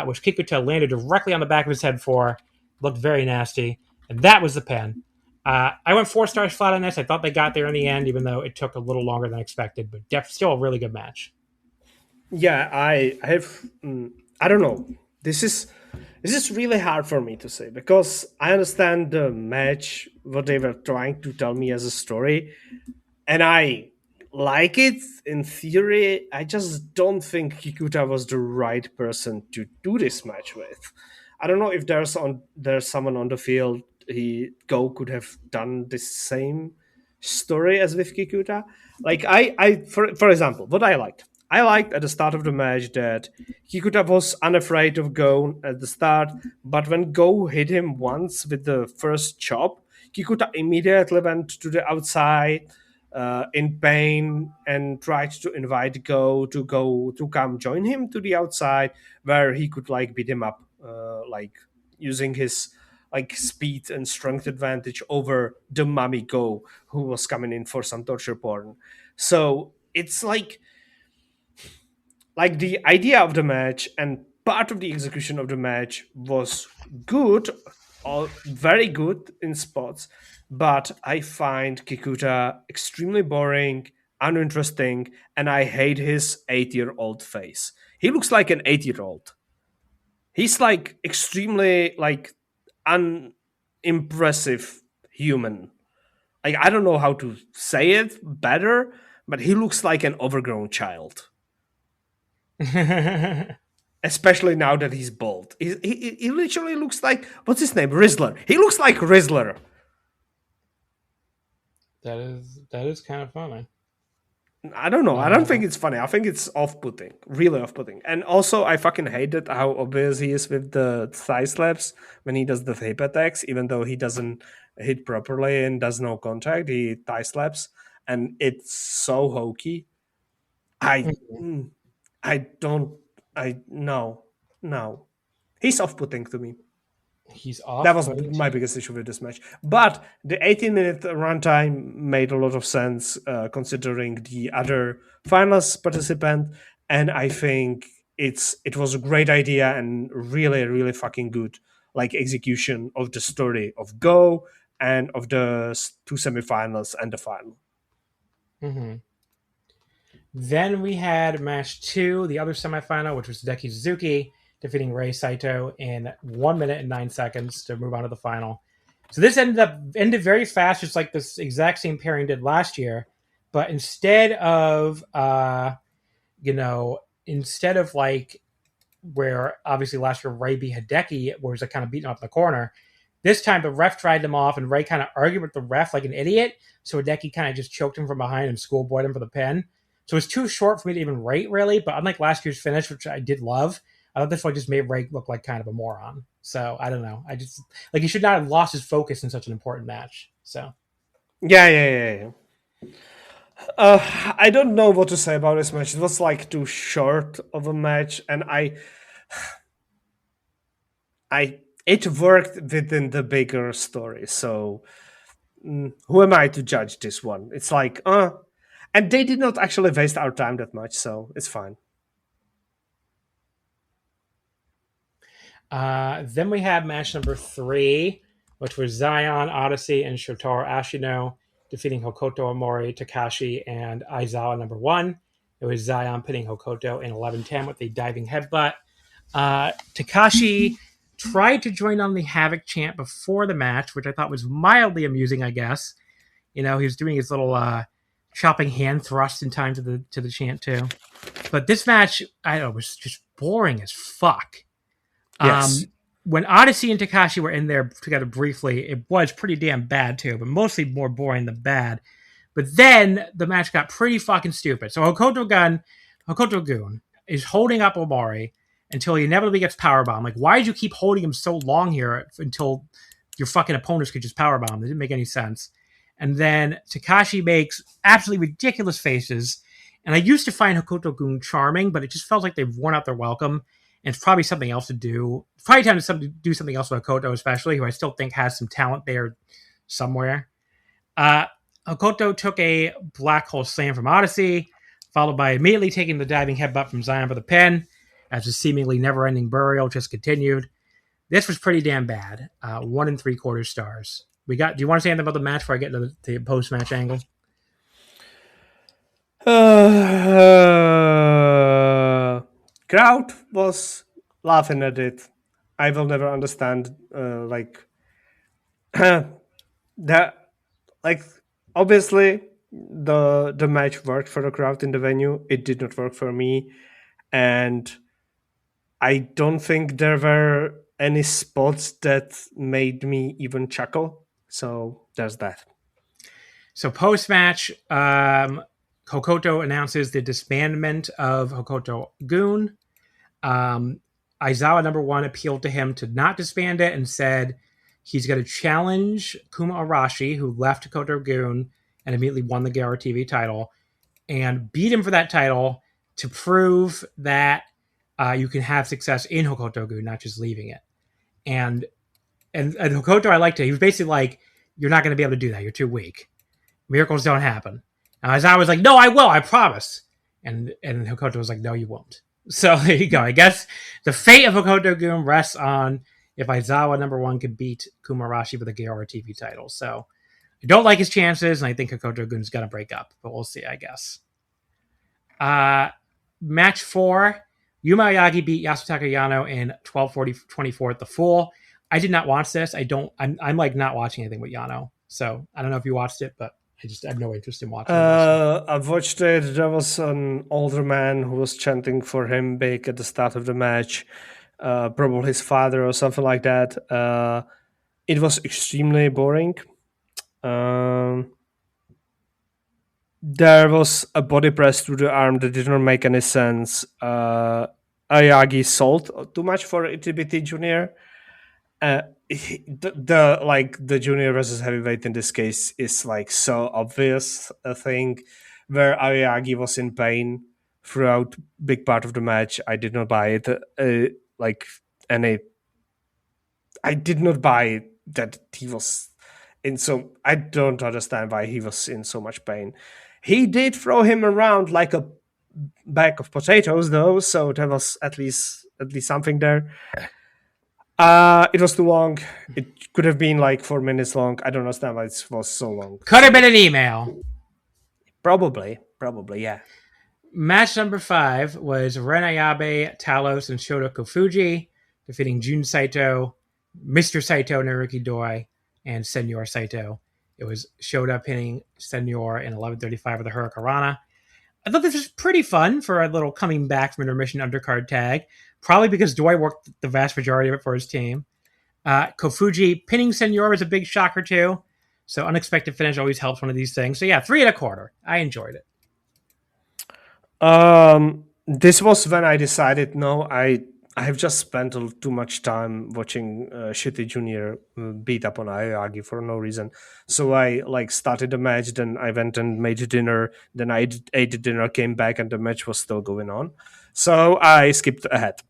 which Kikuta landed directly on the back of his head for. Looked very nasty. And that was the pin. I went 4 stars flat on this. I thought they got there in the end, even though it took a little longer than expected, but still a really good match. Yeah, I don't know. This is really hard for me to say because I understand the match, what they were trying to tell me as a story, and I like it in theory. I just don't think Kikuta was the right person to do this match with. I don't know if there's someone on the field Go could have done the same story as with Kikuta. Like for example, what I liked at the start of the match that Kikuta was unafraid of Go at the start, but when Go hit him once with the first chop, Kikuta immediately went to the outside in pain and tried to invite Go to come join him to the outside where he could like beat him up, like using his like speed and strength advantage over the mummy Go who was coming in for some torture porn. So it's like the idea of the match and part of the execution of the match was good, or very good in spots, but I find Kikuta extremely boring, uninteresting, and I hate his 8-year-old face. He looks like an 8-year-old. He's like extremely like unimpressive human. Like I don't know how to say it better, but he looks like an overgrown child. Especially now that he's bald. He literally looks like, what's his name? Rizzler. He looks like Rizzler. That is kind of funny. I don't know. I don't think it's funny. I think it's off-putting. Really off-putting. And also, I fucking hated how obvious he is with the thigh slaps when he does the hip attacks, even though he doesn't hit properly and does no contact. He thigh slaps. And it's so hokey. No. He's off-putting to me. He's off. That was my biggest issue with this match. But the 18-minute runtime made a lot of sense considering the other finals participant, and I think it was a great idea and really, really fucking good like execution of the story of Go and of the 2 semifinals and the final. Mm-hmm. Then we had match 2, the other semifinal, which was Hideki Suzuki defeating Rei Saito in 1 minute and 9 seconds to move on to the final. So this ended very fast, just like this exact same pairing did last year. But instead of like where obviously last year Rei beat Hideki, where it was kind of beating up in the corner, this time the ref tried them off and Rei kind of argued with the ref like an idiot. So Hideki kind of just choked him from behind and schoolboyed him for the pin. So it's too short for me to even rate, really. But unlike last year's finish, which I did love, I thought this one just made Rei look like kind of a moron. So I don't know. I just like he should not have lost his focus in such an important match. So yeah. I don't know what to say about this match. It was like too short of a match, and it worked within the bigger story. So who am I to judge this one? It's like and they did not actually waste our time that much, so it's fine. Then we had match number 3, which was Zion, Odyssey, and Shotaro Ashino defeating Hokuto Omori, Takashi, and Aizawa number 1. It was Zion pinning Hokuto in 11-10 with a diving headbutt. Takashi tried to join on the Havoc chant before the match, which I thought was mildly amusing, I guess. He was doing his little chopping hand thrust in time to the chant too. But this match, I don't know, was just boring as fuck. Yes. When Odyssey and Takashi were in there together briefly, it was pretty damn bad too, but mostly more boring than bad. But then the match got pretty fucking stupid. So Hokuto-gun is holding up Omori until he inevitably gets powerbombed. Like, why did you keep holding him so long here until your fucking opponents could just powerbomb? It didn't make any sense. And then Takashi makes absolutely ridiculous faces. And I used to find Hokuto-gun charming, but it just felt like they've worn out their welcome. And it's probably something else to do. It's probably time to do something else with Hokuto, especially, who I still think has some talent there somewhere. Hokuto took a black hole slam from Odyssey, followed by immediately taking the diving headbutt from Zion for the pin, as his seemingly never-ending burial just continued. This was pretty damn bad. 1 3/4 stars. Do you want to say anything about the match before I get into the post-match angle? Crowd was laughing at it. I will never understand obviously the match worked for the crowd in the venue. It did not work for me, and I don't think there were any spots that made me even chuckle. So there's that. So post-match, Hokuto announces the disbandment of Hokuto-gun. Aizawa number 1 appealed to him to not disband it and said he's going to challenge Kuma Arashi, who left Hokuto-gun and immediately won the Gaora TV title, and beat him for that title to prove that you can have success in Hokuto-gun, not just leaving it. And Hokuto, I liked it. He was basically like, you're not going to be able to do that. You're too weak. Miracles don't happen. And Aizawa was like, no, I will. I promise. And Hokuto was like, no, you won't. So there you go. I guess the fate of Hokuto-gun rests on if Aizawa number 1 could beat Kuma Arashi for the Gaora TV title. So I don't like his chances, and I think Hokuto-gun's going to break up. But we'll see, I guess. Match 4. Yuma Aoyagi beat Yasutaka Yano in 12:40-24 at the Fool. I did not watch this. I'm like not watching anything with Yano. So I don't know if you watched it, but I just have no interest in watching it. I've watched it. There was an older man who was chanting for him big at the start of the match. Probably his father or something like that. It was extremely boring. There was a body press through the arm that did not make any sense. Aoyagi sold too much for ITBT Junior. The junior versus heavyweight in this case is like so obvious a thing, where Aoyagi was in pain throughout big part of the match. I did not buy it. I did not buy that he was in so. I don't understand why he was in so much pain. He did throw him around like a bag of potatoes, though, so there was at least something there. It was too long. It could have been like 4 minutes long. I don't understand why it was so long. Could have been an email. Probably, yeah. Match number 5 was Ren Ayabe, Talos, and Shota Kofuji, defeating Jun Saito, Mr. Saito, Naruki Doi, and Senor Saito. It was Shota pinning Senor in 11:35 with the Hurricanrana. I thought this was pretty fun for a little coming back from intermission undercard tag, probably because Doi worked the vast majority of it for his team. Kofuji pinning Senor was a big shocker too, so unexpected finish always helps one of these things. So yeah, 3 1/4. I enjoyed it. This was when I decided, no, I have just spent too much time watching Shitty Junior beat up on Aoyagi for no reason. So I started the match, then I went and made dinner, then I ate the dinner, came back, and the match was still going on. So I skipped ahead.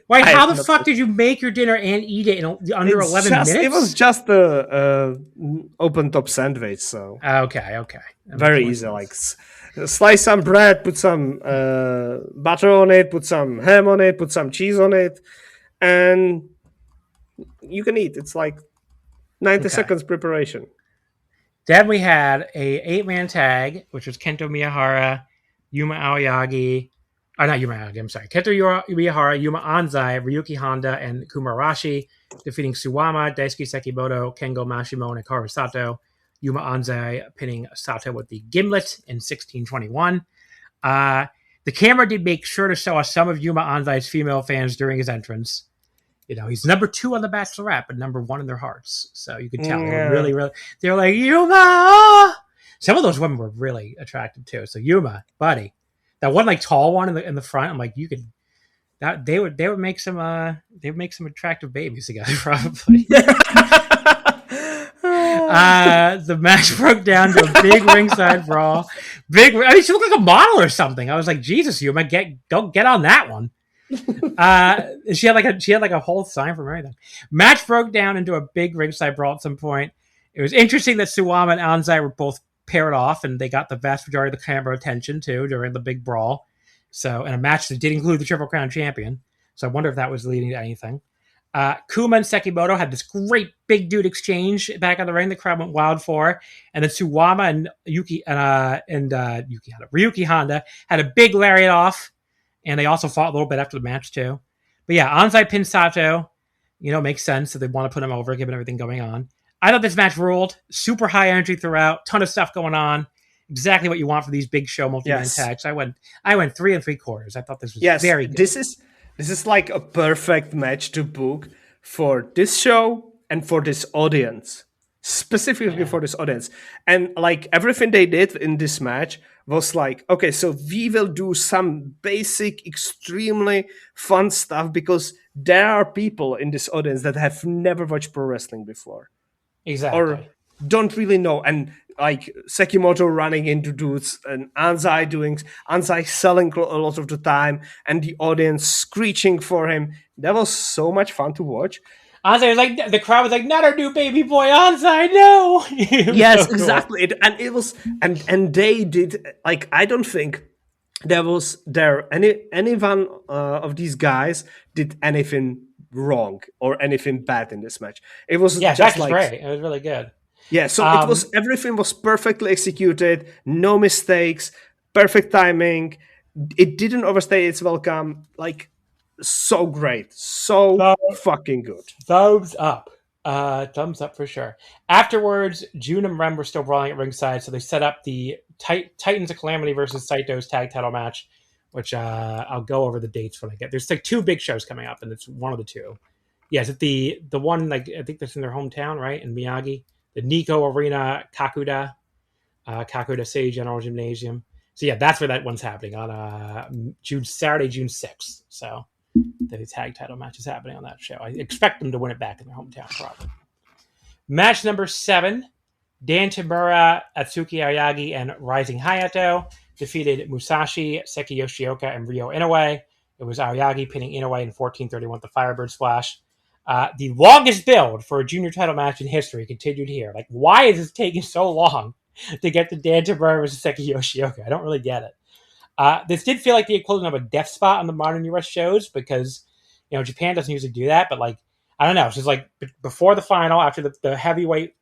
Wait, how the fuck did you make your dinner and eat it in under 11 minutes? It was just a open top sandwich, so okay. Very easy, slice some bread, put some butter on it, put some ham on it, put some cheese on it, and you can eat. It's like 90 seconds preparation. Then we had a 8-man tag, which was Kento Miyahara, Yuma Aoyagi, not Yuma Aoyagi, I'm sorry. Kento Miyahara, Yuma Anzai, Ryuki Honda, and Kumarashi, defeating Suwama, Daisuke Sekimoto, Kengo Mashimo, and Hikaru Sato. Yuma Anzai pinning Sato with the gimlet in 1621. The camera did make sure to show us some of Yuma Anzai's female fans during his entrance. He's number 2 on The Bachelorette, but number 1 in their hearts. So you can tell they were really, they were like, Yuma! Some of those women were really attractive too. So Yuma, buddy. That one tall one in the front, I'm like, you could they would make some attractive babies together, probably. The match broke down to a big ringside brawl. She looked like a model or something. I was like, Jesus, Yuma, get on that one. She had a whole sign from everything. Match broke down into a big ringside brawl at some point. It was interesting that Suwama and Anzai were both paired off, and they got the vast majority of the camera attention too during the big brawl. So, in a match that did include the Triple Crown champion. So, I wonder if that was leading to anything. Kuma and Sekimoto had this great big dude exchange back on the ring. The crowd went wild for, and then Suwama and Ryuki Honda had a big lariat off, and they also fought a little bit after the match too. But yeah, Anzai pinned Sato. Makes sense that they want to put him over given everything going on. I thought this match ruled. Super high energy throughout. Ton of stuff going on. Exactly what you want for these big show multi-man tags. I went 3 3/4. I thought this was very good. This is like a perfect match to book for this show and for this audience. Specifically for this audience. And everything they did in this match was okay, so we will do some basic, extremely fun stuff because there are people in this audience that have never watched pro wrestling before. Exactly. Or don't really know. And Sekimoto running into dudes and Anzai selling a lot of the time and the audience screeching for him. That was so much fun to watch. Anzai was the crowd was like, not our new baby boy Anzai, no. Yes, so cool. Exactly. And it was, and they did, I don't think any one of these guys did anything wrong or anything bad in this match. It was just great. It was really good. Yeah, so everything was perfectly executed, no mistakes, perfect timing. It didn't overstay its welcome. So great, so fucking good. Thumbs up. Thumbs up for sure. Afterwards, Jun and Rem were still brawling at ringside, so they set up the Titans of Calamity versus Saito's tag title match, which I'll go over the dates when I get. There's 2 big shows coming up, and it's one of the 2. Yeah, is it the one I think that's in their hometown, right, in Miyagi? The Nikko Arena Kakuda Sage General Gymnasium. So yeah, that's where that one's happening on Saturday, June 6th. So the tag title match is happening on that show. I expect them to win it back in their hometown, probably. Match number 7, Dan Tamura, Atsuki Aoyagi, and Rising Hayato defeated Musashi, Seki Yoshioka, and Ryo Inoue. It was Aoyagi pinning Inoue in 14:31 with the Firebird Splash. The longest build for a junior title match in history continued here. Why is this taking so long to get to Dan Tamura versus Seki Yoshioka? I don't really get it. This did feel like the equivalent of a death spot on the modern US shows because, Japan doesn't usually do that. But I don't know. It's just before the final, after the heavyweight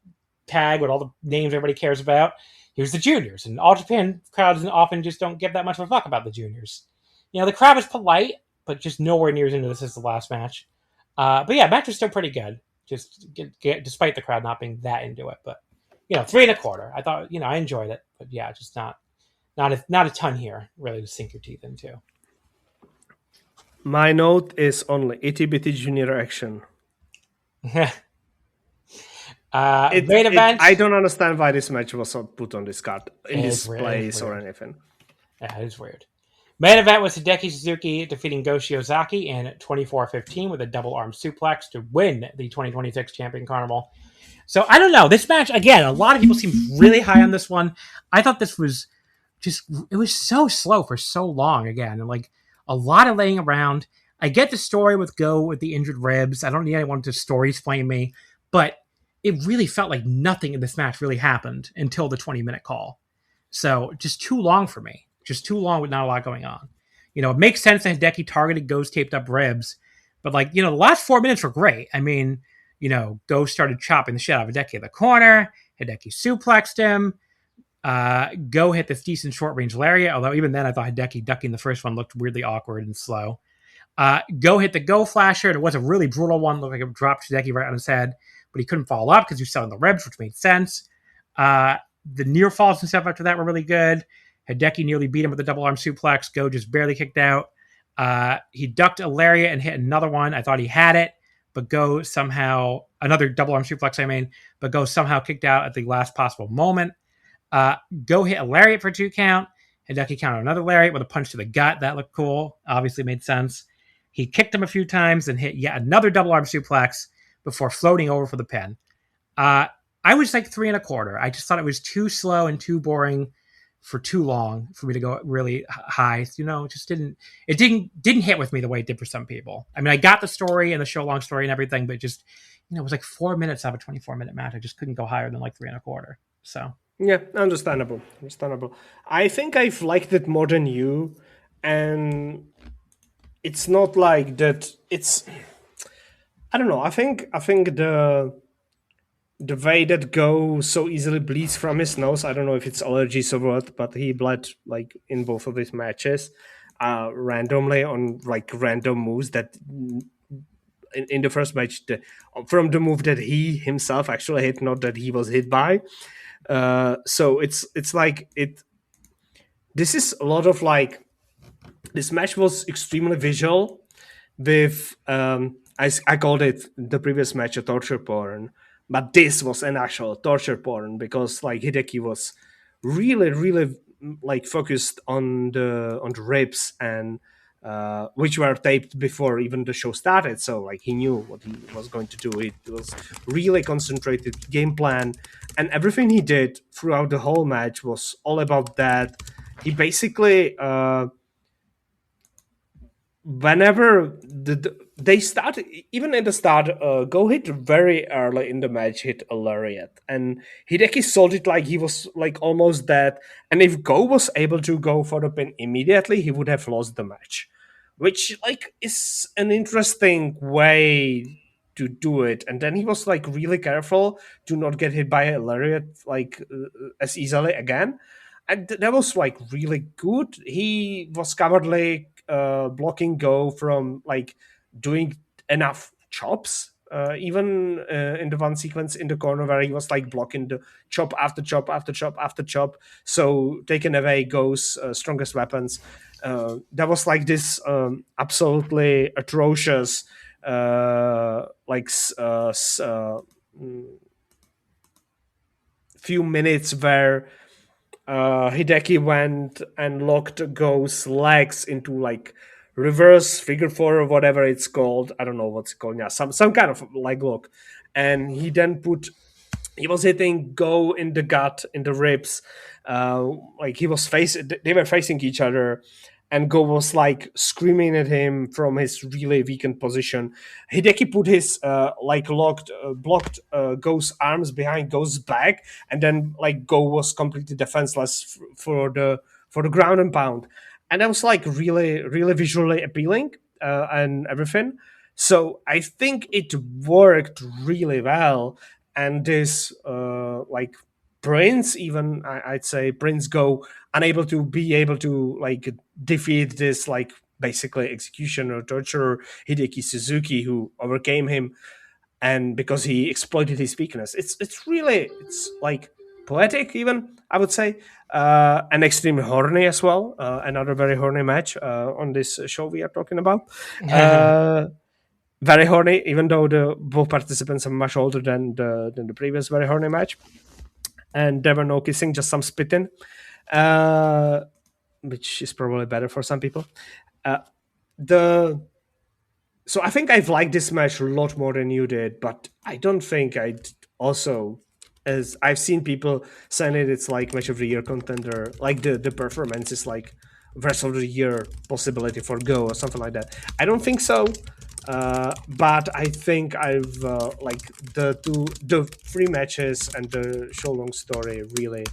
tag with all the names everybody cares about, here's the juniors. And all Japan crowds often just don't give that much of a fuck about the juniors. The crowd was polite, but just nowhere near as into this as the last match. But yeah, match was still pretty good, just despite the crowd not being that into it. But 3 1/4. I thought I enjoyed it, but yeah, just not a ton here really to sink your teeth into. My note is only itty bitty junior action. Main event. I don't understand why this match was not put on this card in this place or anything. Yeah, it is weird. Main event was Hideki Suzuki defeating Go Shiozaki in 24-15 with a double arm suplex to win the 2026 Champion Carnival. So I don't know. This match, again, a lot of people seem really high on this one. I thought this was it was so slow for so long again. And a lot of laying around. I get the story with Go with the injured ribs. I don't need anyone to story explain me. But it really felt like nothing in this match really happened until the 20-minute call. So just too long for me. Just too long with not a lot going on. It makes sense that Hideki targeted Go's taped up ribs, but the last 4 minutes were great. I mean, Go started chopping the shit out of Hideki in the corner. Hideki suplexed him. Go hit this decent short range lariat, although even then I thought Hideki ducking the first one looked weirdly awkward and slow. Go hit the go flasher, and it was a really brutal one. Looked like it dropped Hideki right on his head, but he couldn't follow up because he was selling the ribs, which made sense. The near falls and stuff after that were really good. Hideki nearly beat him with a double arm suplex. Go just barely kicked out. He ducked a lariat and hit another one. I thought he had it, but Go somehow, another double arm suplex, but Go somehow kicked out at the last possible moment. Go hit a lariat for a 2 count. Hideki countered another lariat with a punch to the gut. That looked cool. Obviously made sense. He kicked him a few times and hit yet another double arm suplex before floating over for the pin. I was like 3 1/4. I just thought it was too slow and too boring for too long for me to go really high. It just didn't hit with me the way it did for some people. I mean, I got the story and the show long story and everything, but just, it was like 4 minutes out of a 24-minute match. I just couldn't go higher than like 3 1/4. So. Yeah, understandable. I think I've liked it more than you, and it's not like that. It's, I don't know. I think the way that Go so easily bleeds from his nose. I don't know if it's allergies or what, but he bled like in both of these matches, randomly on like random moves that. In the first match, from the move that he himself actually hit, not that he was hit by. So it's like it. This is a lot of like. This match was extremely visual, with I called it the previous match a torture porn, but this was an actual torture porn because like Hideki was really like focused on the ribs and. Which were taped before even the show started, so like he knew what he was going to do. It was really concentrated game plan, and everything he did throughout the whole match was all about that. He basically, whenever they started, even in the start, Go hit very early in the match, hit a lariat, and Hideki sold it like he was like almost dead. And if Go was able to go for the pin immediately, he would have lost the match, which like is an interesting way to do it. And then he was like really careful to not get hit by a lariat like as easily again, and that was like really good. He was cowardly. Blocking Go from like doing enough chops, even in the one sequence in the corner where he was like blocking the chop after chop after chop after chop, so taking away Go's strongest weapons. There was like this absolutely atrocious few minutes where Hideki went and locked Go's legs into like reverse figure 4 or whatever it's called. I don't know what's called now. Some kind of leg lock. And he then he was hitting Go in the gut, in the ribs. Like they were facing each other. And Go was like screaming at him from his really weakened position. Hideki put his blocked Go's arms behind Go's back, and then like Go was completely defenseless for the ground and pound. And that was like really visually appealing and everything. So I think it worked really well. And this like Prince, even I'd say Prince Go, unable to like defeat this like basically executioner torturer Hideki Suzuki, who overcame him, and because he exploited his weakness. It's like poetic, even I would say, and extremely horny as well. Another very horny match on this show we are talking about. Very horny, even though both participants are much older than the previous very horny match. And there were no kissing, just some spitting, which is probably better for some people. So I think I've liked this match a lot more than you did, but I don't think I'd also, as I've seen people saying it's like match of the year contender, like the performance is like wrestle of the year possibility for Go or something like that. I don't think so. But I think I've like the 3 matches and the show long story really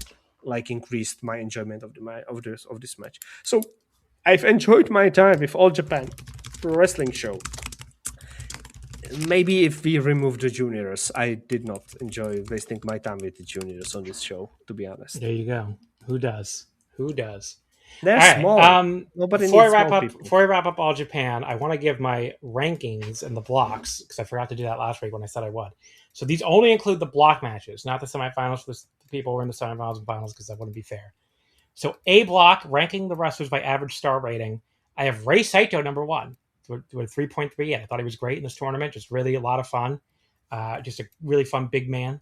like increased my enjoyment of this match. So I've enjoyed my time with All Japan Pro Wrestling Show. maybe if we remove the juniors, I did not enjoy wasting my time with the juniors on this show, to be honest. There you go. Who does? Who does? They're All right. small. Nobody Before I needs wrap small up, people. before I wrap up All Japan, I want to give my rankings and the blocks because I forgot to do that last week when I said I would. So these only include the block matches, not the semifinals for the people who are in the semifinals and finals because that wouldn't be fair. So A block, ranking the wrestlers by average star rating. I have Rei Saito number 1 with a 3.38. I thought he was great in this tournament. Just really a lot of fun. Just a really fun big man.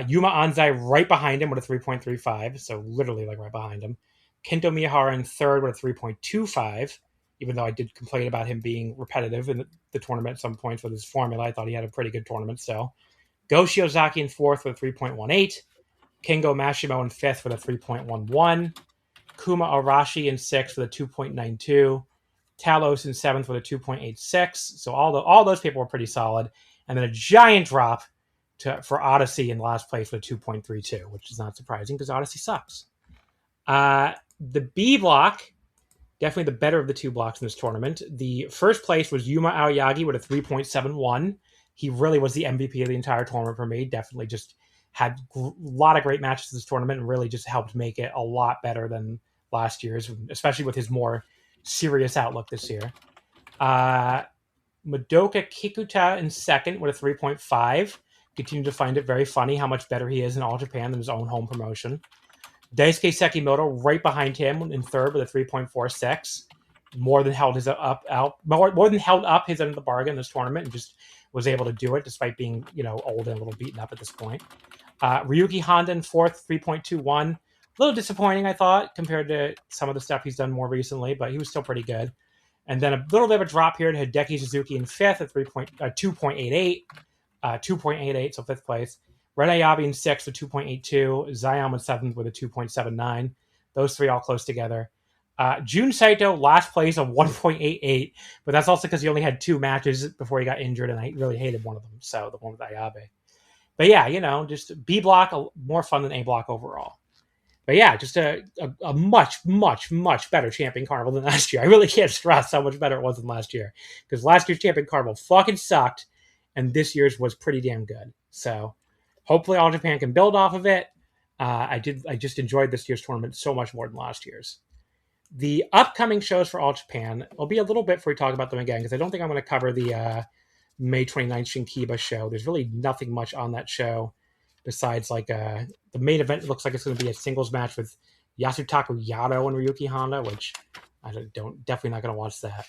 Yuma Anzai right behind him with a 3.35. So literally like right behind him. Kento Miyahara in third with a 3.25, even though I did complain about him being repetitive in the tournament at some points with his formula. I thought he had a pretty good tournament still. Go Shiozaki in fourth with a 3.18. Kengo Mashimo in fifth with a 3.11. Kuma Arashi in sixth with a 2.92. Talos in seventh with a 2.86. So all those people were pretty solid. And then a giant drop for Odyssey in last place with a 2.32, which is not surprising because Odyssey sucks. The B block, definitely the better of the two blocks in this tournament. The first place was Yuma Aoyagi with a 3.71. He really was the MVP of the entire tournament for me. Definitely just had a lot of great matches in this tournament and really just helped make it a lot better than last year's, especially with his more serious outlook this year. Madoka Kikuta in second with a 3.5. Continue to find it very funny how much better he is in All Japan than his own home promotion. Daisuke Sekimoto right behind him in third with a 3.46. More than held up his end of the bargain in this tournament and just was able to do it despite being, old and a little beaten up at this point. Ryuki Honda in fourth, 3.21. A little disappointing, I thought, compared to some of the stuff he's done more recently, but he was still pretty good. And then a little bit of a drop here to Hideki Suzuki in fifth at 2.88. 2.88, so fifth place. Ren Ayabe in sixth with 2.82. Zion in seventh with a 2.79. Those three all close together. Jun Saito, last place of 1.88, but that's also because he only had two matches before he got injured, and I really hated one of them, so the one with Ayabe. But yeah, just B block, more fun than A block overall. But yeah, just a much, much, much better Champion Carnival than last year. I really can't stress how much better it was than last year, because last year's Champion Carnival fucking sucked, and this year's was pretty damn good. So hopefully All Japan can build off of it. I just enjoyed this year's tournament so much more than last year's. The upcoming shows for All Japan will be a little bit before we talk about them again, because I don't think I'm going to cover the May 29th Shinkiba show. There's really nothing much on that show besides the main event looks like it's going to be a singles match with Yasutaka Yano and Ryuki Honda, which I definitely not going to watch that.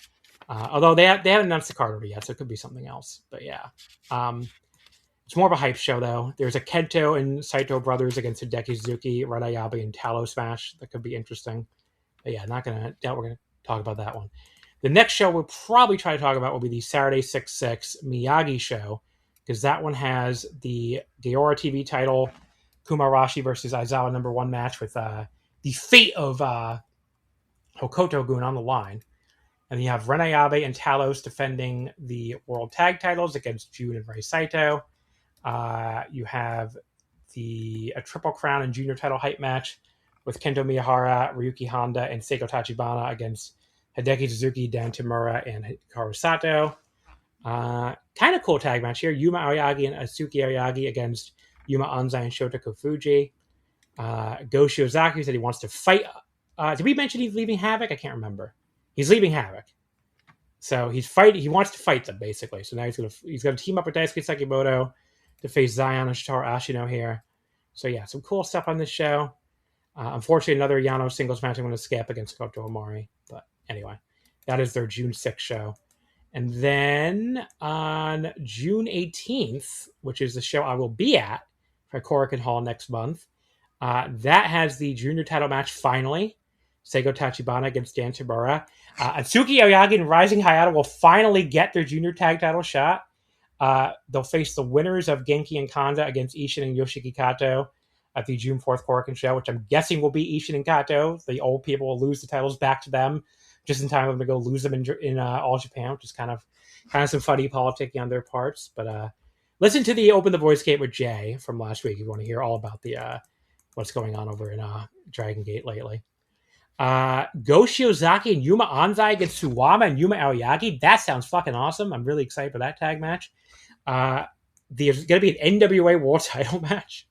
Although they haven't announced the card already yet, so it could be something else. But yeah. It's more of a hype show, though. There's a Kento and Saito brothers against Hideki Suzuki, Red Ayabe, and Talos match. That could be interesting. But yeah, we're going to talk about that one. The next show we'll probably try to talk about will be the Saturday 6/6 Miyagi show, because that one has the Gaora TV title, Kumarashi versus Aizawa number 1 match with the fate of Hokuto-gun on the line. And you have Ren Ayabe and Talos defending the World Tag titles against Jun and Rei Saito. You have a Triple Crown and Junior title hype match with Kento Miyahara, Ryuki Honda, and Seiko Tachibana against Hideki Suzuki, Dan Tamura, and Hikaru Sato. Kind of cool tag match here. Yuma Aoyagi and Asuki Aoyagi against Yuma Anzai and Shota Kofuji. Go Shiozaki said he wants to fight. Did we mention he's leaving Havoc? I can't remember. He's leaving Havoc. So he's fighting. He wants to fight them, basically. So now he's gonna team up with Daisuke Sekimoto to face Zion and Shotaro Ashino here. So yeah, some cool stuff on this show. Unfortunately, another Yano singles match I'm going to skip against Koto Omori. But anyway, that is their June 6th show. And then on June 18th, which is the show I will be at for Korakuen Hall next month, that has the junior title match finally. Seigo Tachibana against Dan Tamura. Atsuki Aoyagi and Rising Hayato will finally get their junior tag title shot. They'll face the winners of Genki and Kanda against Ishin and Yoshiki Kato at the June 4th Korakuen show, which I'm guessing will be Ishin and Kato. The old people will lose the titles back to them just in time for them to go lose them in All Japan, which is kind of some funny politicking on their parts. But listen to the Open the Voice Gate with Jay from last week if you want to hear all about the what's going on over in Dragon Gate lately. Go Shiozaki and Yuma Anzai against Suwama and Yuma Aoyagi. That sounds fucking awesome. I'm really excited for that tag match. There's going to be an NWA World Title match.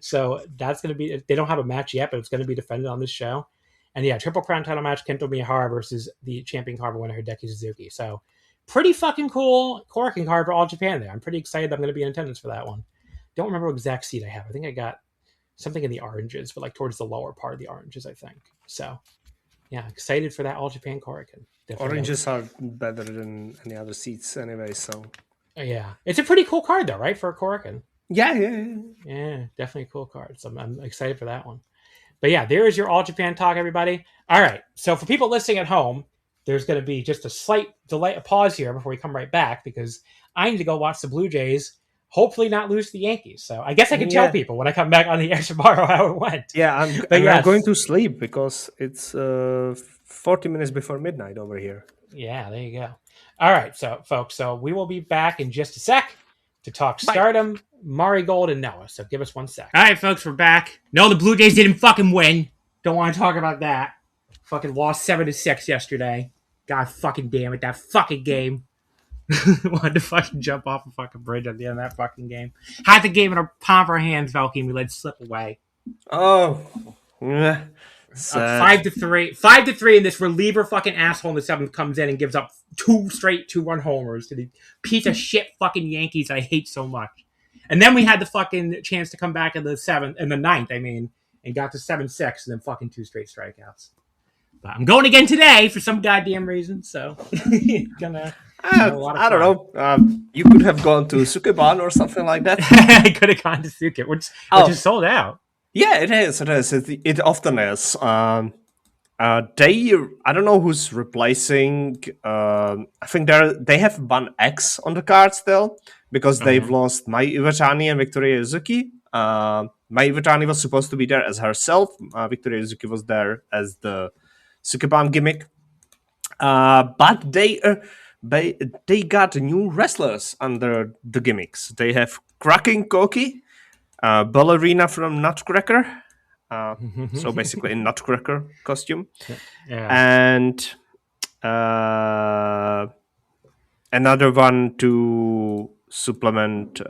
So that's going to be, they don't have a match yet, but it's going to be defended on this show. And yeah, Triple Crown title match, Kento Miyahara versus the Champion Carnival winner, Hideki Suzuki. So pretty fucking cool Korakuen card for All Japan there. I'm pretty excited I'm going to be in attendance for that one. Don't remember what exact seat I have. I think I got something in the oranges, but like towards the lower part of the oranges, I think. So yeah, excited for that All Japan Korakuen. Oranges are better than any other seats anyway, so. Yeah. It's a pretty cool card though, right? For a Korakuen. Yeah. Yeah, definitely a cool card. So I'm excited for that one. But yeah, there is your All Japan talk, everybody. All right. So for people listening at home, there's going to be just a slight delay, a pause here before we come right back because I need to go watch the Blue Jays hopefully not lose to the Yankees. So I guess I can tell people when I come back on the air tomorrow how it went. Yeah, I'm going to sleep because it's 40 minutes before midnight over here. Yeah, there you go. All right, so folks, we will be back in just a sec to talk Stardom, Marigold, and Noah. So give us 1 sec. All right, folks, we're back. No, the Blue Jays didn't fucking win. Don't want to talk about that. Fucking lost 7-6 yesterday. God fucking damn it, that fucking game. Wanted to fucking jump off a fucking bridge at the end of that fucking game. Had the game in our palm of our hands, Velkej, and we let it slip away. Oh. 5-3. 5-3, and this reliever fucking asshole in the 7th comes in and gives up 2 straight 2-run homers to the piece of shit fucking Yankees I hate so much. And then we had the fucking chance to come back in the 9th, I mean, and got to 7-6, and then fucking 2 straight strikeouts. But I'm going again today for some goddamn reason, so gonna. I don't know. You could have gone to Sukeban or something like that. I could have gone to Suke, which is sold out. Yeah, it is. It often is. I don't know who's replacing. I think they have one X on the card still because they've lost Mai Iwatani and Victoria Uzuki. Mai Iwatani was supposed to be there as herself. Victoria Uzuki was there as the Sukeban gimmick. But they got new wrestlers under the gimmicks. They have Kraken Koki, ballerina from Nutcracker. So basically a Nutcracker costume. Yeah. And another one to supplement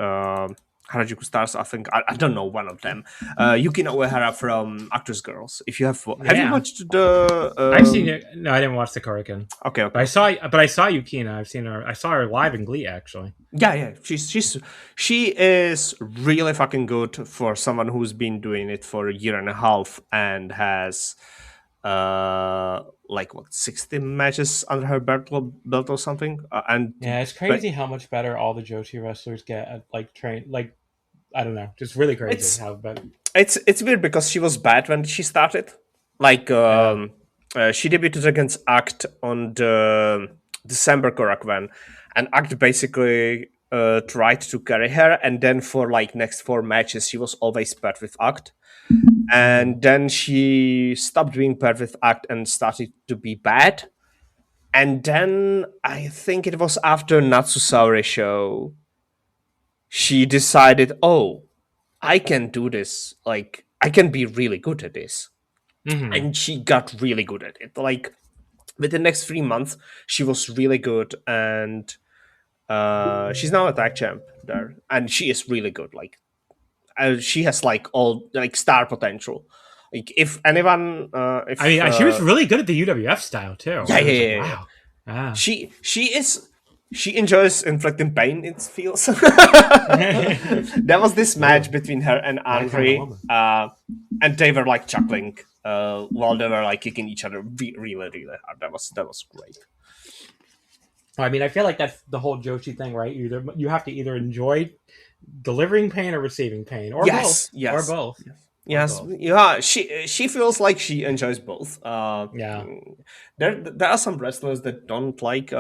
Harajuku Stars, I think. I don't know, one of them. Yukino Uehara from Actress Girls. If you have you watched the? I've seen it. No, I didn't watch the Korakuen. Okay. But I saw Yukina. I've seen her. I saw her live in Glee, actually. Yeah. She is really fucking good for someone who's been doing it for a year and a half and has 60 matches under her belt or something. And yeah, it's crazy how much better all the Joshi wrestlers get at train. I don't know, just really crazy how better. It's weird because she was bad when she started. She debuted against Act on the December Korakuen, and Act basically tried to carry her, and then for next 4 matches she was always paired with Act. And then she stopped being paired with Act and started to be bad. And then I think it was after Natsusaure show, she decided, I can do this. I can be really good at this. Mm-hmm. And she got really good at it. With the next 3 months, she was really good. And she's now a tag champ there. And she is really good. She has all star potential. If anyone, she was really good at the UWF style too. Yeah. Wow. Ah. She enjoys inflicting pain. It feels. There was this match between her and Andre, and they were chuckling while they were kicking each other really, really hard. That was great. I mean, I feel like that's the whole Joshi thing, right? You have to either enjoy delivering pain or receiving pain, or both. Yes. Or both. Yes. Yeah. She feels like she enjoys both. Yeah. There are some wrestlers that don't like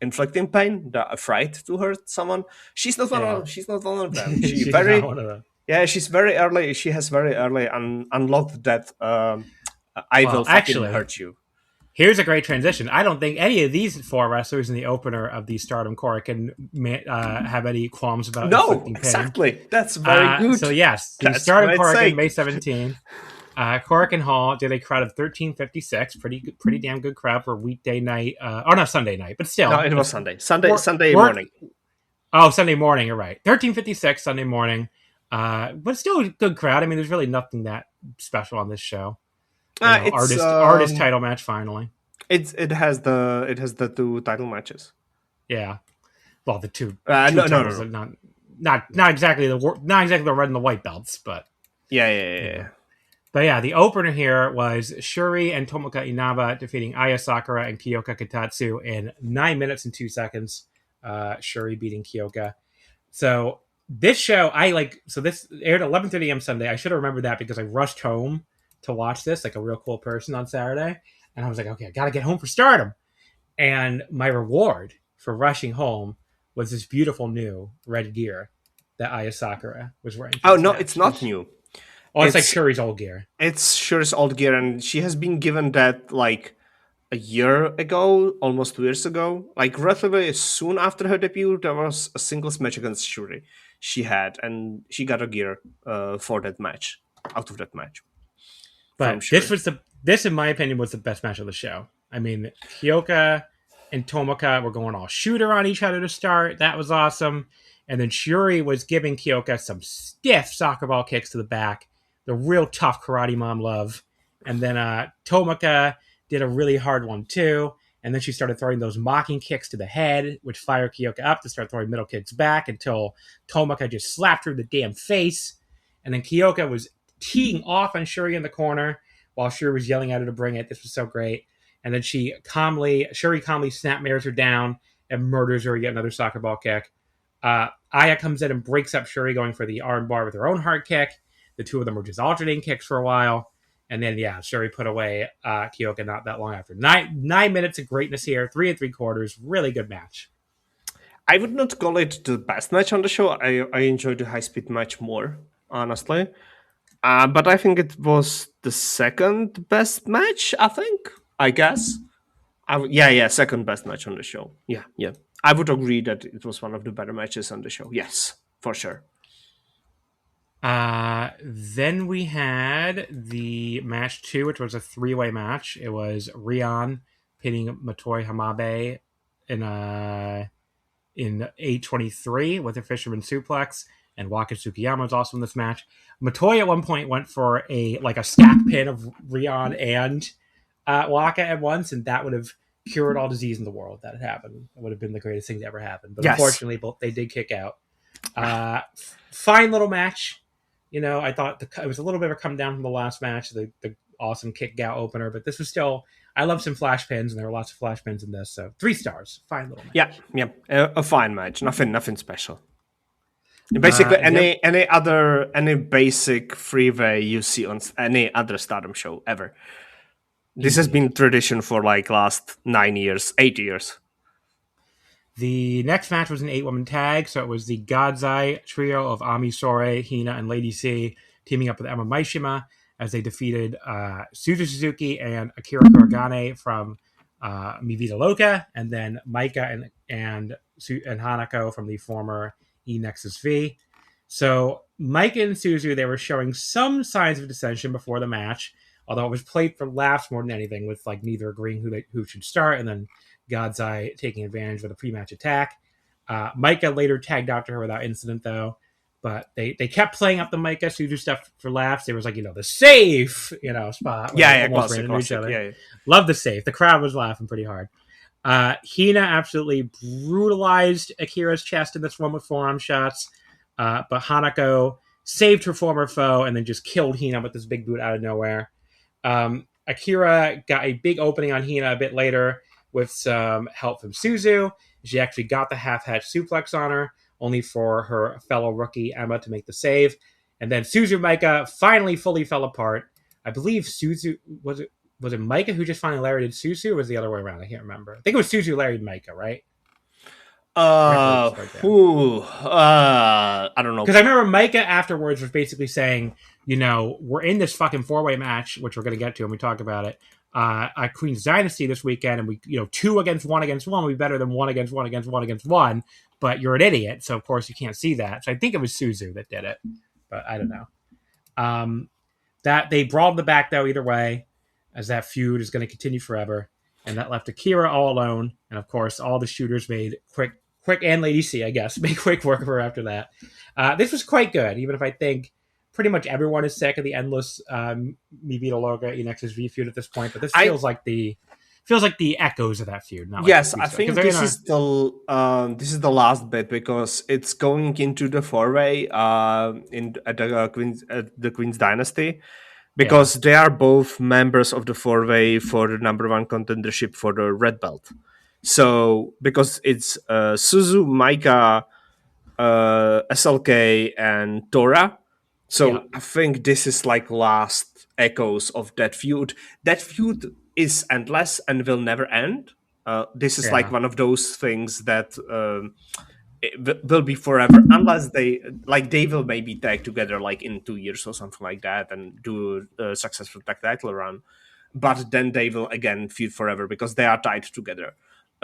inflicting pain. They're afraid to hurt someone. She's not one of. She's not one of them. She's not one of them. Yeah. She's very early. She has very early unlocked that. I will fucking hurt you. Here's a great transition. I don't think any of these 4 wrestlers in the opener of the Stardom Korakuen have any qualms about inflicting pain. Exactly. That's very good. So yes, the Stardom Korakuen, May 17th. Korakuen Hall did a crowd of 1356. Pretty damn good crowd for weekday night. Or not Sunday night, but still. No, it was Sunday. Sunday morning. Oh, Sunday morning. You're right. 1356 Sunday morning. But still a good crowd. I mean, there's really nothing that special on this show. Artist title match finally. It has the 2 title matches. Yeah. Well, the two. No. Not exactly the red and the white belts, but yeah. But yeah, the opener here was Shuri and Tomoka Inaba defeating Aya Sakura and Kyoka Kitatsu in 9 minutes and 2 seconds. Shuri beating Kyoka. So this show, this aired at 11:30 a.m. Sunday. I should have remembered that because I rushed home to watch this like a real cool person on Saturday. And I was like, okay, I got to get home for Stardom. And my reward for rushing home was this beautiful new red gear that Aya Sakura was wearing. Oh, no, it's not new. Oh, it's like Shuri's old gear. It's Shuri's old gear, and she has been given that like a year ago, almost 2 years ago. Like relatively soon after her debut, there was a singles match against Shuri she had, and she got a gear for that match, out of that match. But this, in my opinion, was the best match of the show. I mean, Kyoka and Tomoka were going all shooter on each other to start. That was awesome. And then Shuri was giving Kyoka some stiff soccer ball kicks to the back. The real tough karate mom love. And then Tomoka did a really hard one too. And then she started throwing those mocking kicks to the head, which fired Kyoka up to start throwing middle kicks back until Tomoka just slapped her in the damn face. And then Kyoka was teeing off on Shuri in the corner while Shuri was yelling at her to bring it. This was so great. And then Shuri calmly snapmares her down and murders her, yet another soccer ball kick. Aya comes in and breaks up Shuri, going for the arm bar with her own hard kick. The two of them were just alternating kicks for a while. And then, Shuri put away Kyoka not that long after. 9 minutes of greatness here, 3 3/4. Really good match. I would not call it the best match on the show. I enjoyed the high-speed match more, honestly. But I think it was the second best match, I guess. Second best match on the show. Yeah. I would agree that it was one of the better matches on the show. Yes, for sure. Then we had the match 2, which was a 3-way match. It was Rion pinning Motoi Hamabe in 8:23 with a fisherman suplex, and Waka Tsukiyama was also in this match. Motoi at one point went for a stack pin of Rion and Waka at once, and that would have cured all disease in the world. That had happened. It would have been the greatest thing to ever happen. But Unfortunately, they did kick out. Fine little match. I thought it was a little bit of a come down from the last match, the awesome kick out opener, but this was still, I love some flash pins, and there were lots of flash pins in this, so 3 stars. Fine little match. Yeah. A fine match. Nothing special. Basically, any basic 3-way you see on any other Stardom show ever. This has been tradition for last 8 years. The next match was an 8-woman tag, so it was the God's Eye trio of Ami Sourei, Hina, and Lady C teaming up with Emma Maishima as they defeated Suzu Suzuki and Akira Kuragane from Mi Vida Loca, and then Maika and Hanako from the former E-Nexus V. So Maika and Suzu, they were showing some signs of dissension before the match, although it was played for laughs more than anything, with neither agreeing who should start, and then God's Eye taking advantage with a pre-match attack. Maika later tagged out to her without incident, though. But they kept playing up the Maika Suzu stuff for laughs. There was the safe, spot. Classic. Yeah. Love the safe. The crowd was laughing pretty hard. Hina absolutely brutalized Akira's chest in this one with forearm shots. But Hanako saved her former foe and then just killed Hina with this big boot out of nowhere. Akira got a big opening on Hina a bit later with some help from Suzu. She actually got the half-hatch suplex on her, only for her fellow rookie Emma to make the save. And then Suzu Maika finally fully fell apart. I believe Suzu, was it Maika who just finally lariated Suzu, or was it the other way around? I can't remember. I think it was Suzu lariated Maika, right? I don't know. Because I remember Maika afterwards was basically saying, we're in this fucking 4-way match, which we're going to get to when we talk about it, at Queen's Dynasty this weekend, and we, 2 against 1 against 1 would be better than 1 against 1 against 1 against 1, but you're an idiot, so of course you can't see that. So I think it was Suzu that did it, but I don't know. that they brawled the back though either way, as that feud is going to continue forever, and that left Akira all alone. And of course, all the shooters made quick and Lady C, I guess, made quick work of her after that. This was quite good, even if I think pretty much everyone is sick of the endless Mibita Loga Enex's V feud at this point. But this feels like the echoes of that feud. Not yes, like I think this is the last bit because it's going into the 4-way at the Queen's Dynasty, because they are both members of the 4-way for the number 1 contendership for the red belt. So because it's Suzu, Maika, SLK, and Tora. So I think this is like last echoes of that feud. That feud is endless and will never end. This is like one of those things that it will be forever, unless they will maybe tag together like in 2 years or something like that and do a successful tag title run. But then they will again feud forever because they are tied together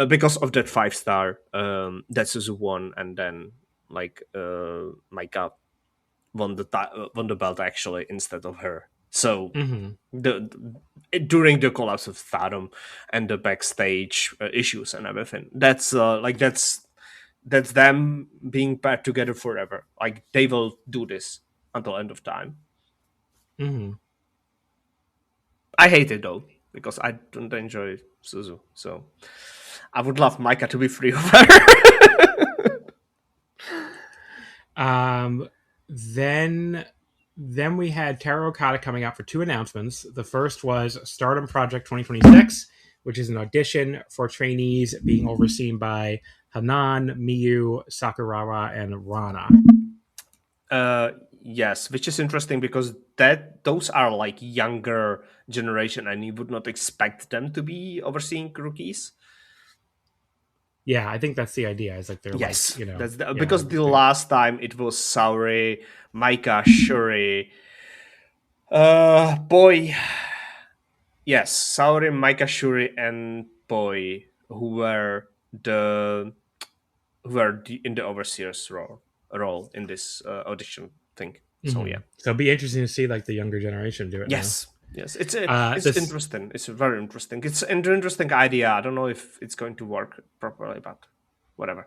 because of that 5-star that Suzu won, and then Maika won the belt actually instead of her. So during the collapse of STARDOM and the backstage issues and everything, that's them being paired together forever. Like they will do this until end of time. I hate it though because I don't enjoy Suzu. So I would love Maika to be free of her. Then we had Teru Okada coming out for 2 announcements. The first was Stardom Project 2026, which is an audition for trainees being overseen by Hanan, Miyu, Sakurawa, and Rana. Yes, which is interesting because those are like younger generation, and you would not expect them to be overseeing rookies. Yeah, I think that's the idea. Is like they're because the last time it was Saori, Maika, Shuri, Boy. Yes, Saori, Maika, Shuri, and Boy who were in the overseers role in this audition thing. So yeah, so it'd be interesting to see like the younger generation do it. Yes. Yes, it's interesting. It's very interesting. It's an interesting idea. I don't know if it's going to work properly, but whatever.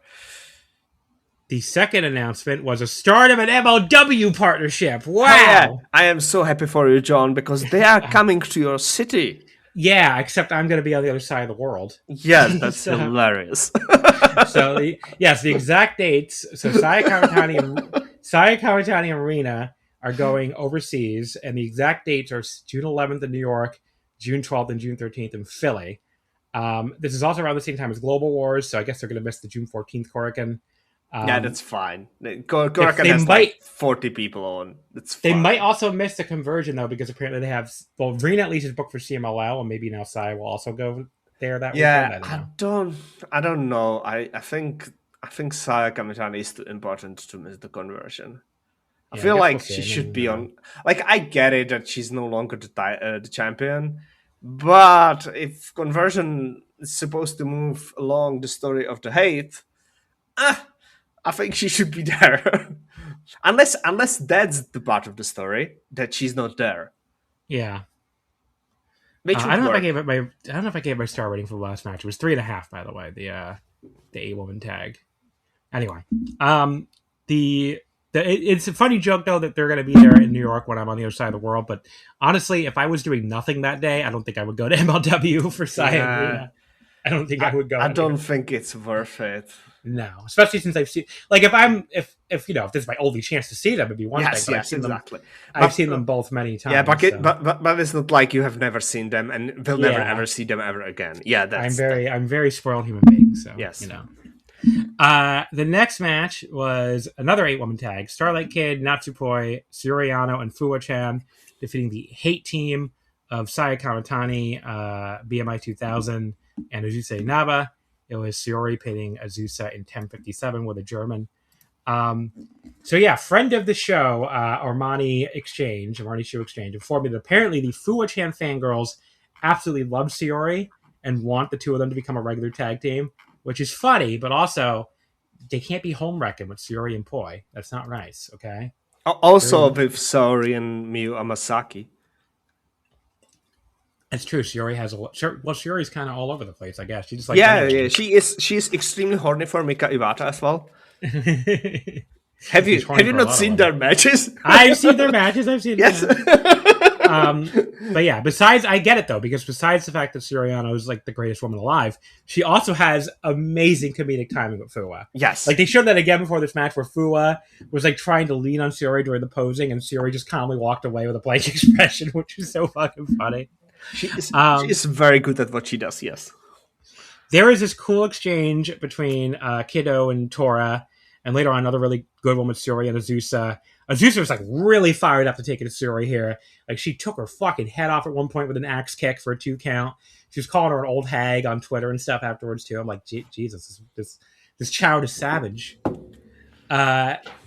The second announcement was a Stardom and MLW partnership. Wow! Yeah. I am so happy for you, John, because they are coming to your city. Yeah, except I'm going to be on the other side of the world. Yes, that's hilarious. So the exact dates. So Saya Kamitani and Rina are going overseas, and the exact dates are June 11th in New York, June 12th and June 13th in Philly. This is also around the same time as Global Wars, so I guess they're going to miss the June 14th Korakuen. Yeah, that's fine. Korakuen has like 40 people on. That's fine. They might also miss the conversion, though, because apparently they have... Well, Rina at least is booked for CMLL, and maybe now Sai will also go there that weekend. I don't know. I think Saya Kamitani is too important to miss the conversion. I feel like she should be on. Like, I get it that she's no longer the champion, but if conversion is supposed to move along the story of the hate, I think she should be there. unless that's the part of the story that she's not there. Yeah. I don't know if I gave my star rating for the last match. It was 3.5, by the way. The 8-woman tag. Anyway, it's a funny joke, though, that they're going to be there in New York when I'm on the other side of the world. But honestly, if I was doing nothing that day, I don't think I would go to MLW for Sai and Rina. I don't think I would go. I don't think it's worth it. No, especially since I've seen, like, if this is my only chance to see them, it'd be one thing. Yes, exactly. I've seen them both many times. Yeah, but it's not like you have never seen them and will never ever see them ever again. Yeah, I'm very spoiled human being. So yes, The next match was another 8-woman tag: Starlight Kid, Natsupoi, Suriano, and Fuwa-chan defeating the Hate team of Saya Kamitani, BMI 2000, and Azuse Inaba. It was Shiori pitting Azusa in 10:57 with a German. Friend of the show, Armani Shoe Exchange, informed me that apparently the Fuwa-chan fangirls absolutely love Shiori and want the two of them to become a regular tag team, which is funny, but also they can't be home wrecking with Shiori and Poi. That's not nice, okay? Also with Saori and Miyu Amasaki. It's true. Shiori has Shiori's kind of all over the place, I guess. She just yeah. She is extremely horny for Mika Iwata as well. Have you not seen their matches? I've seen their matches. I've seen yes. But yeah, I get it though, because besides the fact that Suriano is like the greatest woman alive, she also has amazing comedic timing with Fuwa. Yes. Like they showed that again before this match where Fuwa was like trying to lean on Shiori during the posing and Shiori just calmly walked away with a blank expression, which is so fucking funny. She is very good at what she does, yes. There is this cool exchange between Kiddo and Tora, and later on another really good one with Shiori and Azusa. Azusa was like really fired up to take it to Shiori here. Like she took her fucking head off at one point with an axe kick for a 2 count. She was calling her an old hag on Twitter and stuff afterwards too. I'm like, Jesus, this child is savage.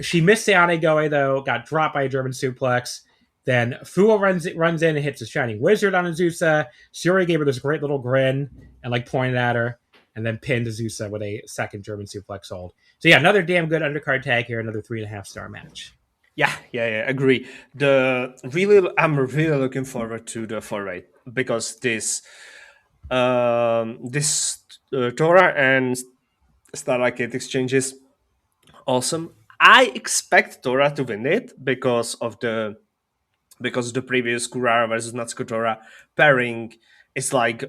She missed Sayane Goe though, got dropped by a German suplex. Then Fuwa runs in and hits a Shining Wizard on Azusa. Shiori gave her this great little grin and like pointed at her, and then pinned Azusa with a second German suplex hold. So yeah, another damn good undercard tag here, another 3.5 star match. Yeah, agree. I'm really looking forward to the foray because this Tora and Starlight Gate exchange is awesome. I expect Tora to win it because the previous Kurara versus Natsuko Tora pairing is like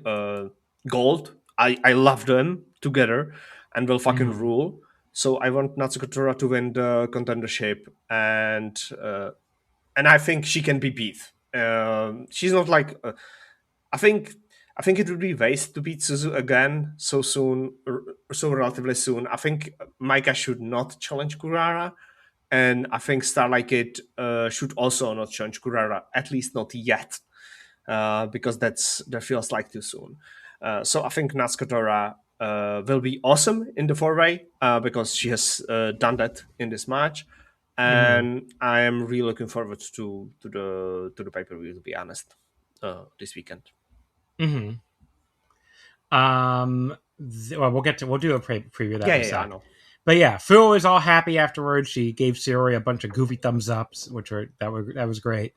gold. I love them together and will fucking rule. So I want Natsuko Tora to win the contendership, and I think she can be beat. She's not like I think it would be waste to beat Suzu again so soon, so relatively soon. I think Maika should not challenge Kurara. And I think Starlight Kid should also not challenge Kurara, at least not yet, because that feels like too soon. So I think Natsuko Tora will be awesome in the four-way because she has done that in this match, and I am really looking forward to the pay-per-view. To be honest, this weekend. Well, we'll do a preview of that. Yeah, I know. But yeah, Fu was all happy afterwards. She gave Shiori a bunch of goofy thumbs ups, that was great.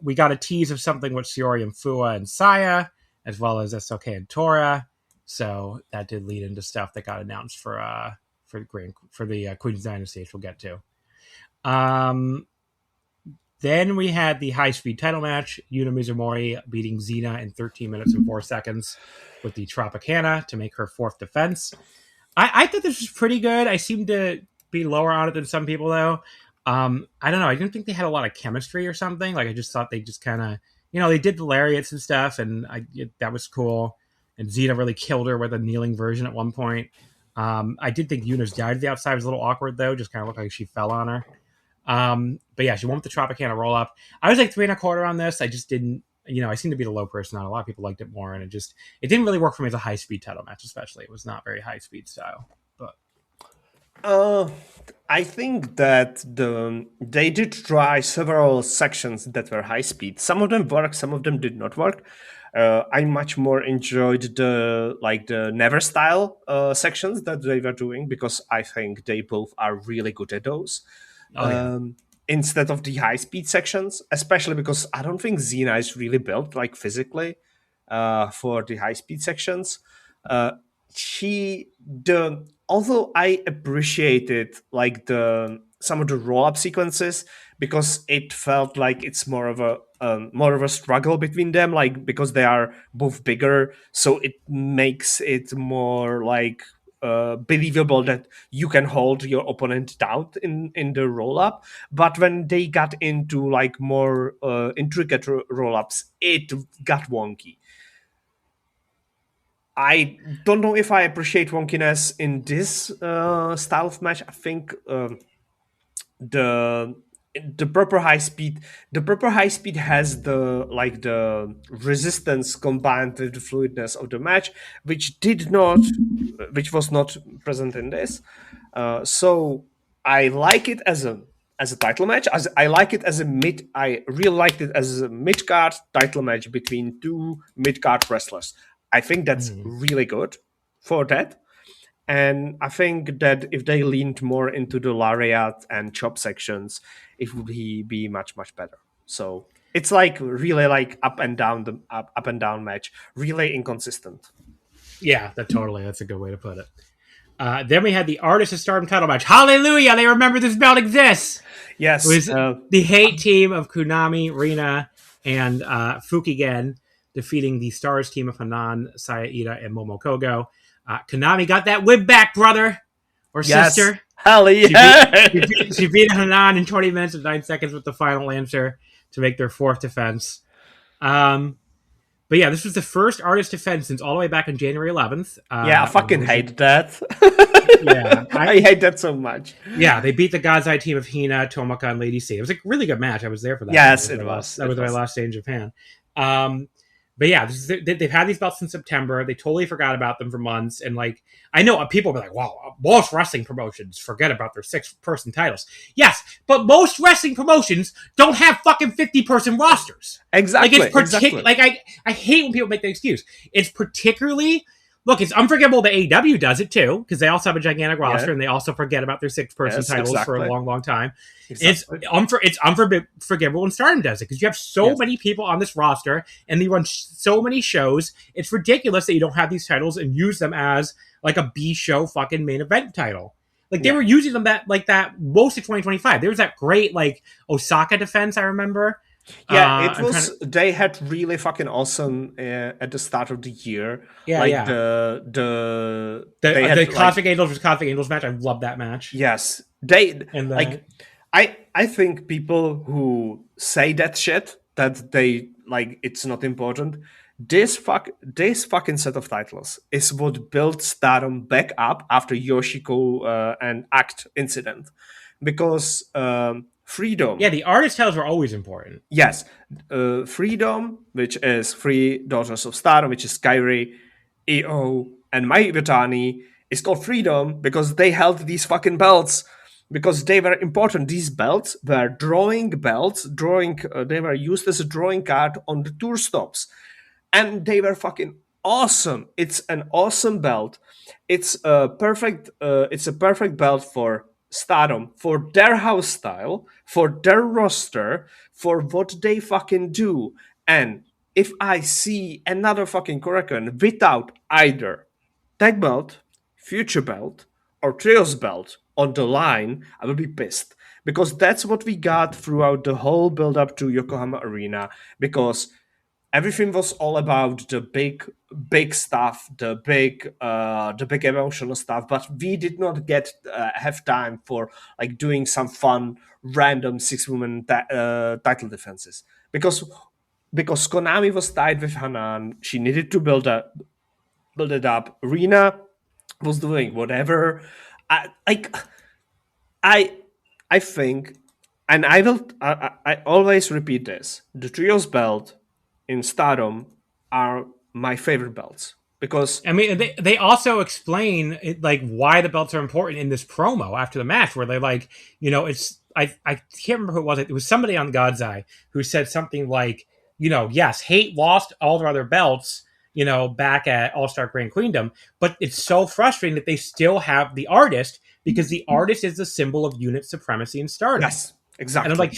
We got a tease of something with Shiori and Fua and Saya, as well as SOK and Tora. So that did lead into stuff that got announced for the Queen's Dynasty, which we'll get to. Then we had the high-speed title match, Yuna Mizumori beating Xena in 13 minutes and 4 seconds with the Tropicana to make her 4th defense. I thought this was pretty good. I seem to be lower on it than some people, though. I don't know. I didn't think they had a lot of chemistry or something. Like, I just thought they just kind of, they did the lariats and stuff, and that was cool. And Xena really killed her with a kneeling version at one point. I did think Yuna's dive to the outside was a little awkward, though. Just kind of looked like she fell on her. But yeah, she won with the Tropicana roll up. I was like 3.25 on this. I just didn't, I seem to be the low person on. A lot of people liked it more, and it didn't really work for me as a high speed title match, especially. It was not very high speed style. But I think that they did try several sections that were high speed. Some of them worked, some of them did not work. I much more enjoyed the Never style sections that they were doing, because I think they both are really good at those. Instead of the high-speed sections, especially because I don't think Xena is really built physically for the high-speed sections. Although I appreciated some of the roll-up sequences, because it felt like it's more of a struggle between them, because they are both bigger, so it makes it more believable that you can hold your opponent down in the roll-up. But when they got into more intricate roll-ups, it got wonky. I don't know if I appreciate wonkiness in this style of match. I think the proper high speed has the resistance combined with the fluidness of the match, which was not present in this. So I like it as a title match. I like it as I really liked it as a mid-card title match between two mid-card wrestlers. I think that's really good for that. And I think that if they leaned more into the lariat and chop sections, it would be much, much better. So it's like really like up and down match, really inconsistent. Yeah, that's a good way to put it. Then we had the Artist of Stardom title match. Hallelujah! They remember this belt exists. Yes, it was the hate team of Konami, Rina, and Fukigen defeating the Stars team of Hanan, Saya and Momokogo. Konami got that whip back, brother or sister. Hell yeah! She beat Hanan in 20 minutes and 9 seconds with the final answer to make their fourth defense. But yeah, this was the first artist defense since all the way back on January 11th. I fucking hate that. Yeah, I hate that so much. Yeah, they beat the God's Eye team of Hina, Tomaka, and Lady C. It was a really good match. I was there for that. Yes, That was my last day in Japan. But yeah, they've had these belts in September. They totally forgot about them for months. And like, I know people be like, wow, most wrestling promotions forget about their 6-person titles. Yes, but most wrestling promotions don't have fucking 50-person rosters. Exactly. Like, it's like I hate when people make the excuse. It's particularly, look, it's unforgivable that AEW does it too, because they also have a gigantic roster and they also forget about their 6-person titles for a long, long time. Exactly. It's unforgivable when Stardom does it, because you have so many people on this roster and they run so many shows. It's ridiculous that you don't have these titles and use them as like a B show fucking main event title. Like they were using them that most of 2025. There was that great like Osaka defense, I remember. Yeah, it was. They had really fucking awesome at the start of the year. Yeah, like yeah. The Cosmic Angels versus Cosmic Angels match. I love that match. Yes, I think people who say that shit, that they like it's not important. This fucking set of titles is what built Stardom back up after Yoshiko and Act incident, because Freedom. Yeah, the artist titles were always important. Yes, Freedom, which is Three Daughters of Stardom, which is Kairi, EO, and Mai Iwatani, is called Freedom because they held these fucking belts. Because they were important. These belts were drawing belts. They were used as a drawing card on the tour stops. And they were fucking awesome. It's an awesome belt. It's a perfect belt for Stardom, for their house style, for their roster, for what they fucking do. And if I see another fucking Korakuen without either tag belt, future belt, or trios belt on the line, I will be pissed. Because that's what we got throughout the whole build-up to Yokohama Arena. Because everything was all about the big stuff, the big emotional stuff. But we did not have time for like doing some fun, random 6-woman title defenses. Because Konami was tied with Hanan, she needed to build it up. Rina was doing whatever. I think, and I always repeat this: the trios belt in Stardom are my favorite belts, because I mean they also explain like why the belts are important in this promo after the match, where they like, you know, it's I can't remember who it was. It was somebody on God's Eye who said something like, you know, yes, Hate lost all their other belts, you know, back at All-Star Grand Queendom, but it's so frustrating that they still have the artist, because the artist is the symbol of unit supremacy in Stardom. Yes, exactly. And I'm like,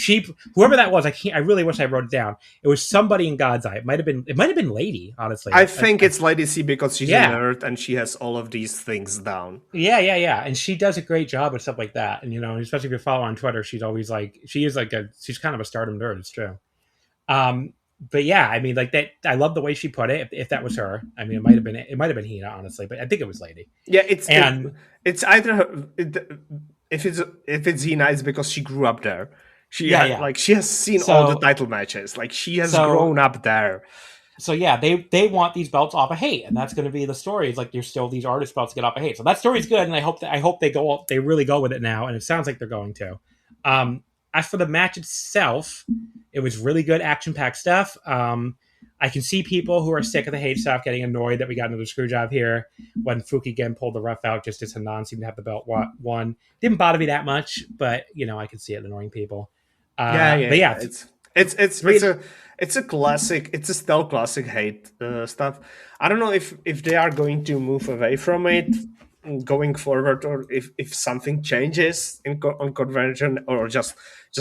whoever that was, I really wish I wrote it down. It was somebody in God's Eye. It might have been Lady, honestly. I think it's Lady C, because she's a nerd and she has all of these things down. Yeah. And she does a great job with stuff like that. And, you know, especially if you follow her on Twitter, she's always like, she's kind of a Stardom nerd. It's true. But yeah, I mean, like that. I love the way she put it. If that was her, I mean, it might have been Hina, honestly, but I think it was Lady. Yeah, it's either her, if it's Hina, it's because she grew up there. She has seen all the title matches. Like she has grown up there. So yeah, they want these belts off of Hate, and that's going to be the story. It's like there's still these artist belts to get off of Hate. So that story's good, and I hope they really go with it now, and it sounds like they're going to. As for the match itself, it was really good action-packed stuff. I can see people who are sick of the Hate stuff getting annoyed that we got another screw job here when Fukigen pulled the ref out just as Hanan seemed to have the belt won. Didn't bother me that much, but you know, I could see it annoying people. But yeah, it's a classic. It's a still classic Hate stuff. I don't know if they are going to move away from it. going forward, or if something changes on convention, or just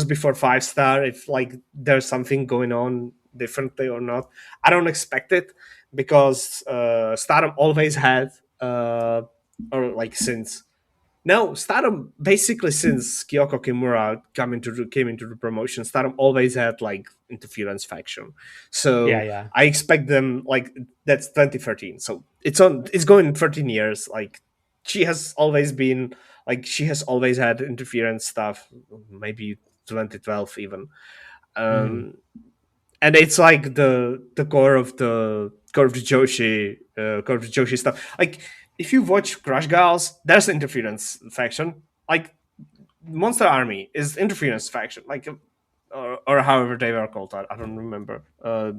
before 5-star, if like there's something going on differently or not. I don't expect it, because Stardom always had or like since no, Stardom basically since Kyoko Kimura came into the promotion, Stardom always had like interference faction. So Yeah. I expect them, like, that's 2013. So it's going 13 years. Like, she has always had interference stuff, maybe 2012 even. And it's like the core of the Joshi stuff. Like, if you watch Crush Gals, there's interference faction. Like, Monster Army is interference faction. Like, or however they were called. I don't remember. I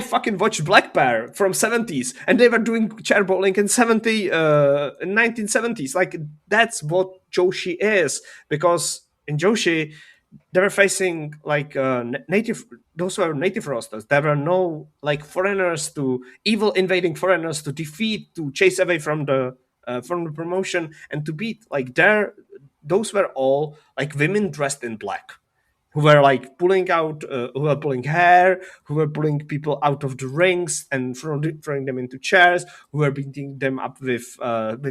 fucking watched Black Bear from 70s, and they were doing chair bowling in 1970s. Like, that's what Joshi is, because in Joshi they were facing like native. Those were native rosters. There were no like evil invading foreigners to defeat, to chase away from the promotion and to beat. Like, those were all like women dressed in black, who were like pulling hair, who were pulling people out of the rings and throwing them into chairs, who were beating them up with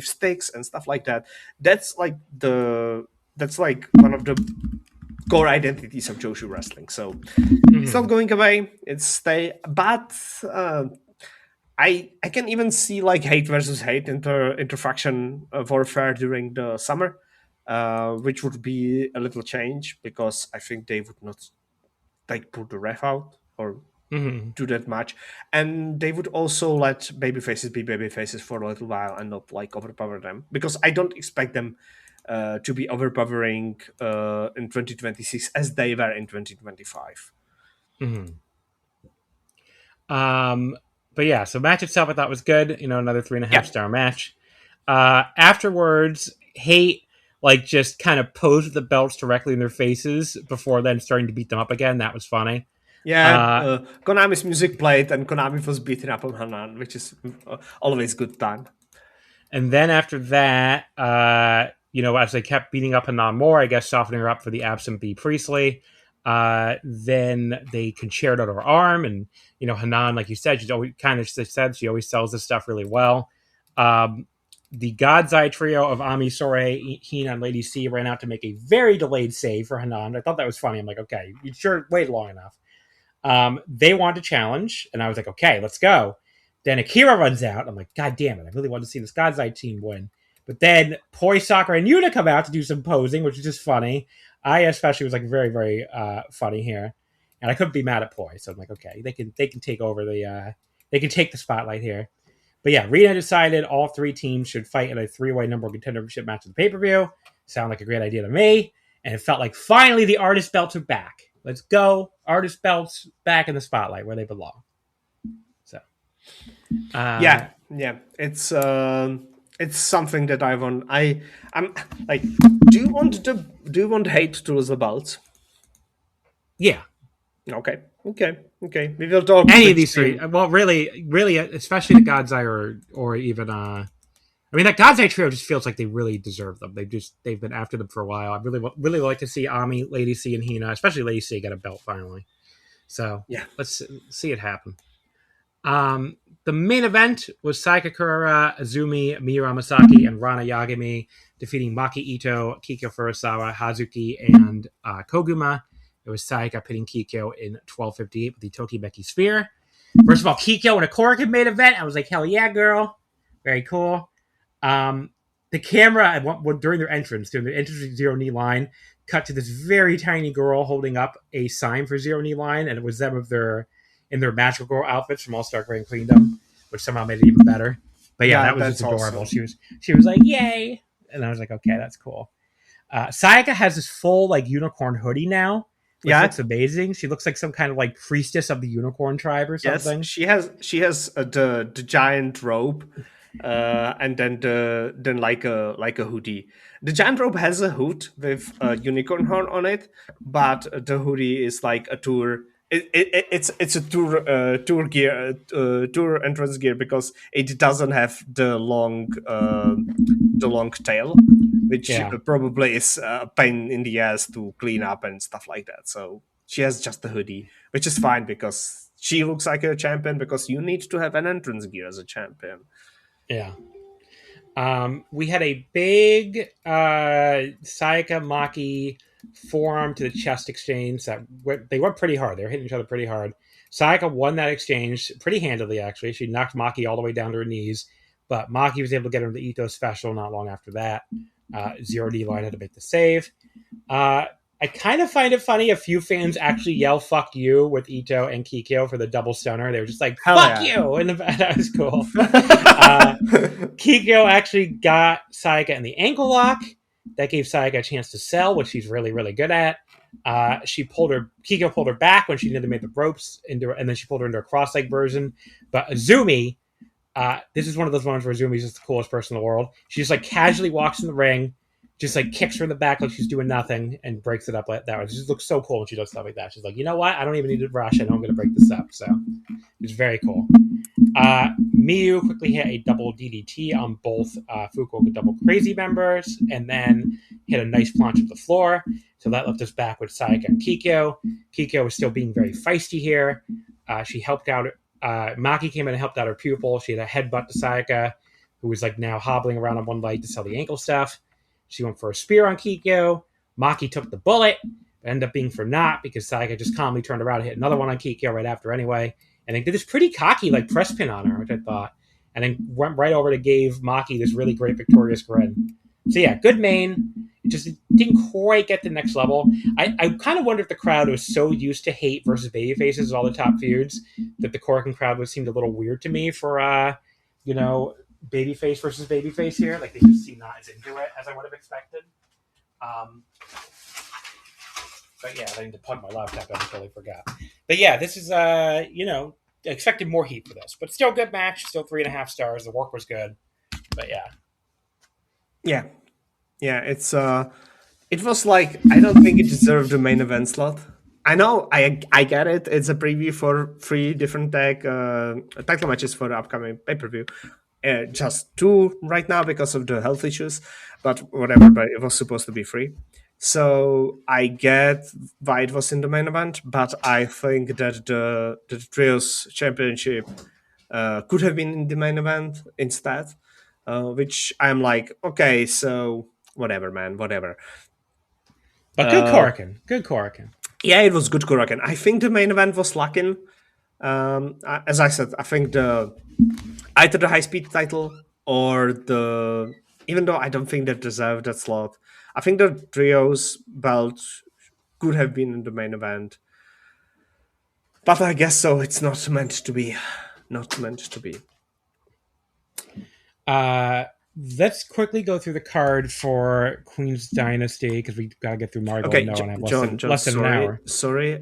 sticks and stuff like that. That's like one of the core identities of Joshi wrestling. So it's not going away. It's stay, but I can even see like hate versus hate interfaction warfare during the summer, which would be a little change, because I think they would not like put the ref out or do that much, and they would also let babyfaces be babyfaces for a little while and not like overpower them, because I don't expect them to be overpowering in 2026 as they were in 2025. But yeah, so match itself I thought was good. Another 3.5-star match. Afterwards, Hate like just kind of posed the belts directly in their faces before then starting to beat them up again. That was funny. Yeah, Konami's music played and Konami was beating up on Hanan, which is always good time. And then after that, as they kept beating up Hanan more, I guess softening her up for the absent B. Priestley, then they concertoed her arm. And, Hanan, like you said, she's always she always sells this stuff really well. The God's Eye trio of Ami, Sorae, Hina, and Lady C ran out to make a very delayed save for Hanan. I thought that was funny. I'm like, okay, you sure waited long enough. They wanted to challenge, and I was like, okay, let's go. Then Akira runs out. I'm like, God damn it, I really wanted to see this God's Eye team win. But then Poi, Sakura, and Yuna come out to do some posing, which is just funny. I especially was like very, very funny here. And I couldn't be mad at Poi. So I'm like, okay, they can take over they can take the spotlight here. But yeah, Rina decided all three teams should fight in a 3-way number one contendership match of the pay-per-view. Sound like a great idea to me. And it felt like finally the artist belts are back. Let's go. Artist belts back in the spotlight where they belong. So yeah. It's something that I want. I'm like, do you want Hate to lose the belts? Yeah. Okay. We will talk. Any of these three. Well, really, especially the God's Eye or even that God's Eye trio just feels like they really deserve them. They've been after them for a while. I really like to see Ami, Lady C, and Hina, especially Lady C, get a belt finally. So yeah, let's see it happen. The main event was Saika Kurara, Azumi, Miyu Amasaki, and Rana Yagami defeating Maki Ito, Kikyo Furusawa, Hazuki, and Koguma. It was Saika pitting Kikyo in 12:58 with the Tokimeki Sphere. First of all, Kikyo in a Korakuen main event. I was like, hell yeah, girl. Very cool. The camera, during their entrance to Zero Knee Line, cut to this very tiny girl holding up a sign for Zero Knee Line, and it was them in their magical girl outfits from All-Star Grand Queendom, which somehow made it even better. But yeah, that was just adorable. Awesome. She was like, yay! And I was like, okay, that's cool. Sayaka has this full like unicorn hoodie now. Which looks amazing. She looks like some kind of like priestess of the unicorn tribe or something. Yes, she has the giant robe, and then like a hoodie. The giant robe has a hood with a unicorn horn on it, but the hoodie is like a tour it's a tour gear, tour entrance gear, because it doesn't have the long tail, which probably is a pain in the ass to clean up and stuff like that. So she has just the hoodie, which is fine because she looks like a champion, because you need to have an entrance gear as a champion. Yeah. We had a big Sayaka Maki forearm to the chest exchange that they went pretty hard. They were hitting each other pretty hard. Sayaka won that exchange pretty handily, actually. She knocked Maki all the way down to her knees, but Maki was able to get her the Ito special not long after that. Zero D line had to make the save. I kind of find it funny. A few fans actually yell "fuck you" with Ito and Kikyo for the double stunner. They were just like "fuck you," and that was cool. Kikyo actually got Sayaka in the ankle lock. That gave Sayaka a chance to sell, which she's really, really good at. Kikyo pulled her back when she nearly made the ropes and then she pulled her into a cross leg version. But Azumi, this is one of those moments where Azumi's just the coolest person in the world. She just like casually walks in the ring, just like kicks her in the back like she's doing nothing and breaks it up like that. It just looks so cool when she does stuff like that. She's like, you know what? I don't even need to rush. I know I'm going to break this up. So it's very cool. Miyu quickly hit a double DDT on both Fukuoka Double Crazy members and then hit a nice planche to the floor. So that left us back with Sayaka and Kikyo. Kikyo was still being very feisty here. She helped out. Maki came in and helped out her pupil. She had a headbutt to Sayaka, who was like now hobbling around on one leg to sell the ankle stuff. She went for a spear on Kikyo. Maki took the bullet. It ended up being for naught because Sayaka just calmly turned around and hit another one on Kikyo right after anyway. And they did this pretty cocky like press pin on her, which I thought. And then went right over to gave Maki this really great victorious grin. So yeah, good main. It just didn't quite get to the next level. I kind of wonder if the crowd was so used to hate versus baby faces, all the top feuds, that the Korakuen crowd would seem a little weird to me for babyface versus babyface here. Like they just seem not as into it as I would have expected. But yeah, I need to plug my laptop. I totally forgot. But yeah, this is I expected more heat for this, but still good match. Still 3.5 stars. The work was good. But yeah. It was like, I don't think it deserved the main event slot. I know, I get it. It's a preview for 3 different title matches for the upcoming pay-per-view. Just 2 right now because of the health issues, but whatever. But it was supposed to be 3. So I get why it was in the main event, but I think that the Trios Championship could have been in the main event instead, which I'm like, okay, so whatever, man, whatever. But good Korakuen. Good Korakuen. Yeah, it was good Korakuen. I think the main event was lacking. As I said, I think either the high-speed title or even though I don't think they deserve that slot, I think the Trios belt could have been in the main event. But I guess so. It's not meant to be. Not meant to be. Let's quickly go through the card for Queen's Dynasty because we got to get through Marigold. Okay, and have John, less than an hour. Sorry.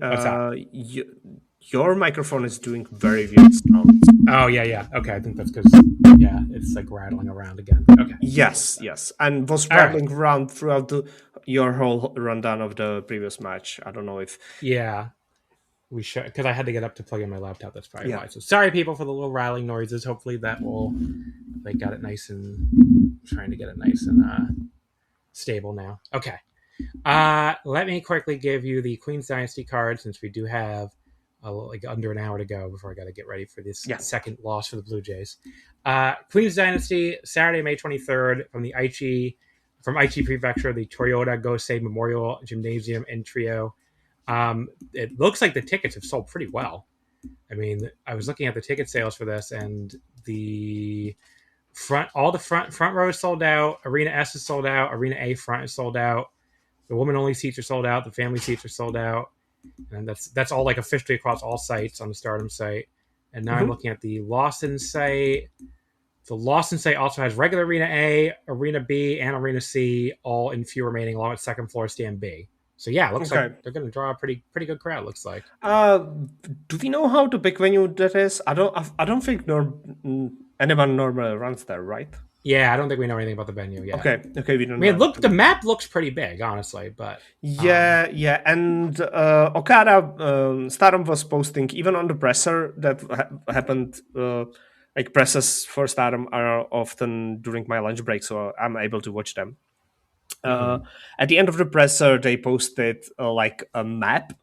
Your microphone is doing very weird sounds. Oh, yeah. Okay, I think that's because, it's like rattling around again. Okay. Yes. And was rattling around throughout your whole rundown of the previous match. I don't know if... Yeah. We should, because I had to get up to plug in my laptop. That's probably why. So sorry, people, for the little rattling noises. Hopefully that will... They got it nice and... Trying to get it nice and stable now. Okay. Let me quickly give you the Queen's Dynasty card since we do have under an hour to go before I got to get ready for this second loss for the Blue Jays. Queen's Dynasty, Saturday, May 23rd, from Aichi Prefecture, the Toyota Gosei Memorial Gymnasium in Trio. It looks like the tickets have sold pretty well. I mean, I was looking at the ticket sales for this, and all the front row is sold out. Arena S is sold out. Arena A front is sold out. The woman-only seats are sold out. The family seats are sold out. And that's all like officially across all sites on the Stardom site. And now I'm looking at the Lawson site. The Lawson site also has regular Arena A, Arena B, and Arena C, all in few remaining, along with second floor stand B. So yeah, it looks like they're going to draw a pretty good crowd. Looks like. Do we know how the big venue that is? I don't think anyone normally runs there, right? Yeah, I don't think we know anything about the venue yet. Okay, we don't I mean, know. the map looks pretty big, honestly, but Yeah, and Okada, Stardom was posting even on the presser that happened. Like presses for Stardom are often during my lunch break, so I'm able to watch them. At the end of the presser, they posted like a map,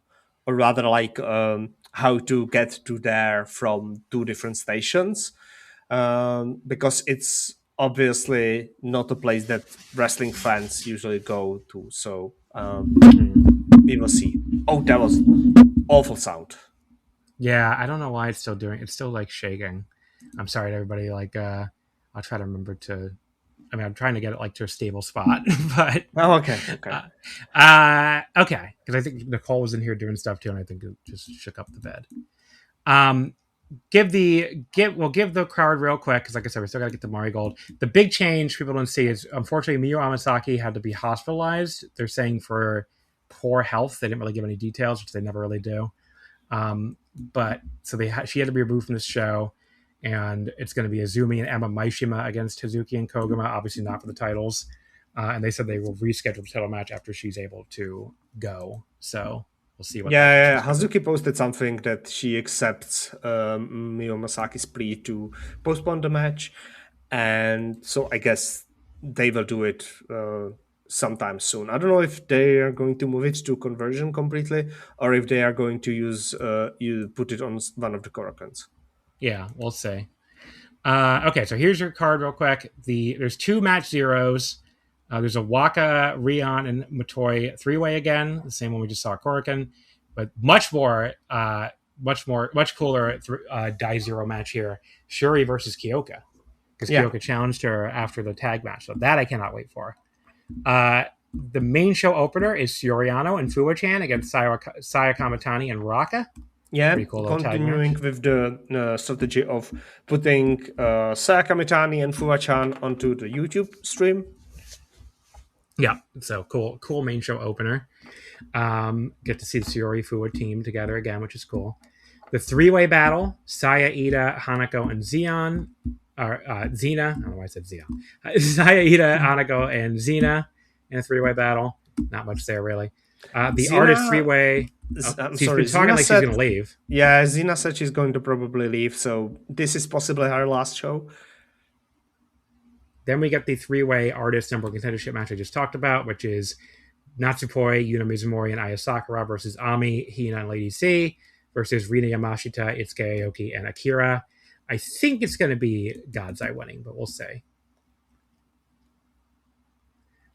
or rather like how to get to there from two different stations, because it's obviously not a place that wrestling fans usually go to. So we will see. Oh, that was awful sound. yeah, I don't know why it's still like shaking. I'm sorry to everybody. Like, I'll try to remember to. I mean, I'm trying to get it like to a stable spot, but Oh, okay. okay, because I think Nicole was in here doing stuff too, and I think it just shook up the bed. Give the crowd real quick because, like I said, we still got to get the Marigold. The big change people don't see is unfortunately Miyu Amasaki had to be hospitalized. They're saying for poor health. They didn't really give any details, which they never really do. But so she had to be removed from this show, and it's going to be Azumi and Emma Maishima against Hazuki and Koguma, obviously not for the titles. And they said they will reschedule the title match after she's able to go. So we'll see what. Yeah. Hazuki posted something that she accepts Miyu Masaki's plea to postpone the match, and so I guess they will do it sometime soon. I don't know if they are going to move it to conversion completely, or if they are going to you put it on one of the Korakuens. Yeah, we'll see. Okay, so here's your card real quick. There's 2 match zeros. There's a Waka, Rion, and Motoi 3-way again, the same one we just saw at Korakuen, but much cooler Die Zero match here. Shuri versus Kyoka, because Kyoka challenged her after the tag match, so that I cannot wait for. The main show opener is Soriano and Fuwa-chan against Saya Kamatani and Raka. Yeah, cool continuing with the strategy of putting Saya Kamitani and Fuwa-chan onto the YouTube stream. Yeah, so cool main show opener. Get to see the Shiori Fuwa team together again, which is cool. The 3-way battle, Saya, Ida, Hanako, and Xena. I don't know why I said Xena. Saya, Ida, Hanako, and Xena in a 3-way battle. Not much there, really. The artist 3-way... she's been talking like she's going to leave. Yeah, Xena said she's going to probably leave, so this is possibly her last show. Then we get the 3-way artist number contendership match I just talked about, which is Natsupoi, Yuna Mizumori, and Aya Sakura versus Ami, Hina, and Lady C versus Rina Yamashita, Itsuki Aoki, and Akira. I think it's going to be God's Eye winning, but we'll see.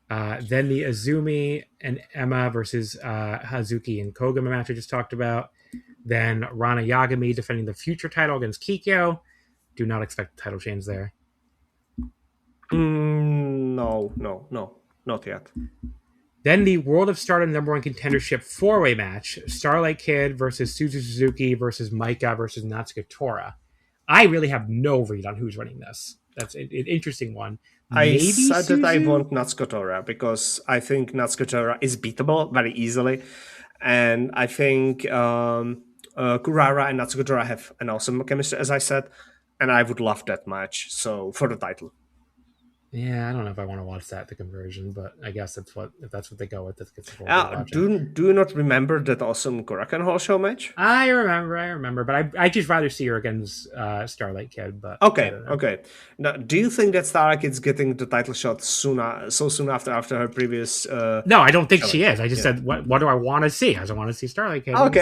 Then the Azumi and Emma versus Hazuki and Koguma match I just talked about. Then Rana Yagami defending the future title against Kikyo. Do not expect the title change there. No, not yet. Then the World of Stardom number 1 contendership 4-way match. Starlight Kid versus Suzu Suzuki versus Maika versus Natsuko Tora. I really have no read on who's running this. That's an interesting one. I said that I want Natsuko Tora because I think Natsuko Tora is beatable very easily. And I think Kurara and Natsuko Tora have an awesome chemistry, as I said. And I would love that match. So for the title. Yeah, I don't know if I want to watch that, the conversion, but I guess if that's what they go with, do you not remember that awesome Korakuen Hall show match? I remember, but I just rather see her against Starlight Kid. But okay. Now, do you think that Starlight Kid's getting the title shot soon after her previous? No, I don't think she is. I just said, what do I want to see? I want to see Starlight Kid. Okay.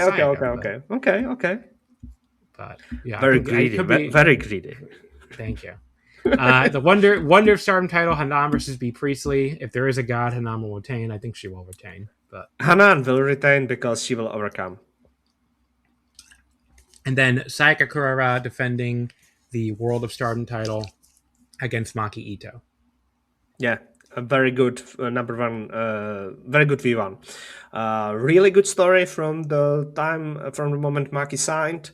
But yeah, very greedy. Thank you. The Wonder of Stardom title, Hanan versus B. Priestley. If there is a god, Hanan will retain. I think she will retain. But Hanan will retain because she will overcome. And then Sayaka Kurara defending the World of Stardom title against Maki Ito. Yeah, a very good number 1, very good V1. Really good story from the moment Maki signed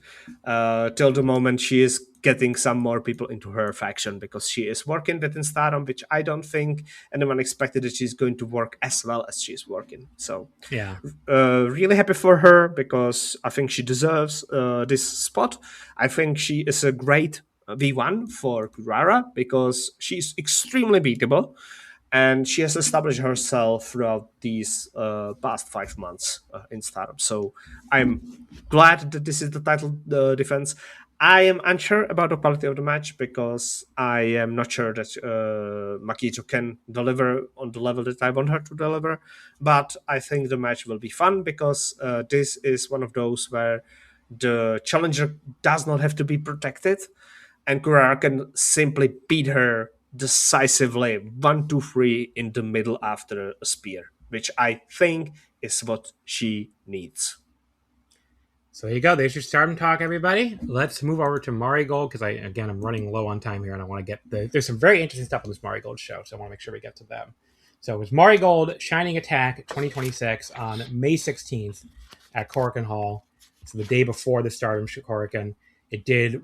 till the moment she is getting some more people into her faction because she is working within Stardom, which I don't think anyone expected that she's going to work as well as she's working. So yeah, really happy for her because I think she deserves this spot. I think she is a great V1 for Kurara because she's extremely beatable. And she has established herself throughout these past 5 months in STARDOM. So I'm glad that this is the title defense. I am unsure about the quality of the match because I am not sure that Makito can deliver on the level that I want her to deliver. But I think the match will be fun because this is one of those where the challenger does not have to be protected, and Kurara can simply beat her decisively 1-2-3 in the middle after a spear, which I think is what she needs. So there you go. There's your Stardom talk, everybody. Let's move over to Marigold because I'm running low on time here, and I want to get there's some very interesting stuff on this Marigold show, so I want to make sure we get to them. So it was Marigold Shining Attack 2026 on May 16th at Korakuen Hall. So the day before the Stardom Korakuen. It did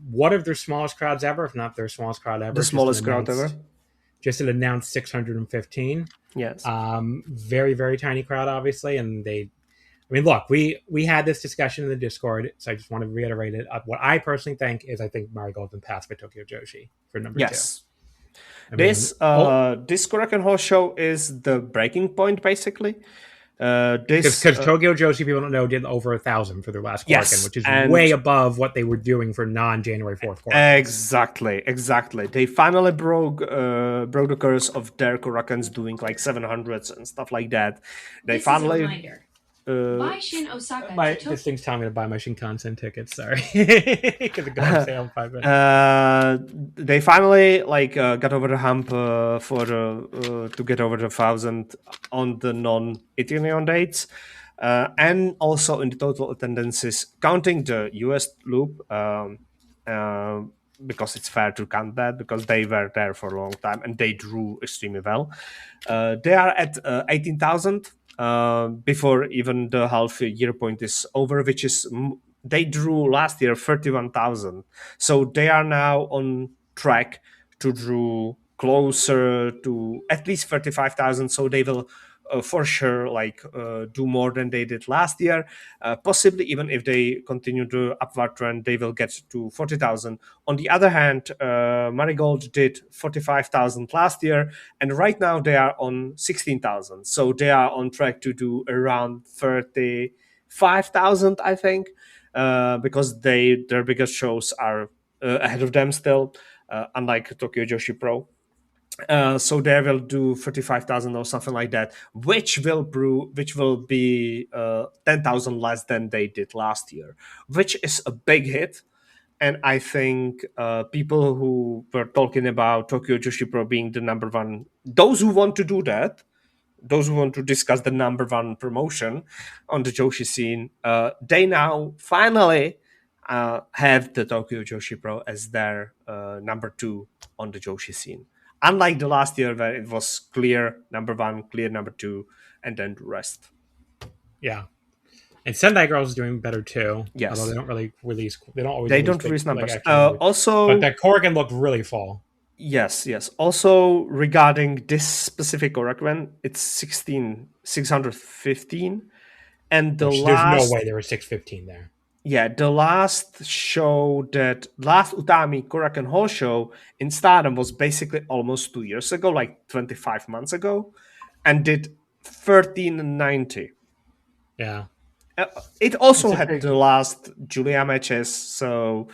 one of their smallest crowds ever, if not their smallest crowd ever. The smallest crowd ever. Just an announced 615. Yes. Very, very tiny crowd, obviously. And look, we had this discussion in the Discord, so I just want to reiterate it. What I personally think is I think Marigold been passed by Tokyo Joshi for number 2. Yes. This Korakuen Hall show is the breaking point, basically. Because Tokyo Joshi, people don't know, did over 1,000 for their last Korakuen, which is way above what they were doing for non-January 4th Korakuen. Exactly. They finally broke the curse of their Korakuens doing like 700s and stuff like that. They finally. Buy Shin Osaka. This thing's telling me to buy my Shinkansen tickets. Sorry, because it got on sale in 5 minutes. They finally got over the hump to get over the 1,000 on the non-Ethereum dates, and also in the total attendances, counting the US loop. Because it's fair to count that because they were there for a long time and they drew extremely well. They are at 18,000. Before even the half year point is over, which is they drew last year 31,000. So they are now on track to draw closer to at least 35,000. So they will for sure do more than they did last year. Possibly even if they continue the upward trend, they will get to 40,000. On the other hand, Marigold did 45,000 last year, and right now they are on 16,000. So they are on track to do around 35,000, I think, because their biggest shows are ahead of them still, unlike Tokyo Joshi Pro. So they will do 35,000 or something like that, which will be 10,000 less than they did last year, which is a big hit. And I think people who were talking about Tokyo Joshi Pro being the number one, those who want to do that, those who want to discuss the number one promotion on the Joshi scene, they now finally have the Tokyo Joshi Pro as their number 2 on the Joshi scene. Unlike the last year where it was clear number 1, clear number 2, and then the rest. Yeah. And Sendai Girls is doing better too. Yes. Although they don't really release. They don't release numbers. But Also, that Korakuen looked really full. Yes. Also, regarding this specific Korakuen, it's 615, and There's no way there were 615 there. Yeah, the last Utami Korakuen Hall show in Stardom was basically almost 2 years ago, like 25 months ago, and did 1390. Yeah. It also had the last Julia matches, so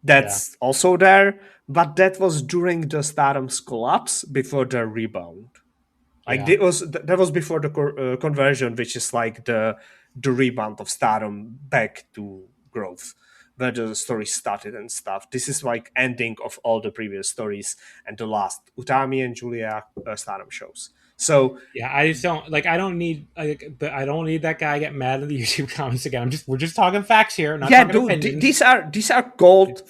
that's also there. But that was during the Stardom's collapse before the rebound. That was before the conversion, which is like the rebound of Stardom back to growth, where the story started and stuff. This is like ending of all the previous stories and the last Utami and Julia Stardom shows. So yeah, I just don't I don't need that guy get mad at the YouTube comments again. We're just talking facts here. Not talking these are gold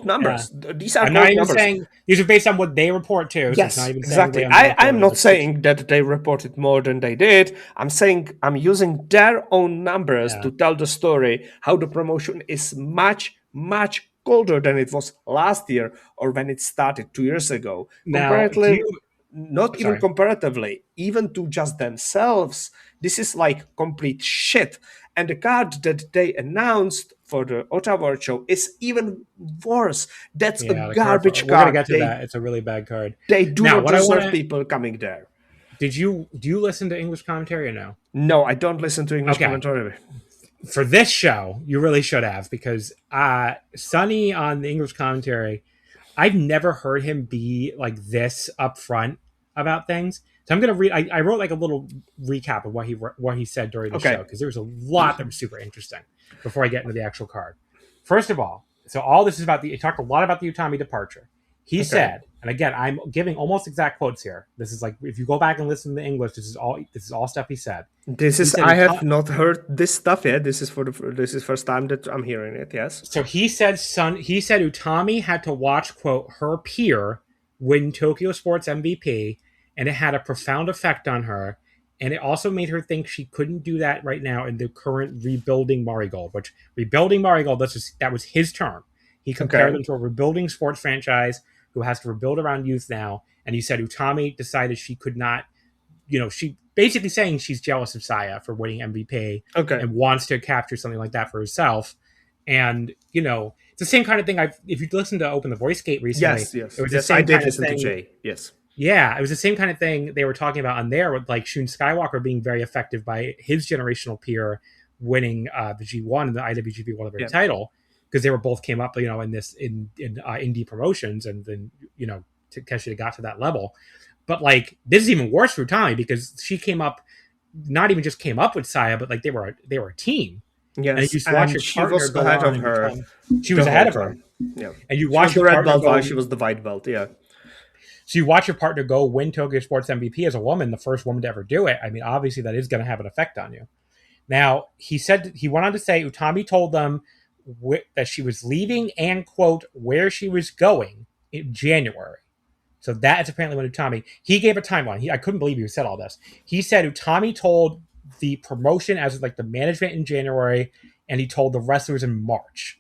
numbers. Yeah. These are I'm gold not even numbers. saying these are based on what they report too. Yes, so it's not even exactly. I'm not saying that they reported more than they did. I'm saying I'm using their own numbers to tell the story how the promotion is much, much colder than it was last year or when it started 2 years ago. Even comparatively, even to just themselves, this is like complete shit. And the card that they announced for the Ottawa Show is even worse. That's a the garbage card. We're gonna card. get to that. It's a really bad card. They do Now, not what I deserve wanna- people coming there. Do you listen to English commentary or no? No, I don't listen to English commentary. For this show, you really should have, because Sonny on the English commentary, I've never heard him be like this upfront about things. So I'm going to read. I wrote like a little recap of what he said during the show, because there was a lot that was super interesting before I get into the actual card. First of all, so all this is about he talked a lot about the Utami departure. He said, and again, I'm giving almost exact quotes here. This is like, if you go back and listen to the English, this is all stuff he said. I have not heard this stuff yet. This is first time that I'm hearing it. Yes. So he said Utami had to watch, quote, her peer win Tokyo Sports MVP, and it had a profound effect on her. And it also made her think she couldn't do that right now in the current rebuilding Marigold, which rebuilding Marigold, that was his term. He compared them to a rebuilding sports franchise who has to rebuild around youth now. And he said Utami decided she could not, she basically saying she's jealous of Saya for winning MVP and wants to capture something like that for herself. And, it's the same kind of thing. If you listen to Open the Voice Gate recently, yes. It was the same I did kind listen of thing. to Jay. Yes. Yeah, it was the same kind of thing they were talking about on there with like Shun Skywalker being very effective by his generational peer winning the G1 and the IWGP World Heavyweight title, because they were both came up, in this in indie promotions, and then Takeshita got to that level. But like this is even worse for Utami, because she came up, not even just came up with Saya, but like they were a team. Yes, and you just watch your partner was go ahead on of her. She was ahead of her. Yeah, and you watch the your red belt go, while she was the white belt. Yeah. So you watch your partner go win Tokyo Sports MVP as a woman, the first woman to ever do it. I mean, obviously that is going to have an effect on you. Now, he went on to say Utami told them that she was leaving and, quote, where she was going in January. So that is apparently when he gave a timeline. I couldn't believe he said all this. He said Utami told the promotion as like the management in January, and he told the wrestlers in March.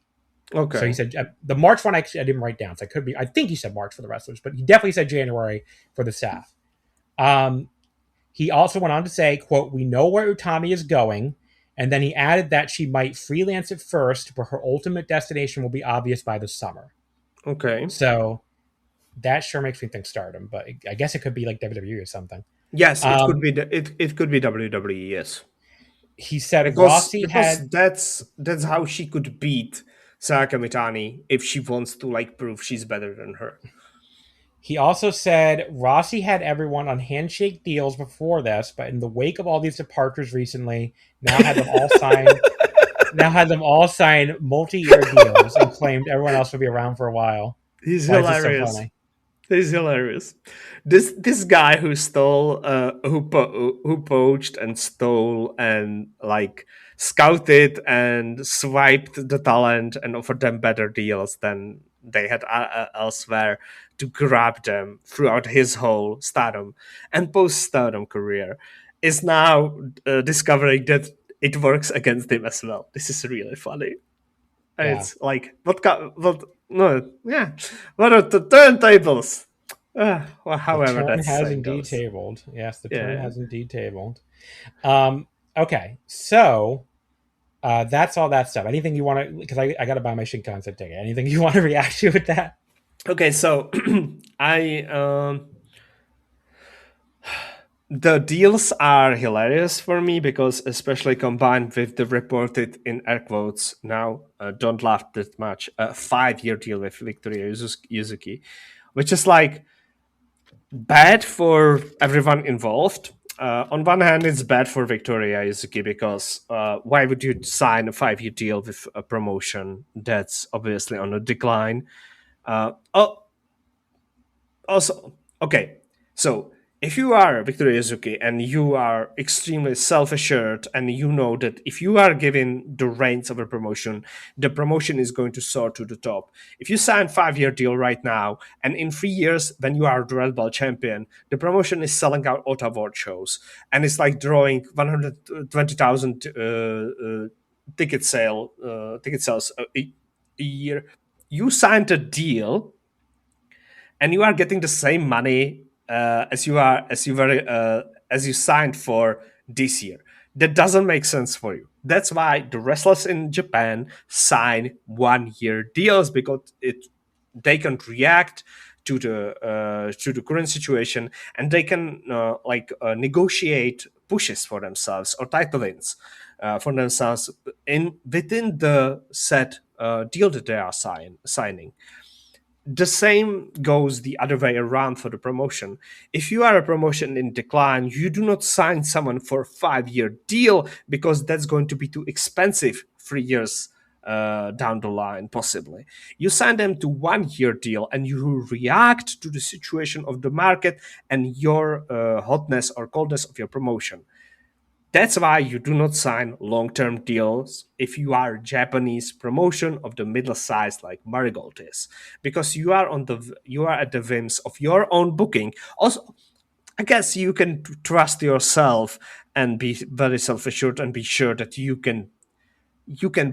Okay. So he said the March one I didn't write down, so I think he said March for the wrestlers, but he definitely said January for the staff. He also went on to say, quote, we know where Utami is going, and then he added that she might freelance at first, but her ultimate destination will be obvious by the summer. Okay. So that sure makes me think Stardom, but I guess it could be like WWE or something. Yes, it could be. It could be WWE. Yes. He said because that's how she could beat Sayaka Mitani if she wants to like prove she's better than her. He also said Rossi had everyone on handshake deals before this, but in the wake of all these departures recently, now had them all sign multi-year deals and claimed everyone else would be around for a while. He's hilarious. So he's hilarious. This guy who stole, who poached and stole and like scouted and swiped the talent and offered them better deals than they had elsewhere to grab them throughout his whole Stardom and post-Stardom career, is now discovering that it works against him as well. This is really funny. Yeah. It's like, what are the turntables? Well, however, the turn that has indeed tabled. Yes, the turn has indeed tabled. Okay, so that's all that stuff. Anything you want to, because I got to buy my Shinkansen ticket. Anything you want to react to with that? Okay, so the deals are hilarious for me because, especially combined with the reported in air quotes now, don't laugh that much, a 5-year deal with Victoria Yuzuki, which is like bad for everyone involved. On one hand, it's bad for Victoria Yuzuki because why would you sign a 5-year deal with a promotion that's obviously on a decline? Also, okay, so if you are Victoria Yuzuki and you are extremely self-assured and you know that if you are given the reins of a promotion, the promotion is going to soar to the top. If you sign a 5-year deal right now and in 3 years when you are the Red Belt champion, the promotion is selling out Ottawa shows and it's like drawing 120,000 ticket sales a year. You signed a deal and you are getting the same money as you signed for this year. That doesn't make sense for you. That's why the wrestlers in Japan sign 1-year deals, because they can react to the current situation, and they can negotiate pushes for themselves or title wins for themselves within the set deal that they are signing. The same goes the other way around for the promotion. If you are a promotion in decline, you do not sign someone for a 5-year deal, because that's going to be too expensive 3 years down the line, possibly. You sign them to 1-year deal, and you react to the situation of the market and your hotness or coldness of your promotion. That's why you do not sign long-term deals if you are a Japanese promotion of the middle size like Marigold is, because you are at the whims of your own booking. Also, I guess you can trust yourself and be very self-assured and be sure that you can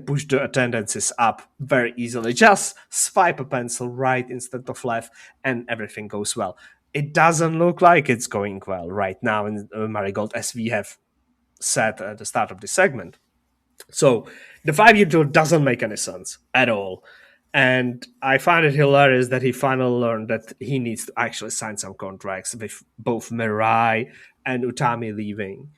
push the attendances up very easily. Just swipe a pencil right instead of left, and everything goes well. It doesn't look like it's going well right now in Marigold, as we have said at the start of this segment. So the 5-year deal doesn't make any sense at all. And I find it hilarious that he finally learned that he needs to actually sign some contracts with both Mirai and Utami leaving.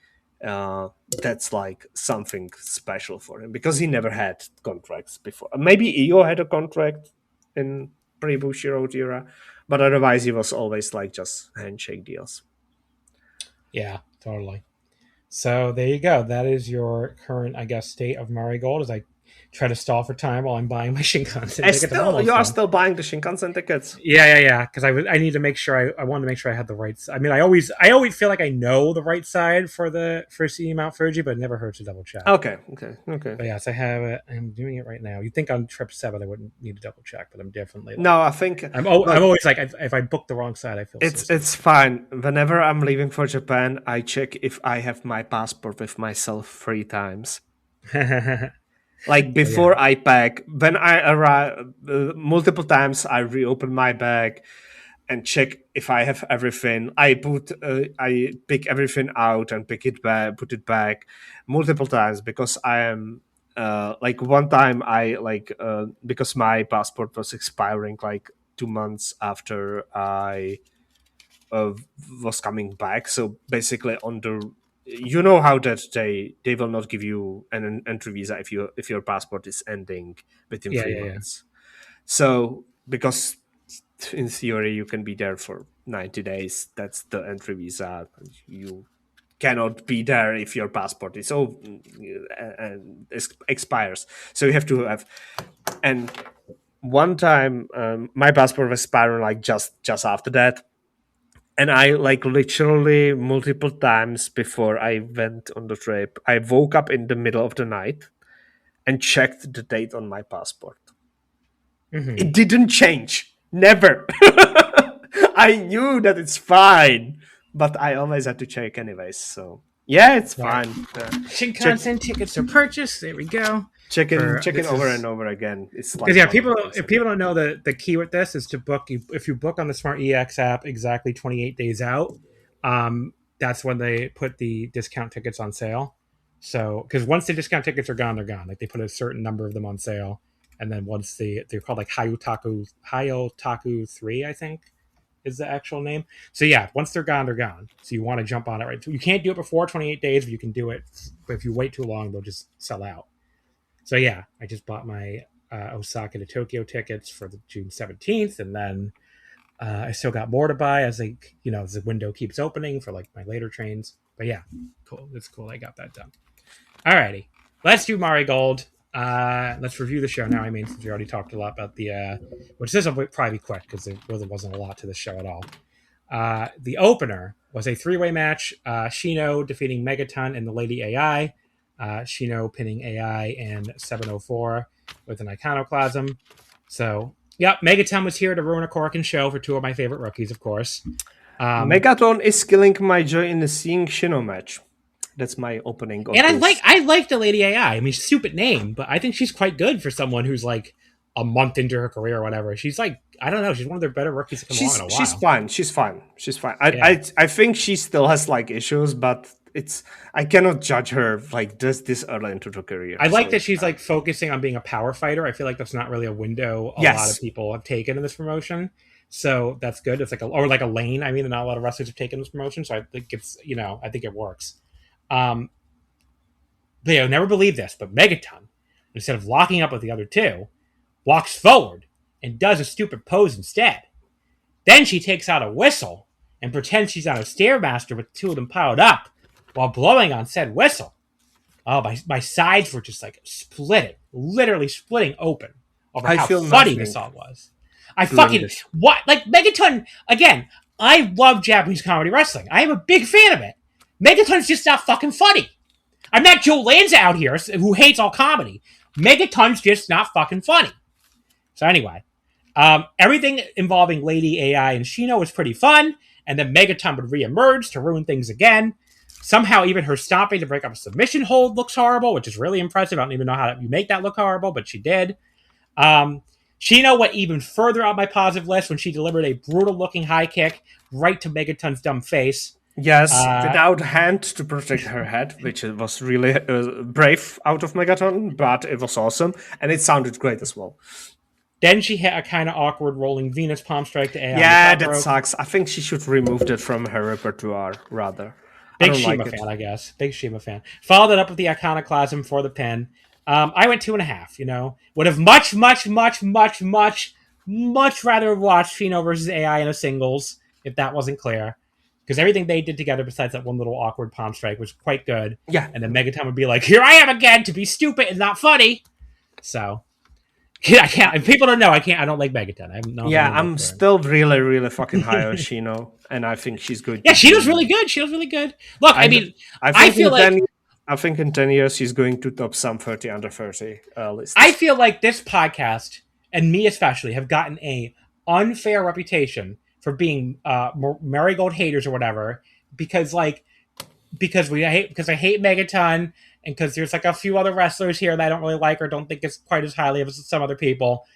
That's like something special for him, because he never had contracts before. Maybe Io had a contract in pre-Bushiroad era, but otherwise he was always like just handshake deals. Yeah, totally. So there you go. That is your current, I guess, state of Marigold, as I try to stall for time while I'm buying my Shinkansen tickets. You are still buying the Shinkansen tickets? Yeah. Because I need to make sure I wanted to make sure I had the right. I mean, I always feel like I know the right side for seeing Mount Fuji, but it never hurts to double check. Okay. But yes, I have it. I'm doing it right now. You'd think on trip 7 I wouldn't need to double check, but I'm definitely. No, I think I'm always like, if I book the wrong side, I feel it's fine. Whenever I'm leaving for Japan, I check if I have my passport with myself 3 times. Like before I pack, when I arrive, multiple times I reopen my bag and check if I have everything. I pick everything out and put it back multiple times, because I am one time because my passport was expiring like 2 months after I was coming back. So basically you know how that they will not give you an entry visa if your passport is ending within 3 months. So because in theory you can be there for 90 days, that's the entry visa. You cannot be there if your passport is and expires. So you have to have. And one time my passport was expiring like just after that. And I literally multiple times before I went on the trip, I woke up in the middle of the night and checked the date on my passport. Mm-hmm. It didn't change. Never. I knew that it's fine, but I always had to check anyways. So yeah, it's fine. Shinkansen tickets are purchased. There we go. Checking over and over again. It's like if people don't know, the key with this is to book. If you book on the Smart EX app exactly 28 days out, that's when they put the discount tickets on sale. So because once the discount tickets are gone, they're gone. Like they put a certain number of them on sale, and then once they're called like Hayotaku 3, I think is the actual name. So yeah, once they're gone, they're gone. So you want to jump on it right. You can't do it before 28 days, but you can do it. But if you wait too long, they'll just sell out. So yeah, I just bought my Osaka to Tokyo tickets for the June 17th, and then I still got more to buy as the window keeps opening for like my later trains. But yeah, cool. It's cool I got that done. Alrighty, let's do Marigold. Let's review the show now. I mean, since we already talked a lot about which this will probably be quick because there really wasn't a lot to the show at all. The opener was a 3-way match. Shino defeating Megaton and the Lady AI. Shino pinning AI and 704 with an iconoclasm. So, yep, Megaton was here to ruin a Korakuen show for 2 of my favorite rookies, of course. Megaton is killing my joy in the seeing Shino match. That's my opening. And I like the Lady AI. I mean, stupid name, but I think she's quite good for someone who's like a month into her career or whatever. She's like, I don't know, she's one of their better rookies to come along in a while. She's fine. I think she still has like issues, but I cannot judge her like just this early into her career. I like that she's like focusing on being a power fighter. I feel like that's not really a window a lot of people have taken in this promotion. So that's good. It's like a lane. I mean, not a lot of wrestlers have taken this promotion. So I think it's, I think it works. But you'll never believe this, but Megaton, instead of locking up with the other two, walks forward and does a stupid pose instead. Then she takes out a whistle and pretends she's on a Stairmaster with the two of them piled up while blowing on said whistle. Oh, my sides were just like splitting, literally splitting open over how funny this all was. I fucking, what? Like, Megaton, again, I love Japanese comedy wrestling. I am a big fan of it. Megaton's just not fucking funny. I'm not Joe Lanza out here who hates all comedy. Megaton's just not fucking funny. So anyway, everything involving Lady AI and Shino was pretty fun, and then Megaton would reemerge to ruin things again. Somehow even her stopping to break up a submission hold looks horrible, which is really impressive. I don't even know how you make that look horrible, but she did. Shino went even further on my positive list when she delivered a brutal-looking high kick right to Megaton's dumb face. Yes, without hand to protect her head, which was really brave out of Megaton, but it was awesome, and it sounded great as well. Then she hit a kind of awkward rolling Venus palm strike to AI. Yeah, that sucks. I think she should remove that from her repertoire, rather. Big Shima fan, I guess. Big Shima fan. Followed it up with the Iconoclasm for the pin. I went 2.5, Would have much rather watched Shino versus AI in a singles, if that wasn't clear. Because everything they did together besides that one little awkward palm strike was quite good. Yeah. And then Megaton would be like, here I am again to be stupid and not funny. So, I can't. If people don't know, I don't like Megaton. I'm still really, really fucking high on Shino, and I think she's good. Yeah, Shino's really good. Shino's really good. Look, I think in 10 years she's going to top some 30 under 30 lists. I feel like this podcast, and me especially, have gotten a unfair reputation for being Marigold haters or whatever, because I hate Megaton, and because there's like a few other wrestlers here that I don't really like or don't think it's quite as highly as some other people.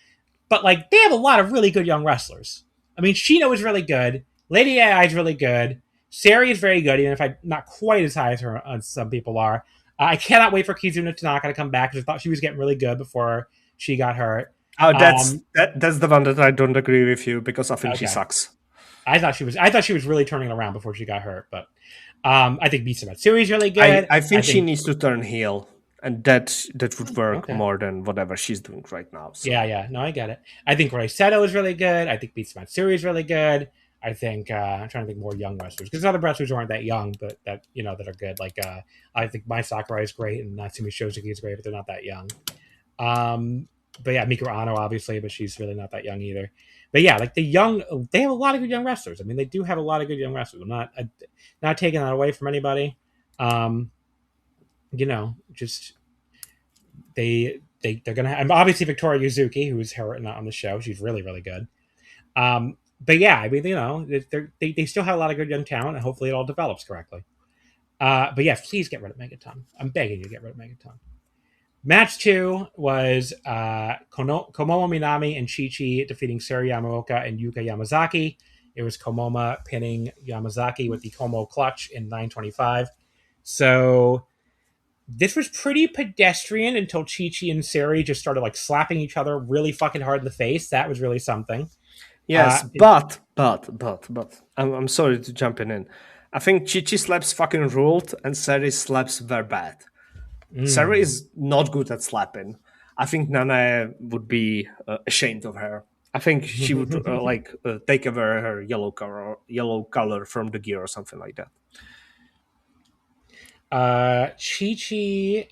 But like, they have a lot of really good young wrestlers. I mean, Shino is really good. Lady AI is really good. Sari is very good, even if I'm not quite as high as her as some people are. I cannot wait for Kizuna Tanaka to come back, because I thought she was getting really good before she got hurt. Oh, that's the one that I don't agree with you, because I think she sucks. I thought she was really turning around before she got hurt, but I think Misa Matsui is really good. I think she needs to turn heel, and that would work more than whatever she's doing right now. So. Yeah. No, I get it. I think Rei Seto is really good. I think Misa Matsui is really good. I think I'm trying to think more young wrestlers, because other wrestlers aren't that young, but that that are good. Like I think Mai Sakurai is great, and Natsumi Shozuki is great, but they're not that young. But yeah, Mikuru Ano obviously, but she's really not that young either. But yeah, like they have a lot of good young wrestlers. I mean, they do have a lot of good young wrestlers. I'm not taking that away from anybody. Just they're gonna have, obviously Victoria Yuzuki, who is not on the show. She's really, really good. But yeah, I mean, they still have a lot of good young talent, and hopefully it all develops correctly. But yeah, please get rid of Megaton. I'm begging you to get rid of Megaton. Match 2 was Komomo Minami and Chi-Chi defeating Sari Yamaoka and Yuka Yamazaki. It was Komoma pinning Yamazaki with the Komo clutch in 9:25. So this was pretty pedestrian until Chi-Chi and Sari just started like slapping each other really fucking hard in the face. That was really something. Yes, but I'm sorry to jump in. I think Chi-Chi slaps fucking ruled, and Sari slaps were bad. Sari is not good at slapping. I think Nana would be ashamed of her. I think she would take away her yellow color from the gear or something like that. Chi-Chi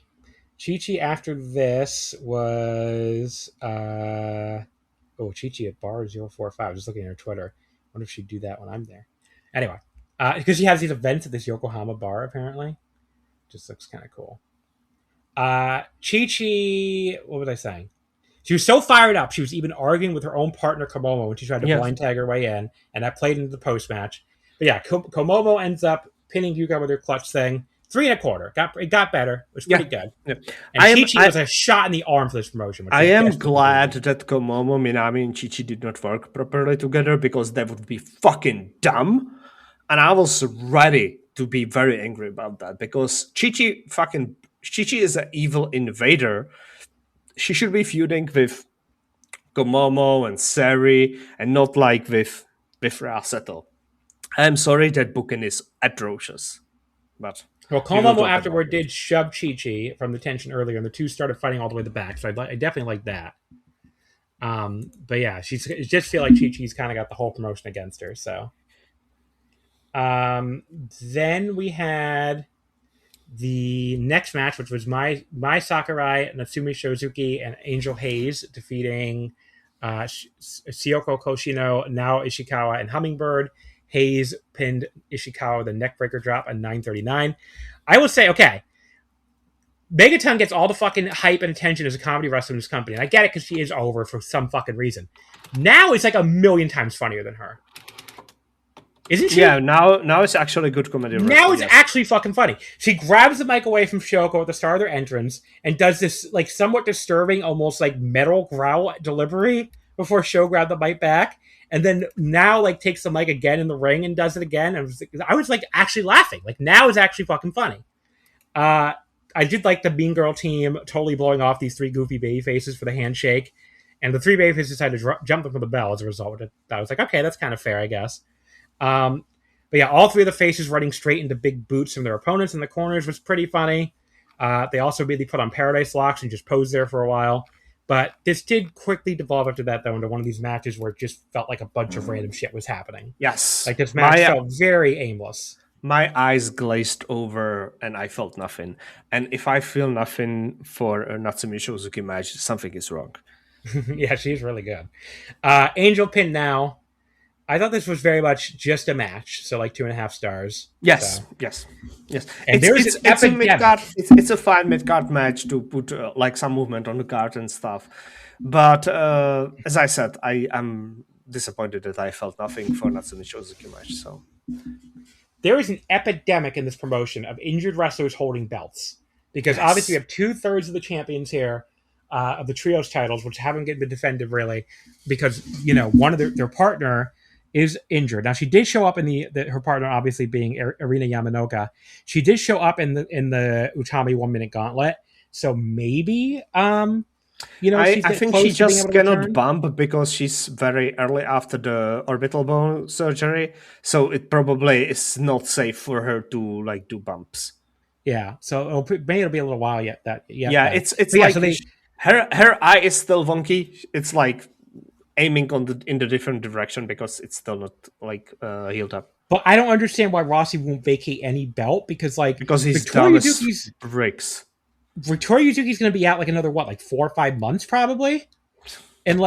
after this was Chi-Chi at bar 045. Just looking at her Twitter. I wonder if she'd do that when I'm there. Anyway, because she has these events at this Yokohama bar apparently. Just looks kind of cool. Chi-Chi, what was I saying? She was so fired up, she was even arguing with her own partner Komomo when she tried to blind tag her way in, and that played into the post-match. But yeah, Komomo ends up pinning Yuka with her clutch thing. 3 1/4. It got better. It was pretty good. Yeah. And Chi-Chi was a shot in the arm for this promotion. I am glad that Komomo, Minami, and Chi-Chi did not work properly together, because that would be fucking dumb. And I was ready to be very angry about that, because Chi is an evil invader. She should be feuding with Komomo and Sari, and not like with Rasetto. I'm sorry, that booking is atrocious. But Komomo afterward did shove Chi from the tension earlier, and the two started fighting all the way to the back. So I definitely like that. But yeah, I just feel like Chi-Chi's kind of got the whole promotion against her. So, then we had the next match, which was Mai Sakurai, Natsumi Shozuki, and Angel Hayes defeating Shiyoko Koshino, Nao Ishikawa, and Hummingbird. Hayes pinned Ishikawa with a neckbreaker drop at 9:39. I will say, okay, Megaton gets all the fucking hype and attention as a comedy wrestler in this company. And I get it because she is over for some fucking reason. Now it's like a million times funnier than her. Isn't she? Yeah, now it's actually good comedy wrestling. Now it's actually fucking funny. She grabs the mic away from Shoko at the start of their entrance and does this like somewhat disturbing, almost like metal growl delivery before Sho grabbed the mic back. And then now like takes the mic again in the ring and does it again. And I was like actually laughing. Like now is actually fucking funny. I did like the Mean Girl team totally blowing off these three goofy baby faces for the handshake. And the three baby faces decided to jump them for the bell as a result. I was like, okay, that's kind of fair, I guess. But yeah, all three of the faces running straight into big boots from their opponents in the corners was pretty funny. They also really put on Paradise Locks and just posed there for a while. But this did quickly devolve after that, though, into one of these matches where it just felt like a bunch of random shit was happening. Yes. Like this match felt very aimless. My eyes glazed over and I felt nothing. And if I feel nothing for a Natsumi Shozuki match, something is wrong. Yeah, she's really good. Angel pin now. I thought this was very much just a match, so like 2.5 stars. Yes. And it's a fine mid-card match to put like some movement on the card and stuff. But as I said, I am disappointed that I felt nothing for Natsumi Shozuki match. So there is an epidemic in this promotion of injured wrestlers holding belts, because obviously we have 2/3 of the champions here of the trios titles, which haven't been defended really, because one of their partner is injured. Now she did show up in her partner obviously being Arina Yamanoka. She did show up in the Utami 1 minute gauntlet. So maybe I think she just cannot bump because she's very early after the orbital bone surgery. So it probably is not safe for her to like do bumps. Yeah. So maybe it'll be a little while yet. It's like her eye is still wonky. It's like aiming in the different direction because it's still not like healed up. But I don't understand why Rossi won't vacate any belt because he's dumb as bricks. Victoria Yuzuki's going to be out like another 4 or 5 months probably, and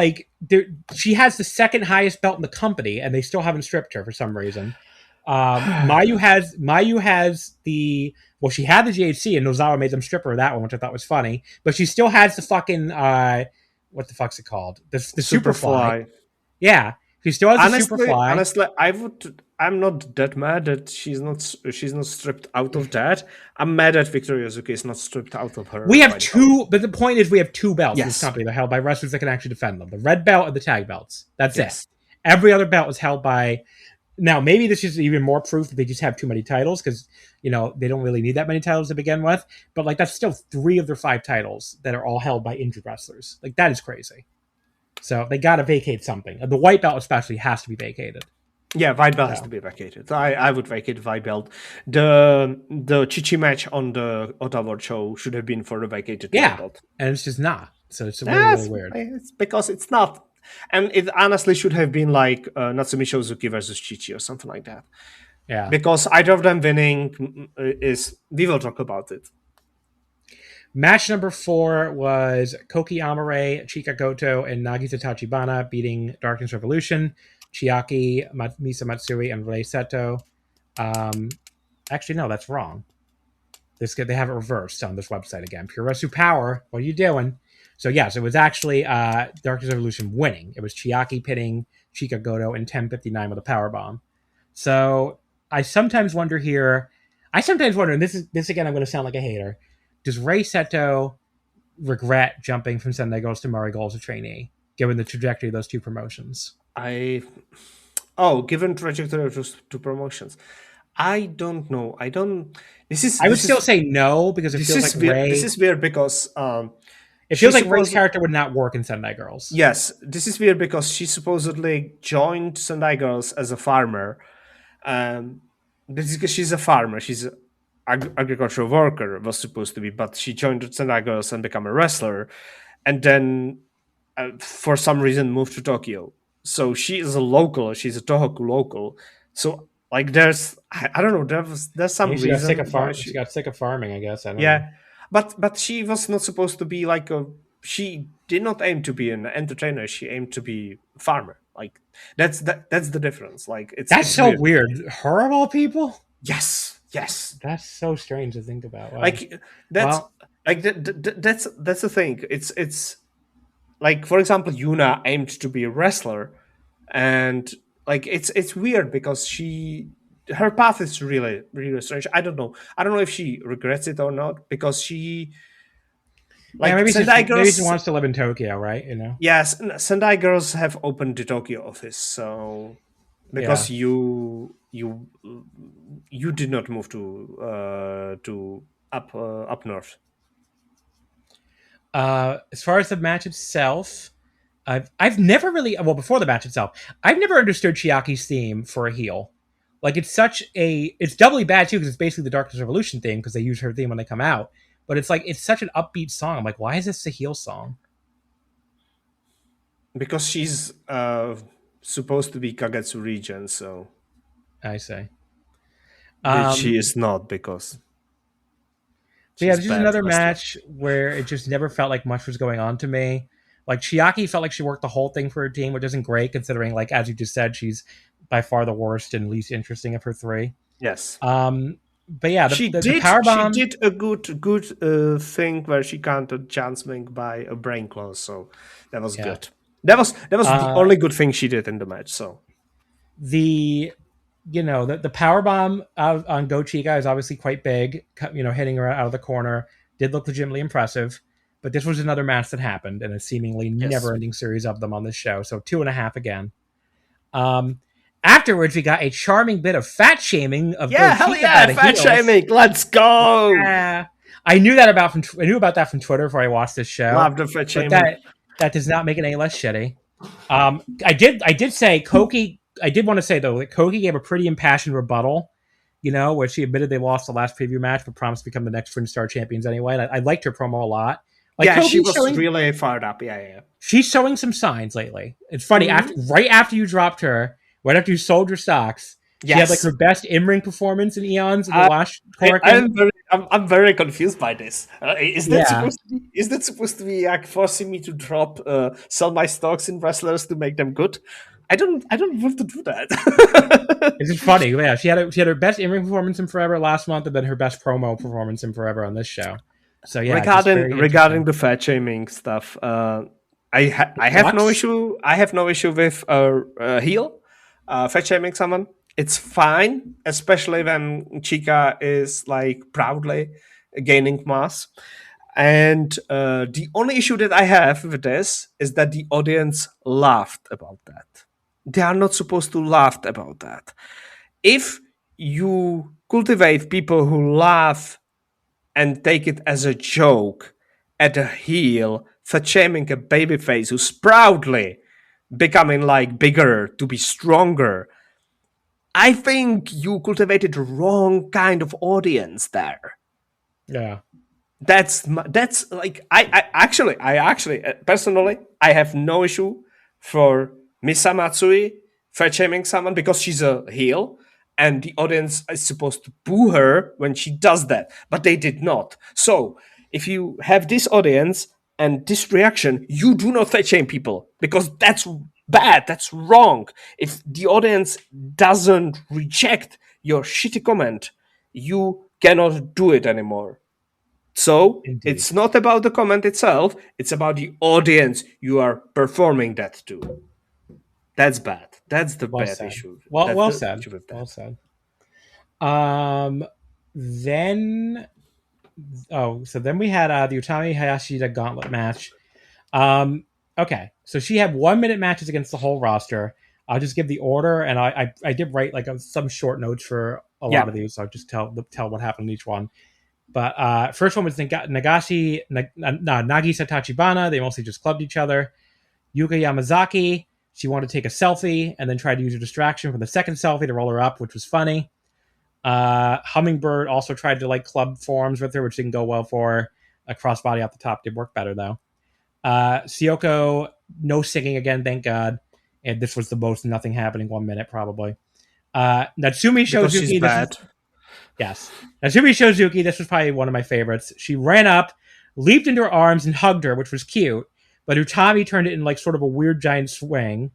she has the second highest belt in the company, and they still haven't stripped her for some reason. Mayu has she had the GHC, and Nozawa made them strip her that one, which I thought was funny. But she still has the fucking what the fuck's it called? The Superfly. Yeah, she still has the Superfly. Honestly, I'm not that mad that she's not stripped out of that. I'm mad that Victoria Yuzuki is not stripped out of her. We have two, but the point is we have 2 belts in this company. They're held by wrestlers that can actually defend them. The red belt and the tag belts. That's it. Every other belt is held by... Now, maybe this is even more proof that they just have too many titles because, they don't really need that many titles to begin with. But, that's still 3 of their 5 titles that are all held by injured wrestlers. That is crazy. So they got to vacate something. The white belt especially has to be vacated. Yeah, white belt has to be vacated. I would vacate white belt. The Chi-Chi match on the Ottawa show should have been for the vacated white belt. And it's just not. So it's really weird. It's because it's not. And it honestly should have been like Natsumi Shozuki versus Chi-Chi or something like that. Yeah. Because either of them winning we will talk about it. Match number 4 was Koki Amare, Chika Goto, and Nagisa Tachibana beating Darkness Revolution, Chiaki, Misa Matsui, and Rei Seto. Actually, no, that's wrong. They have it reversed on this website again. Puresu Power, what are you doing? So yes, it was actually Darkness Revolution winning. It was Chiaki pinning Chika Goto in 10:59 with a powerbomb. So I sometimes wonder, and this again, I'm going to sound like a hater. Does Rei Seto regret jumping from Sendai Girls to Marigold as a trainee, given the trajectory of those 2 promotions? Given trajectory of those 2 promotions, I don't know. I don't. I would still say no because it feels like weird. Ray. This is weird because it feels like Ray's character would not work in Sendai Girls. Yes, this is weird because she supposedly joined Sendai Girls as a farmer. This is because she's a farmer. She's an agricultural worker, was supposed to be, but she joined Sendai Girls and became a wrestler, and then for some reason moved to Tokyo. So she is a local. She's a Tohoku local. So like, there's I don't know. There's some reason. She got sick of farming, I guess. I don't yeah, know. but she was not supposed to be like a. She did not aim to be an entertainer. She aimed to be a farmer. Like that's the difference. Like that's so weird. Her of all people. Yes. That's so strange to think about. Wow. Like that's that's the thing. It's like, for example, Yuna aimed to be a wrestler, and like it's weird because her path is really strange. I don't know if she regrets it or not, because she like maybe she wants to live in Tokyo, right? You know. Yes, Sendai Girls have opened the Tokyo office, so because you did not move to up north. As far as the match itself, I've never really, well, before the match itself, I've never understood Chiaki's theme for a heel. Like, it's doubly bad too because it's basically the Darkness Revolution theme because they use her theme when they come out. But it's like, it's such an upbeat song. I'm like, why is this a heel song? Because she's supposed to be Kagetsu region, so I say. She is not, because. Yeah, this is another match where it just never felt like much was going on to me. Like, Chiaki felt like she worked the whole thing for her team, which isn't great considering, like, as you just said, she's by far the worst and least interesting of her three. Yes. But yeah, the powerbomb. She did a good thing where she countered Jansming by a brain close, so that was good. That was the only good thing she did in the match. So the powerbomb on Go Chica is obviously quite big. Hitting her out of the corner did look legitimately impressive. But this was another match that happened in a seemingly never-ending series of them on this show. So 2.5 again. Afterwards, we got a charming bit of fat shaming of fat shaming. Let's go. I knew about that from Twitter before I watched this show. Love the fat shaming. That does not make it any less shitty. I did say Koki. I did want to say though that Koki gave a pretty impassioned rebuttal. Where she admitted they lost the last preview match, but promised to become the next Fringe Star champions anyway. And I liked her promo a lot. Like, she was really fired up. Yeah. She's showing some signs lately. It's funny. Right after you dropped her, right after you sold your stocks, she had like her best in-ring performance in eons in the last Korakuen. I'm very confused by this. Is that supposed to be like forcing me to sell my stocks in wrestlers to make them good? I don't want to do that. It's just funny. Yeah, she had her best in-ring performance in forever last month, and then her best promo performance in forever on this show. So yeah, regarding the fat shaming stuff, I have no issue. I have no issue with heel fat shaming someone. It's fine, especially when Chica is like proudly gaining mass. And the only issue that I have with this is that the audience laughed about that. They are not supposed to laugh about that. If you cultivate people who laugh and take it as a joke at a heel, fat shaming a babyface who's proudly becoming like bigger to be stronger, I think you cultivated the wrong kind of audience there. Yeah. That's like I actually personally I have no issue for Misa Matsui fat shaming someone because she's a heel. And the audience is supposed to boo her when she does that. But they did not. So, if you have this audience and this reaction, you do not fat shame people. Because that's bad. That's wrong. If the audience doesn't reject your shitty comment, you cannot do it anymore. So, It's not about the comment itself. It's about the audience you are performing that to. That's bad. That's the bad issue. Well said. Then we had the Utami Hayashishita gauntlet match. Okay, so she had 1-minute matches against the whole roster. I'll just give the order, and I did write like some short notes for a lot of these, so I'll just tell what happened in each one. But first one was Nagisa Tachibana. They mostly just clubbed each other. Yuka Yamazaki, she wanted to take a selfie and then tried to use a distraction from the second selfie to roll her up, which was funny. Hummingbird also tried to club forms with her, which didn't go well for her. A crossbody off the top did work better though. Sioko, no singing again, thank God. And this was the most nothing happening 1 minute probably. Natsumi Shozuki. Yes. Natsumi Shozuki, this was probably one of my favorites. She ran up, leaped into her arms, and hugged her, which was cute. But Utami turned it in sort of a weird giant swing.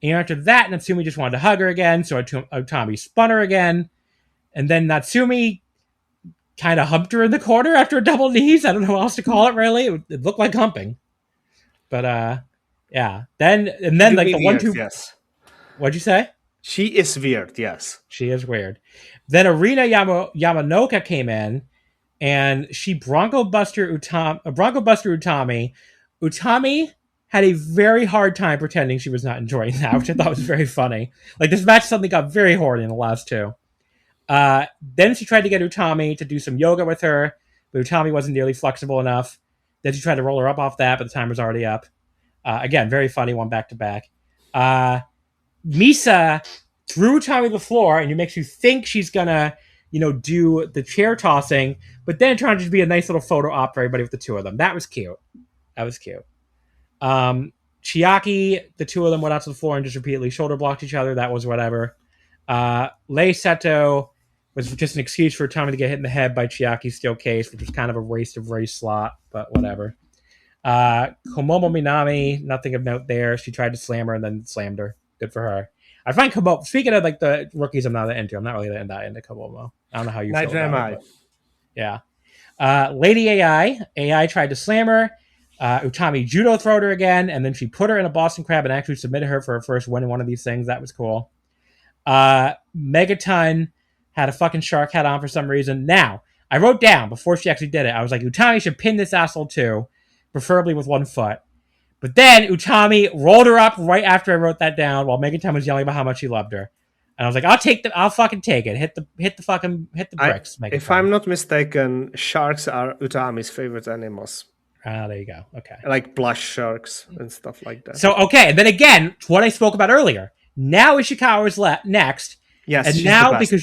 And after that, Natsumi just wanted to hug her again, so Utami spun her again. And then Natsumi kind of humped her in the corner after a double knees. I don't know what else to call it, really. It looked like humping. But, yeah. Then the 1-2... Yes. What'd you say? She is weird, yes. She is weird. Then Arina Yamanoka came in, and she Bronco Buster Utami. Utami had a very hard time pretending she was not enjoying that, which I thought was very funny. This match suddenly got very horny in the last two. Then she tried to get Utami to do some yoga with her, but Utami wasn't nearly flexible enough. Then she tried to roll her up off that, but the time was already up. Again, very funny one back to back. Misa threw Utami to the floor, and it makes you think she's gonna, do the chair tossing, but then it turned out to be a nice little photo op for everybody with the two of them. That was cute. Chiaki, the two of them went out to the floor and just repeatedly shoulder blocked each other. That was whatever. Lei Seto was just an excuse for Utami to get hit in the head by Chiaki's steel case, which was kind of a waste of race slot, but whatever. Komomo Minami, nothing of note there. She tried to slam her and then slammed her. Good for her. I find Komomo, speaking of the rookies I'm not that into, I'm not really that into Komomo. I don't know how you feel about it. Yeah. Lady AI tried to slam her. Utami judo throwed her again, and then she put her in a Boston Crab and actually submitted her for her first win in one of these things. That was cool. Megaton had a fucking shark hat on for some reason. Now, I wrote down before she actually did it, I was like, Utami should pin this asshole too, preferably with 1 foot. But then Utami rolled her up right after I wrote that down while Megaton was yelling about how much he loved her. And I was like, I'll fucking take it. Hit the bricks. If I'm not mistaken, sharks are Utami's favorite animals. There you go. Okay. Like blush sharks and stuff like that. So, okay. And then again, what I spoke about earlier. Now Ishikawa's next. Yes. And now, because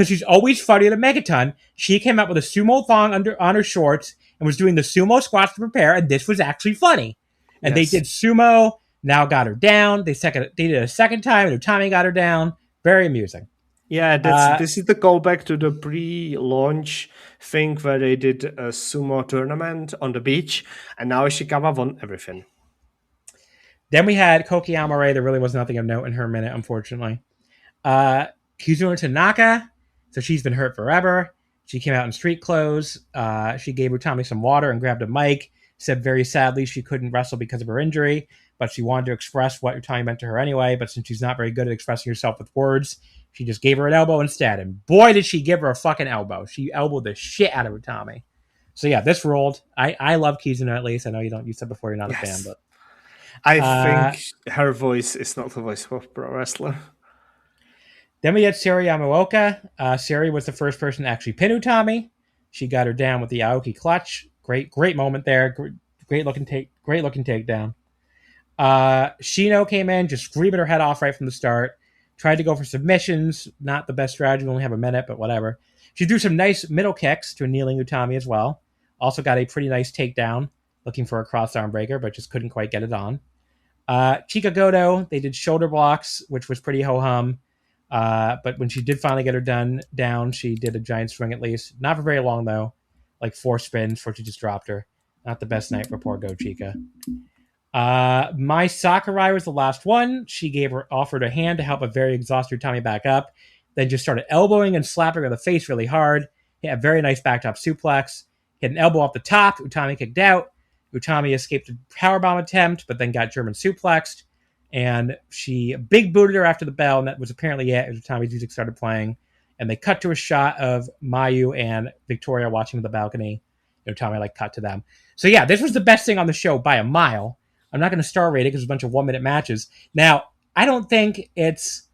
she's always funnier than Megaton, she came up with a sumo thong on her shorts and was doing the sumo squats to prepare. And this was actually funny. And they did sumo, now got her down. They did it a second time, and Utami got her down. Very amusing. Yeah, this is the callback to the pre-launch thing where they did a sumo tournament on the beach, and now Ishikawa won everything. Then we had Koki Amare. There really was nothing of note in her minute, unfortunately. Kizuna Tanaka, so she's been hurt forever. She came out in street clothes. She gave Utami some water and grabbed a mic. Said very sadly she couldn't wrestle because of her injury, but she wanted to express what Utami meant to her anyway. But since she's not very good at expressing herself with words, she just gave her an elbow instead. And boy, did she give her a fucking elbow. She elbowed the shit out of Utami. So yeah, this rolled. I love Kizuna at least. I know you said before you're not a fan, but I think her voice is not the voice of a pro wrestler. Then we had Sari Yamaoka. Sari was the first person to actually pin Utami. She got her down with the Aoki clutch. Great moment there. Great looking takedown. Shino came in, just screaming her head off right from the start. Tried to go for submissions. Not the best strategy. We only have a minute, but whatever. She threw some nice middle kicks to a kneeling Utami as well. Also got a pretty nice takedown, looking for a cross arm breaker, but just couldn't quite get it on. Chika Goto, they did shoulder blocks, which was pretty ho-hum. But when she did finally get her down, she did a giant swing at least. Not for very long, though. Like 4 spins before she just dropped her. Not the best night for poor Go Chika. Mai Sakurai was the last one. She offered a hand to help a very exhausted Utami back up. Then just started elbowing and slapping her in the face really hard. Hit a very nice backtop suplex. Hit an elbow off the top. Utami kicked out. Utami escaped a powerbomb attempt, but then got German suplexed. And she big booted her after the bell, and that was apparently it as Utami's music started playing. And they cut to a shot of Mayu and Victoria watching from the balcony. Utami cut to them. So yeah, this was the best thing on the show by a mile. I'm not going to star rate it because it's a bunch of 1-minute matches. Now, I don't think it's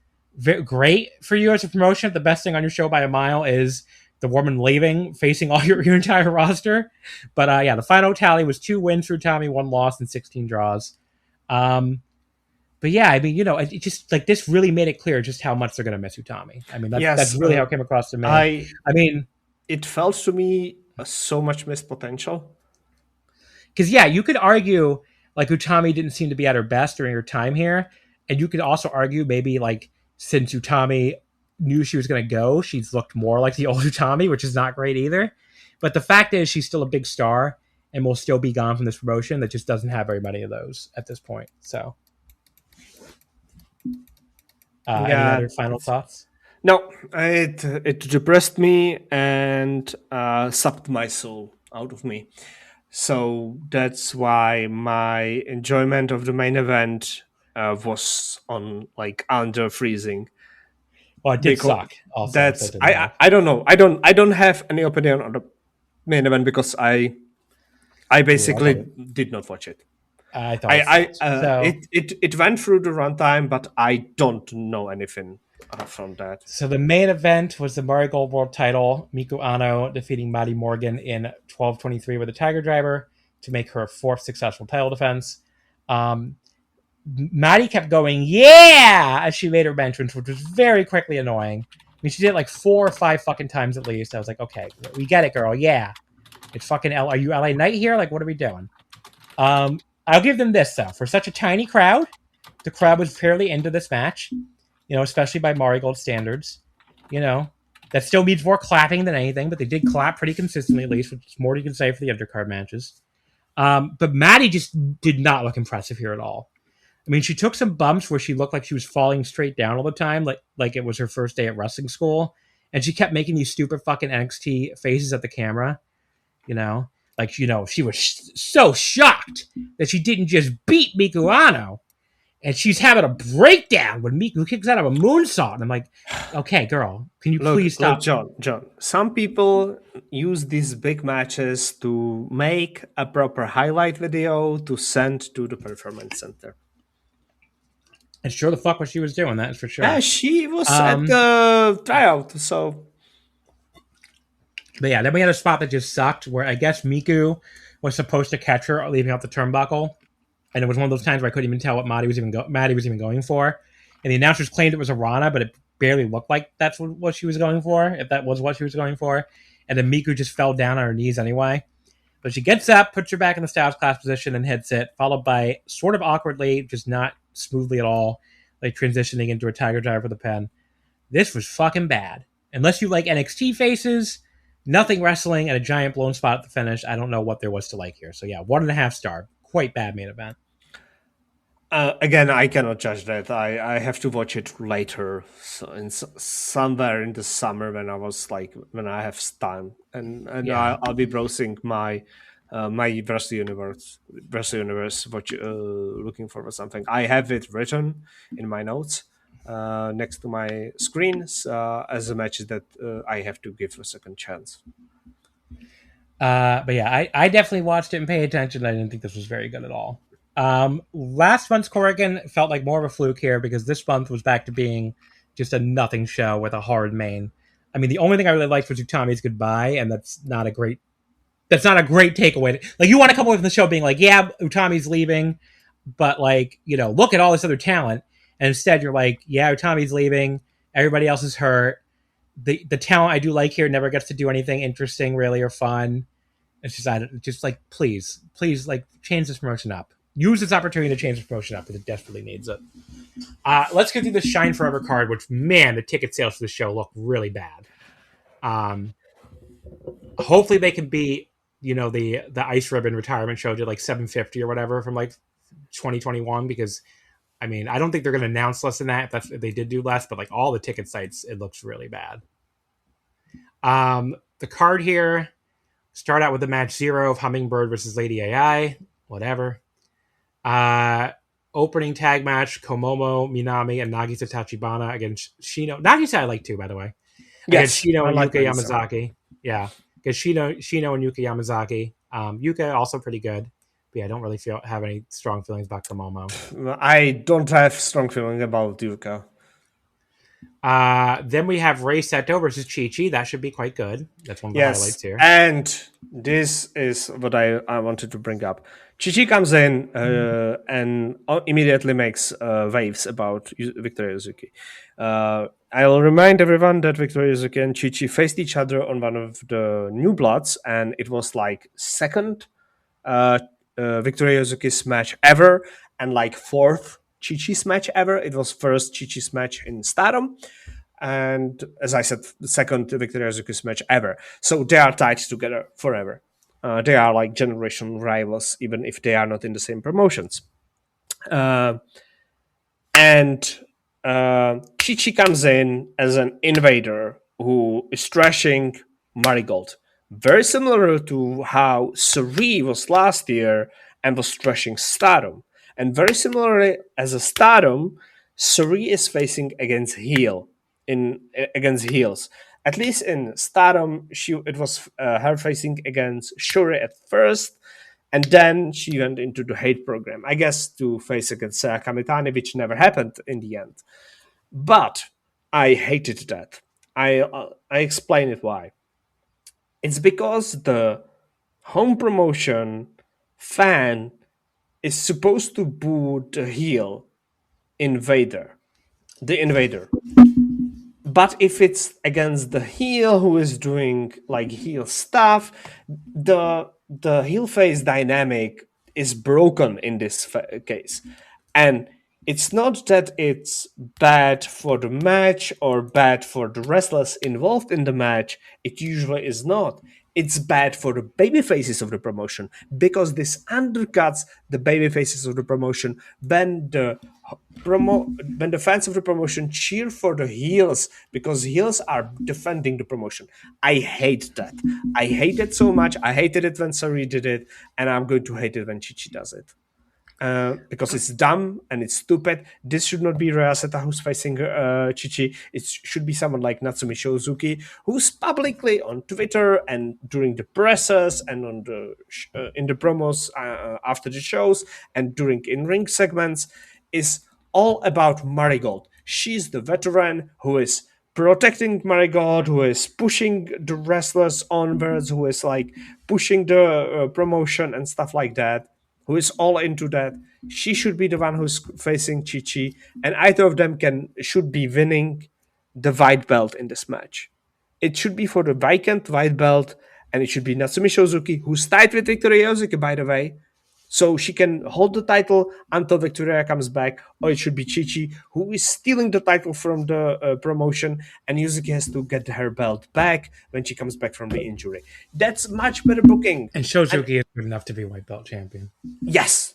great for you as a promotion. The best thing on your show by a mile is the woman leaving, facing all your entire roster. But the final tally was 2 wins for Utami, 1 loss, and 16 draws. But yeah, I mean, it just like this really made it clear just how much they're going to miss Utami. I mean, that's really how it came across to me. I mean, it felt to me so much missed potential. Because you could argue like Utami didn't seem to be at her best during her time here, and you could also argue maybe like since Utami knew she was going to go, she's looked more like the old Utami, which is not great either. But the fact is, she's still a big star and will still be gone from this promotion that just doesn't have very many of those at this point. So. Any other final thoughts? No, it depressed me and sucked my soul out of me. So that's why my enjoyment of the main event was on like under freezing. Well, it did suck. Also, I don't know. I don't have any opinion on the main event because I basically did not watch it. I thought it went through the runtime, but I don't know anything from that. So the main event was the Marigold World Title. Miku Ano defeating Maddie Morgan in 12:23 with a Tiger Driver to make her 4th successful title defense. Maddie kept going, as she made her entrance, which was very quickly annoying. I mean, she did it like 4 or 5 fucking times at least. I was like, okay, we get it, girl. Yeah. It's fucking are you LA Knight here? Like, what are we doing? I'll give them this, though. For such a tiny crowd, the crowd was fairly into this match, especially by Marigold standards. That still needs more clapping than anything, but they did clap pretty consistently, at least, which is more you can say for the undercard matches. But Maddie just did not look impressive here at all. I mean, she took some bumps where she looked like she was falling straight down all the time, like it was her first day at wrestling school, and she kept making these stupid fucking NXT faces at the camera, Like, she was so shocked that she didn't just beat Miku Ano. And she's having a breakdown when Miku kicks out of a moonsault. And I'm like, okay, girl, can you please stop? Look, John, some people use these big matches to make a proper highlight video to send to the performance center. And sure the fuck what she was doing, that's for sure. Yeah, she was at the tryout, so... But yeah, then we had a spot that just sucked where I guess Miku was supposed to catch her leaving out the turnbuckle. And it was one of those times where I couldn't even tell what Maddie was even going for. And the announcers claimed it was a Rana, but it barely looked like that's what she was going for, if that was what she was going for. And then Miku just fell down on her knees anyway. But she gets up, puts her back in the Styles Class position and hits it, followed by sort of awkwardly, just not smoothly at all, like transitioning into a Tiger Driver for the pin. This was fucking bad. Unless you like NXT faces... Nothing wrestling and a giant blown spot at the finish. I don't know what there was to like here. So 1.5 star. Quite bad main event. Again, I cannot judge that. I have to watch it later. So somewhere in the summer when I have time. And I'll be browsing my Wrestle Universe looking for something. I have it written in my notes. Next to my screens as a match that I have to give a second chance. But yeah, I definitely watched it and paid attention. I didn't think this was very good at all. Last month's Korakuen felt like more of a fluke here because this month was back to being just a nothing show with a hard main. I mean, the only thing I really liked was Utami's goodbye, and that's not a great takeaway. Like, you want to come away from the show being like, yeah, Utami's leaving, but like, look at all this other talent. And instead, you're like, yeah, Utami's leaving. Everybody else is hurt. The talent I do like here never gets to do anything interesting, really, or fun. It's just like, please, like, change this promotion up. Use this opportunity to change this promotion up because it desperately needs it. Let's go through the Shine Forever card, which, man, the ticket sales for the show look really bad. Hopefully they can beat, the Ice Ribbon retirement show did like 750 or whatever from like 2021 because... I mean, I don't think they're going to announce less than that if they did do less, but like all the ticket sites, it looks really bad. The card here, start out with the match 0 of Hummingbird versus Lady AI, whatever. Opening tag match, Komomo, Minami, and Nagisa Tachibana against Shino. Nagisa I like too, by the way. Yes, against Shino and Yuka Yamazaki. Yeah, against Shino and Yuka Yamazaki. Yuka also pretty good. But yeah, I don't really have any strong feelings about Komomo. I don't have strong feeling about Yuka. Then we have Rei Seto versus Chi-Chi. That should be quite good. That's one of the highlights here. And this is what I wanted to bring up. Chi-Chi comes in and immediately makes waves about Victoria Yuzuki. I'll remind everyone that Victoria Yuzuki and Chi-Chi faced each other on one of the New Bloods, and it was like second Victoria Yuzuki's match ever, and like fourth Chi-Chi's match ever. It was first Chi-Chi's match in STARDOM, and as I said, the second Victoria Yuzuki's match ever. So they are tied together forever. They are like generational rivals, even if they are not in the same promotions. And Chi-Chi comes in as an invader who is trashing Marigold. Very similar to how Suri was last year and was trashing Stardom. And very similarly as a Stardom, Suri is facing against heels. At least in Stardom, it was her facing against Shuri at first, and then she went into the hate program, I guess, to face against Sarah Kamitani, which never happened in the end. But I hated that. I explain it why. It's because the home promotion fan is supposed to boo the heel the invader. But if it's against the heel who is doing like heel stuff, the heel face dynamic is broken in this case. And it's not that it's bad for the match or bad for the wrestlers involved in the match. It usually is not. It's bad for the baby faces of the promotion, because this undercuts the baby faces of the promotion when the fans of the promotion cheer for the heels, because heels are defending the promotion. I hate that. I hate it so much. I hated it when Sari did it, and I'm going to hate it when Chi-Chi does it. Because it's dumb and it's stupid. This should not be Ryaseta who's facing Chi-Chi. It should be someone like Natsumi Shozuki, who's publicly on Twitter and during the presses and on the in the promos after the shows and during in-ring segments is all about Marigold. She's the veteran who is protecting Marigold, who is pushing the wrestlers onwards, who is like pushing the promotion and stuff like that, who is all into that. She should be the one who's facing Chi-Chi, and either of them should be winning the white belt in this match. It should be for the vacant white belt, and it should be Natsumi Shozuki, who's tied with Victoria Yuzuki, by the way, so she can hold the title until Victoria comes back, or it should be Chi-Chi, who is stealing the title from the promotion, and Yuzuki has to get her belt back when she comes back from the injury. That's much better booking. And Shozuki is good enough to be white belt champion. Yes.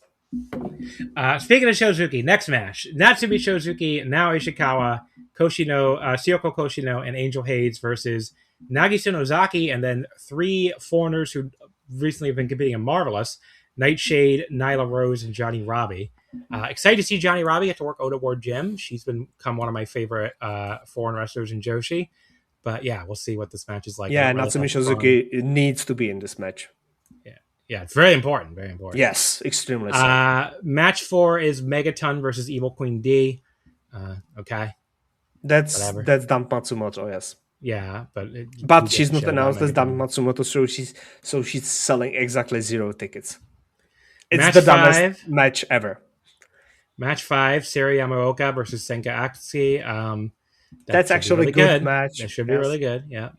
Speaking of Shozuki, next match, Natsumi Shozuki, Nao Ishikawa, Shiyoko Koshino, and Angel Hayes versus Nagisa Nozaki, and then three foreigners who recently have been competing in Marvelous, Nightshade, Nyla Rose, and Johnny Robbie. Excited to see Johnny Robbie get to work Oda Ward Gym. She's become one of my favorite foreign wrestlers in Joshi. But yeah, we'll see what this match is like. Yeah, Natsumi Shozuki needs to be in this match. Yeah, it's very important. Very important. Yes, extremely so. Match 4 is Megaton versus Evil Queen D. Okay. That's Dump Matsumoto, yes. Yeah, but she's not announced as Dump Matsumoto, so she's selling exactly 0 tickets. It's match the dumbest match ever. Match 5, Seri Yamaoka versus Senka Atsuki. That's actually a good match. That should be really good, yeah.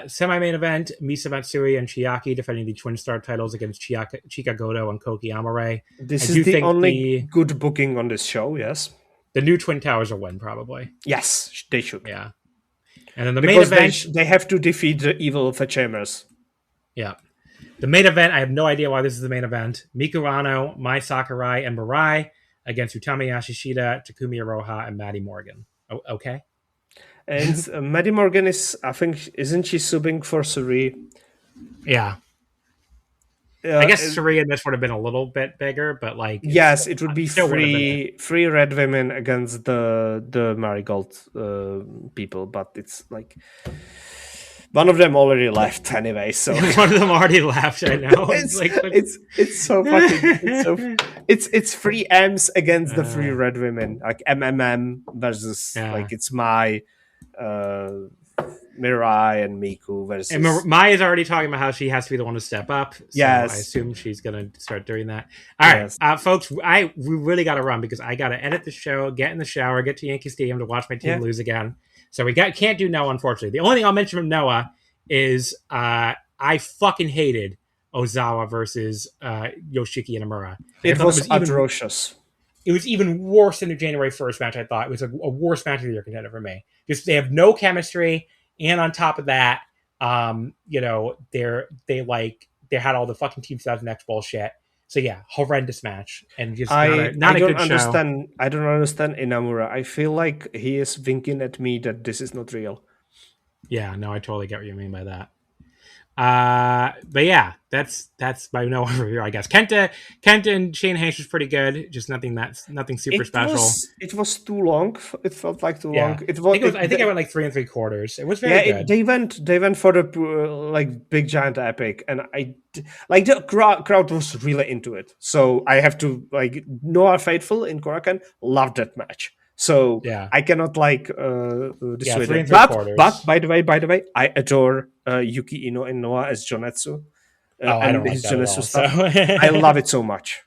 Semi-main event, Misa Matsuri and Chiaki defending the Twin Star titles against Chika Goto and Koki Amare. This is the only good booking on this show, yes. The new Twin Towers will win, probably. Yes, they should. Yeah. And then the main event... They have to defeat the evil Fetchhamers. Yeah. The main event, I have no idea why this is the main event. Miku Ano, Mai Sakurai, and Mirai against Utami Hayashishita, Takumi Iroha, and Maddie Morgan. Okay. And Maddie Morgan isn't she subbing for Suri? Yeah. I guess Suri in this would have been a little bit bigger, but like... Yes, it would be three red women against the Marigold people, but it's like... One of them already left anyway, so one of them already left. I know. it's so fucking it's three M's against the three red women, like MMM versus like it's Mai, Mirai, and Miku versus. And Maya's already talking about how she has to be the one to step up. So yes, I assume she's gonna start doing that. All right, folks, we really got to run because I got to edit the show, get in the shower, get to Yankee Stadium to watch my team lose again. So we can't do Noah, unfortunately. The only thing I'll mention from Noah is I fucking hated Ozawa versus Yoshiki Inamura. It was atrocious. It was even worse than the January 1st match, I thought. It was a worse match of the year contender for me. Just they have no chemistry, and on top of that, they had all the fucking Team 2000X bullshit. So yeah, horrendous match, and just not a good show. I don't understand Inamura. I feel like he is winking at me that this is not real. Yeah, no, I totally get what you mean by that. But yeah, that's my no overview, I guess. Kenta and Shane Hash was pretty good. Just nothing super special. It was too long. It felt like too long. I think I went like 3 3/4. It was very good. They went for the big giant epic, and the crowd was really into it. So I have to Noah Faithful in Korakuen loved that match. So I cannot dissuade it. But by the way, I adore Yuki Ino and Noah as Jonetsu. I don't like that Jonetsu stuff. So. I love it so much.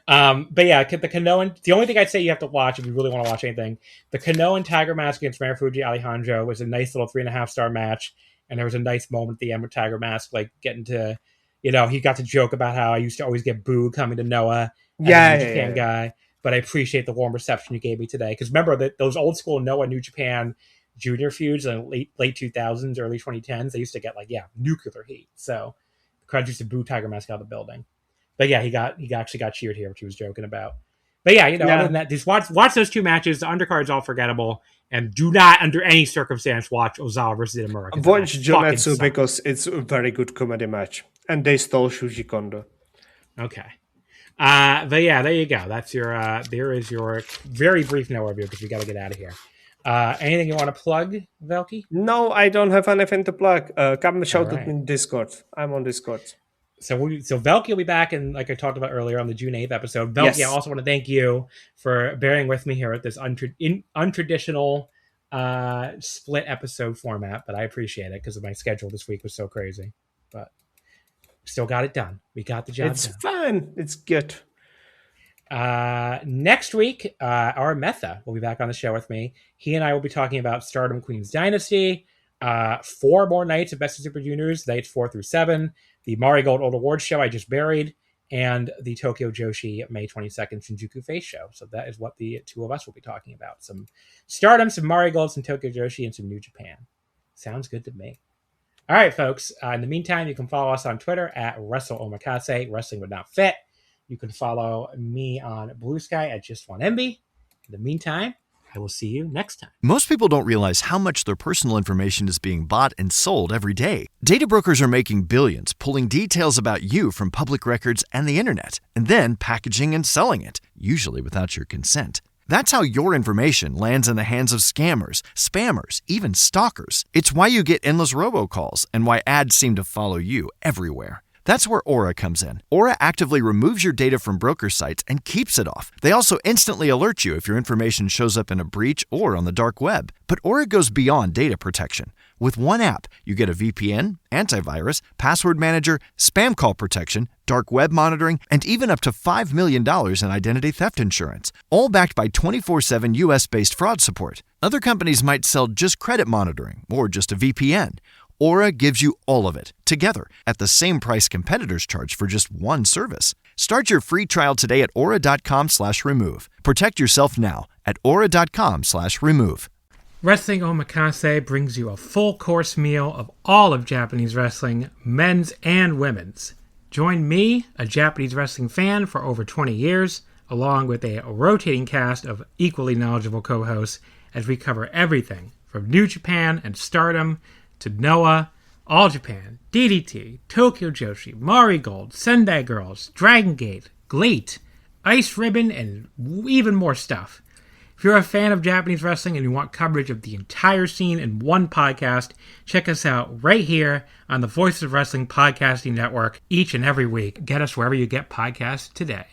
But yeah, the Kanoan. The only thing I'd say you have to watch if you really want to watch anything, the Kanoan Tiger Mask against Marufuji Alejandro was a nice little 3.5-star match, and there was a nice moment at the end with Tiger Mask getting to, he got to joke about how I used to always get booed coming to Noah, Japan guy. But I appreciate the warm reception you gave me today. Because remember that those old school Noah New Japan junior feuds in the late 2000s, early 2010s, they used to get nuclear heat. So the crowd used to boo Tiger Mask out of the building. But yeah, he actually got cheered here, which he was joking about. But yeah, other than that, just watch those two matches. The undercard's all forgettable. And do not, under any circumstance, watch Ozawa versus Inamura. Watch Jonetsu because it's a very good comedy match. And they stole Shuji Kondo. Okay. But yeah, there you go. That's your there is your very brief no review because we got to get out of here. Anything you want to plug, Velkej? No, I don't have anything to plug. Come shout at me in Discord. I'm on Discord. So Velkej will be back, and like I talked about earlier on the June 8th episode. Velkej, I also want to thank you for bearing with me here at this untraditional split episode format, but I appreciate it because my schedule this week was so crazy. But still got it done. We got the job done. It's fun. It's good. Next week, our Metha will be back on the show with me. He and I will be talking about Stardom Queen's Dynasty. 4 more nights of Best of Super Juniors, nights 4 through 7. The Marigold Old Awards show I just buried. And the Tokyo Joshi May 22nd Shinjuku Face show. So that is what the two of us will be talking about. Some Stardom, some Marigold, some Tokyo Joshi, and some New Japan. Sounds good to me. All right, folks. In the meantime, you can follow us on Twitter at WrestleOmakase, Wrestling Would Not Fit. You can follow me on Blue Sky at Just1MB. In the meantime, I will see you next time. Most people don't realize how much their personal information is being bought and sold every day. Data brokers are making billions, pulling details about you from public records and the internet, and then packaging and selling it, usually without your consent. That's how your information lands in the hands of scammers, spammers, even stalkers. It's why you get endless robocalls and why ads seem to follow you everywhere. That's where Aura comes in. Aura actively removes your data from broker sites and keeps it off. They also instantly alert you if your information shows up in a breach or on the dark web. But Aura goes beyond data protection. With one app, you get a VPN, antivirus, password manager, spam call protection, dark web monitoring, and even up to $5 million in identity theft insurance. All backed by 24/7 US-based fraud support. Other companies might sell just credit monitoring or just a VPN. Aura gives you all of it, together, at the same price competitors charge for just one service. Start your free trial today at aura.com/remove. Protect yourself now at aura.com/remove. Wrestling Omakase brings you a full course meal of all of Japanese wrestling, men's and women's. Join me, a Japanese wrestling fan for over 20 years, along with a rotating cast of equally knowledgeable co-hosts as we cover everything from New Japan and Stardom to Noah, All Japan, DDT, Tokyo Joshi, Marigold, Sendai Girls, Dragon Gate, GLEAT, Ice Ribbon, and even more stuff. If you're a fan of Japanese wrestling and you want coverage of the entire scene in one podcast, check us out right here on the Voices of Wrestling Podcasting Network each and every week. Get us wherever you get podcasts today.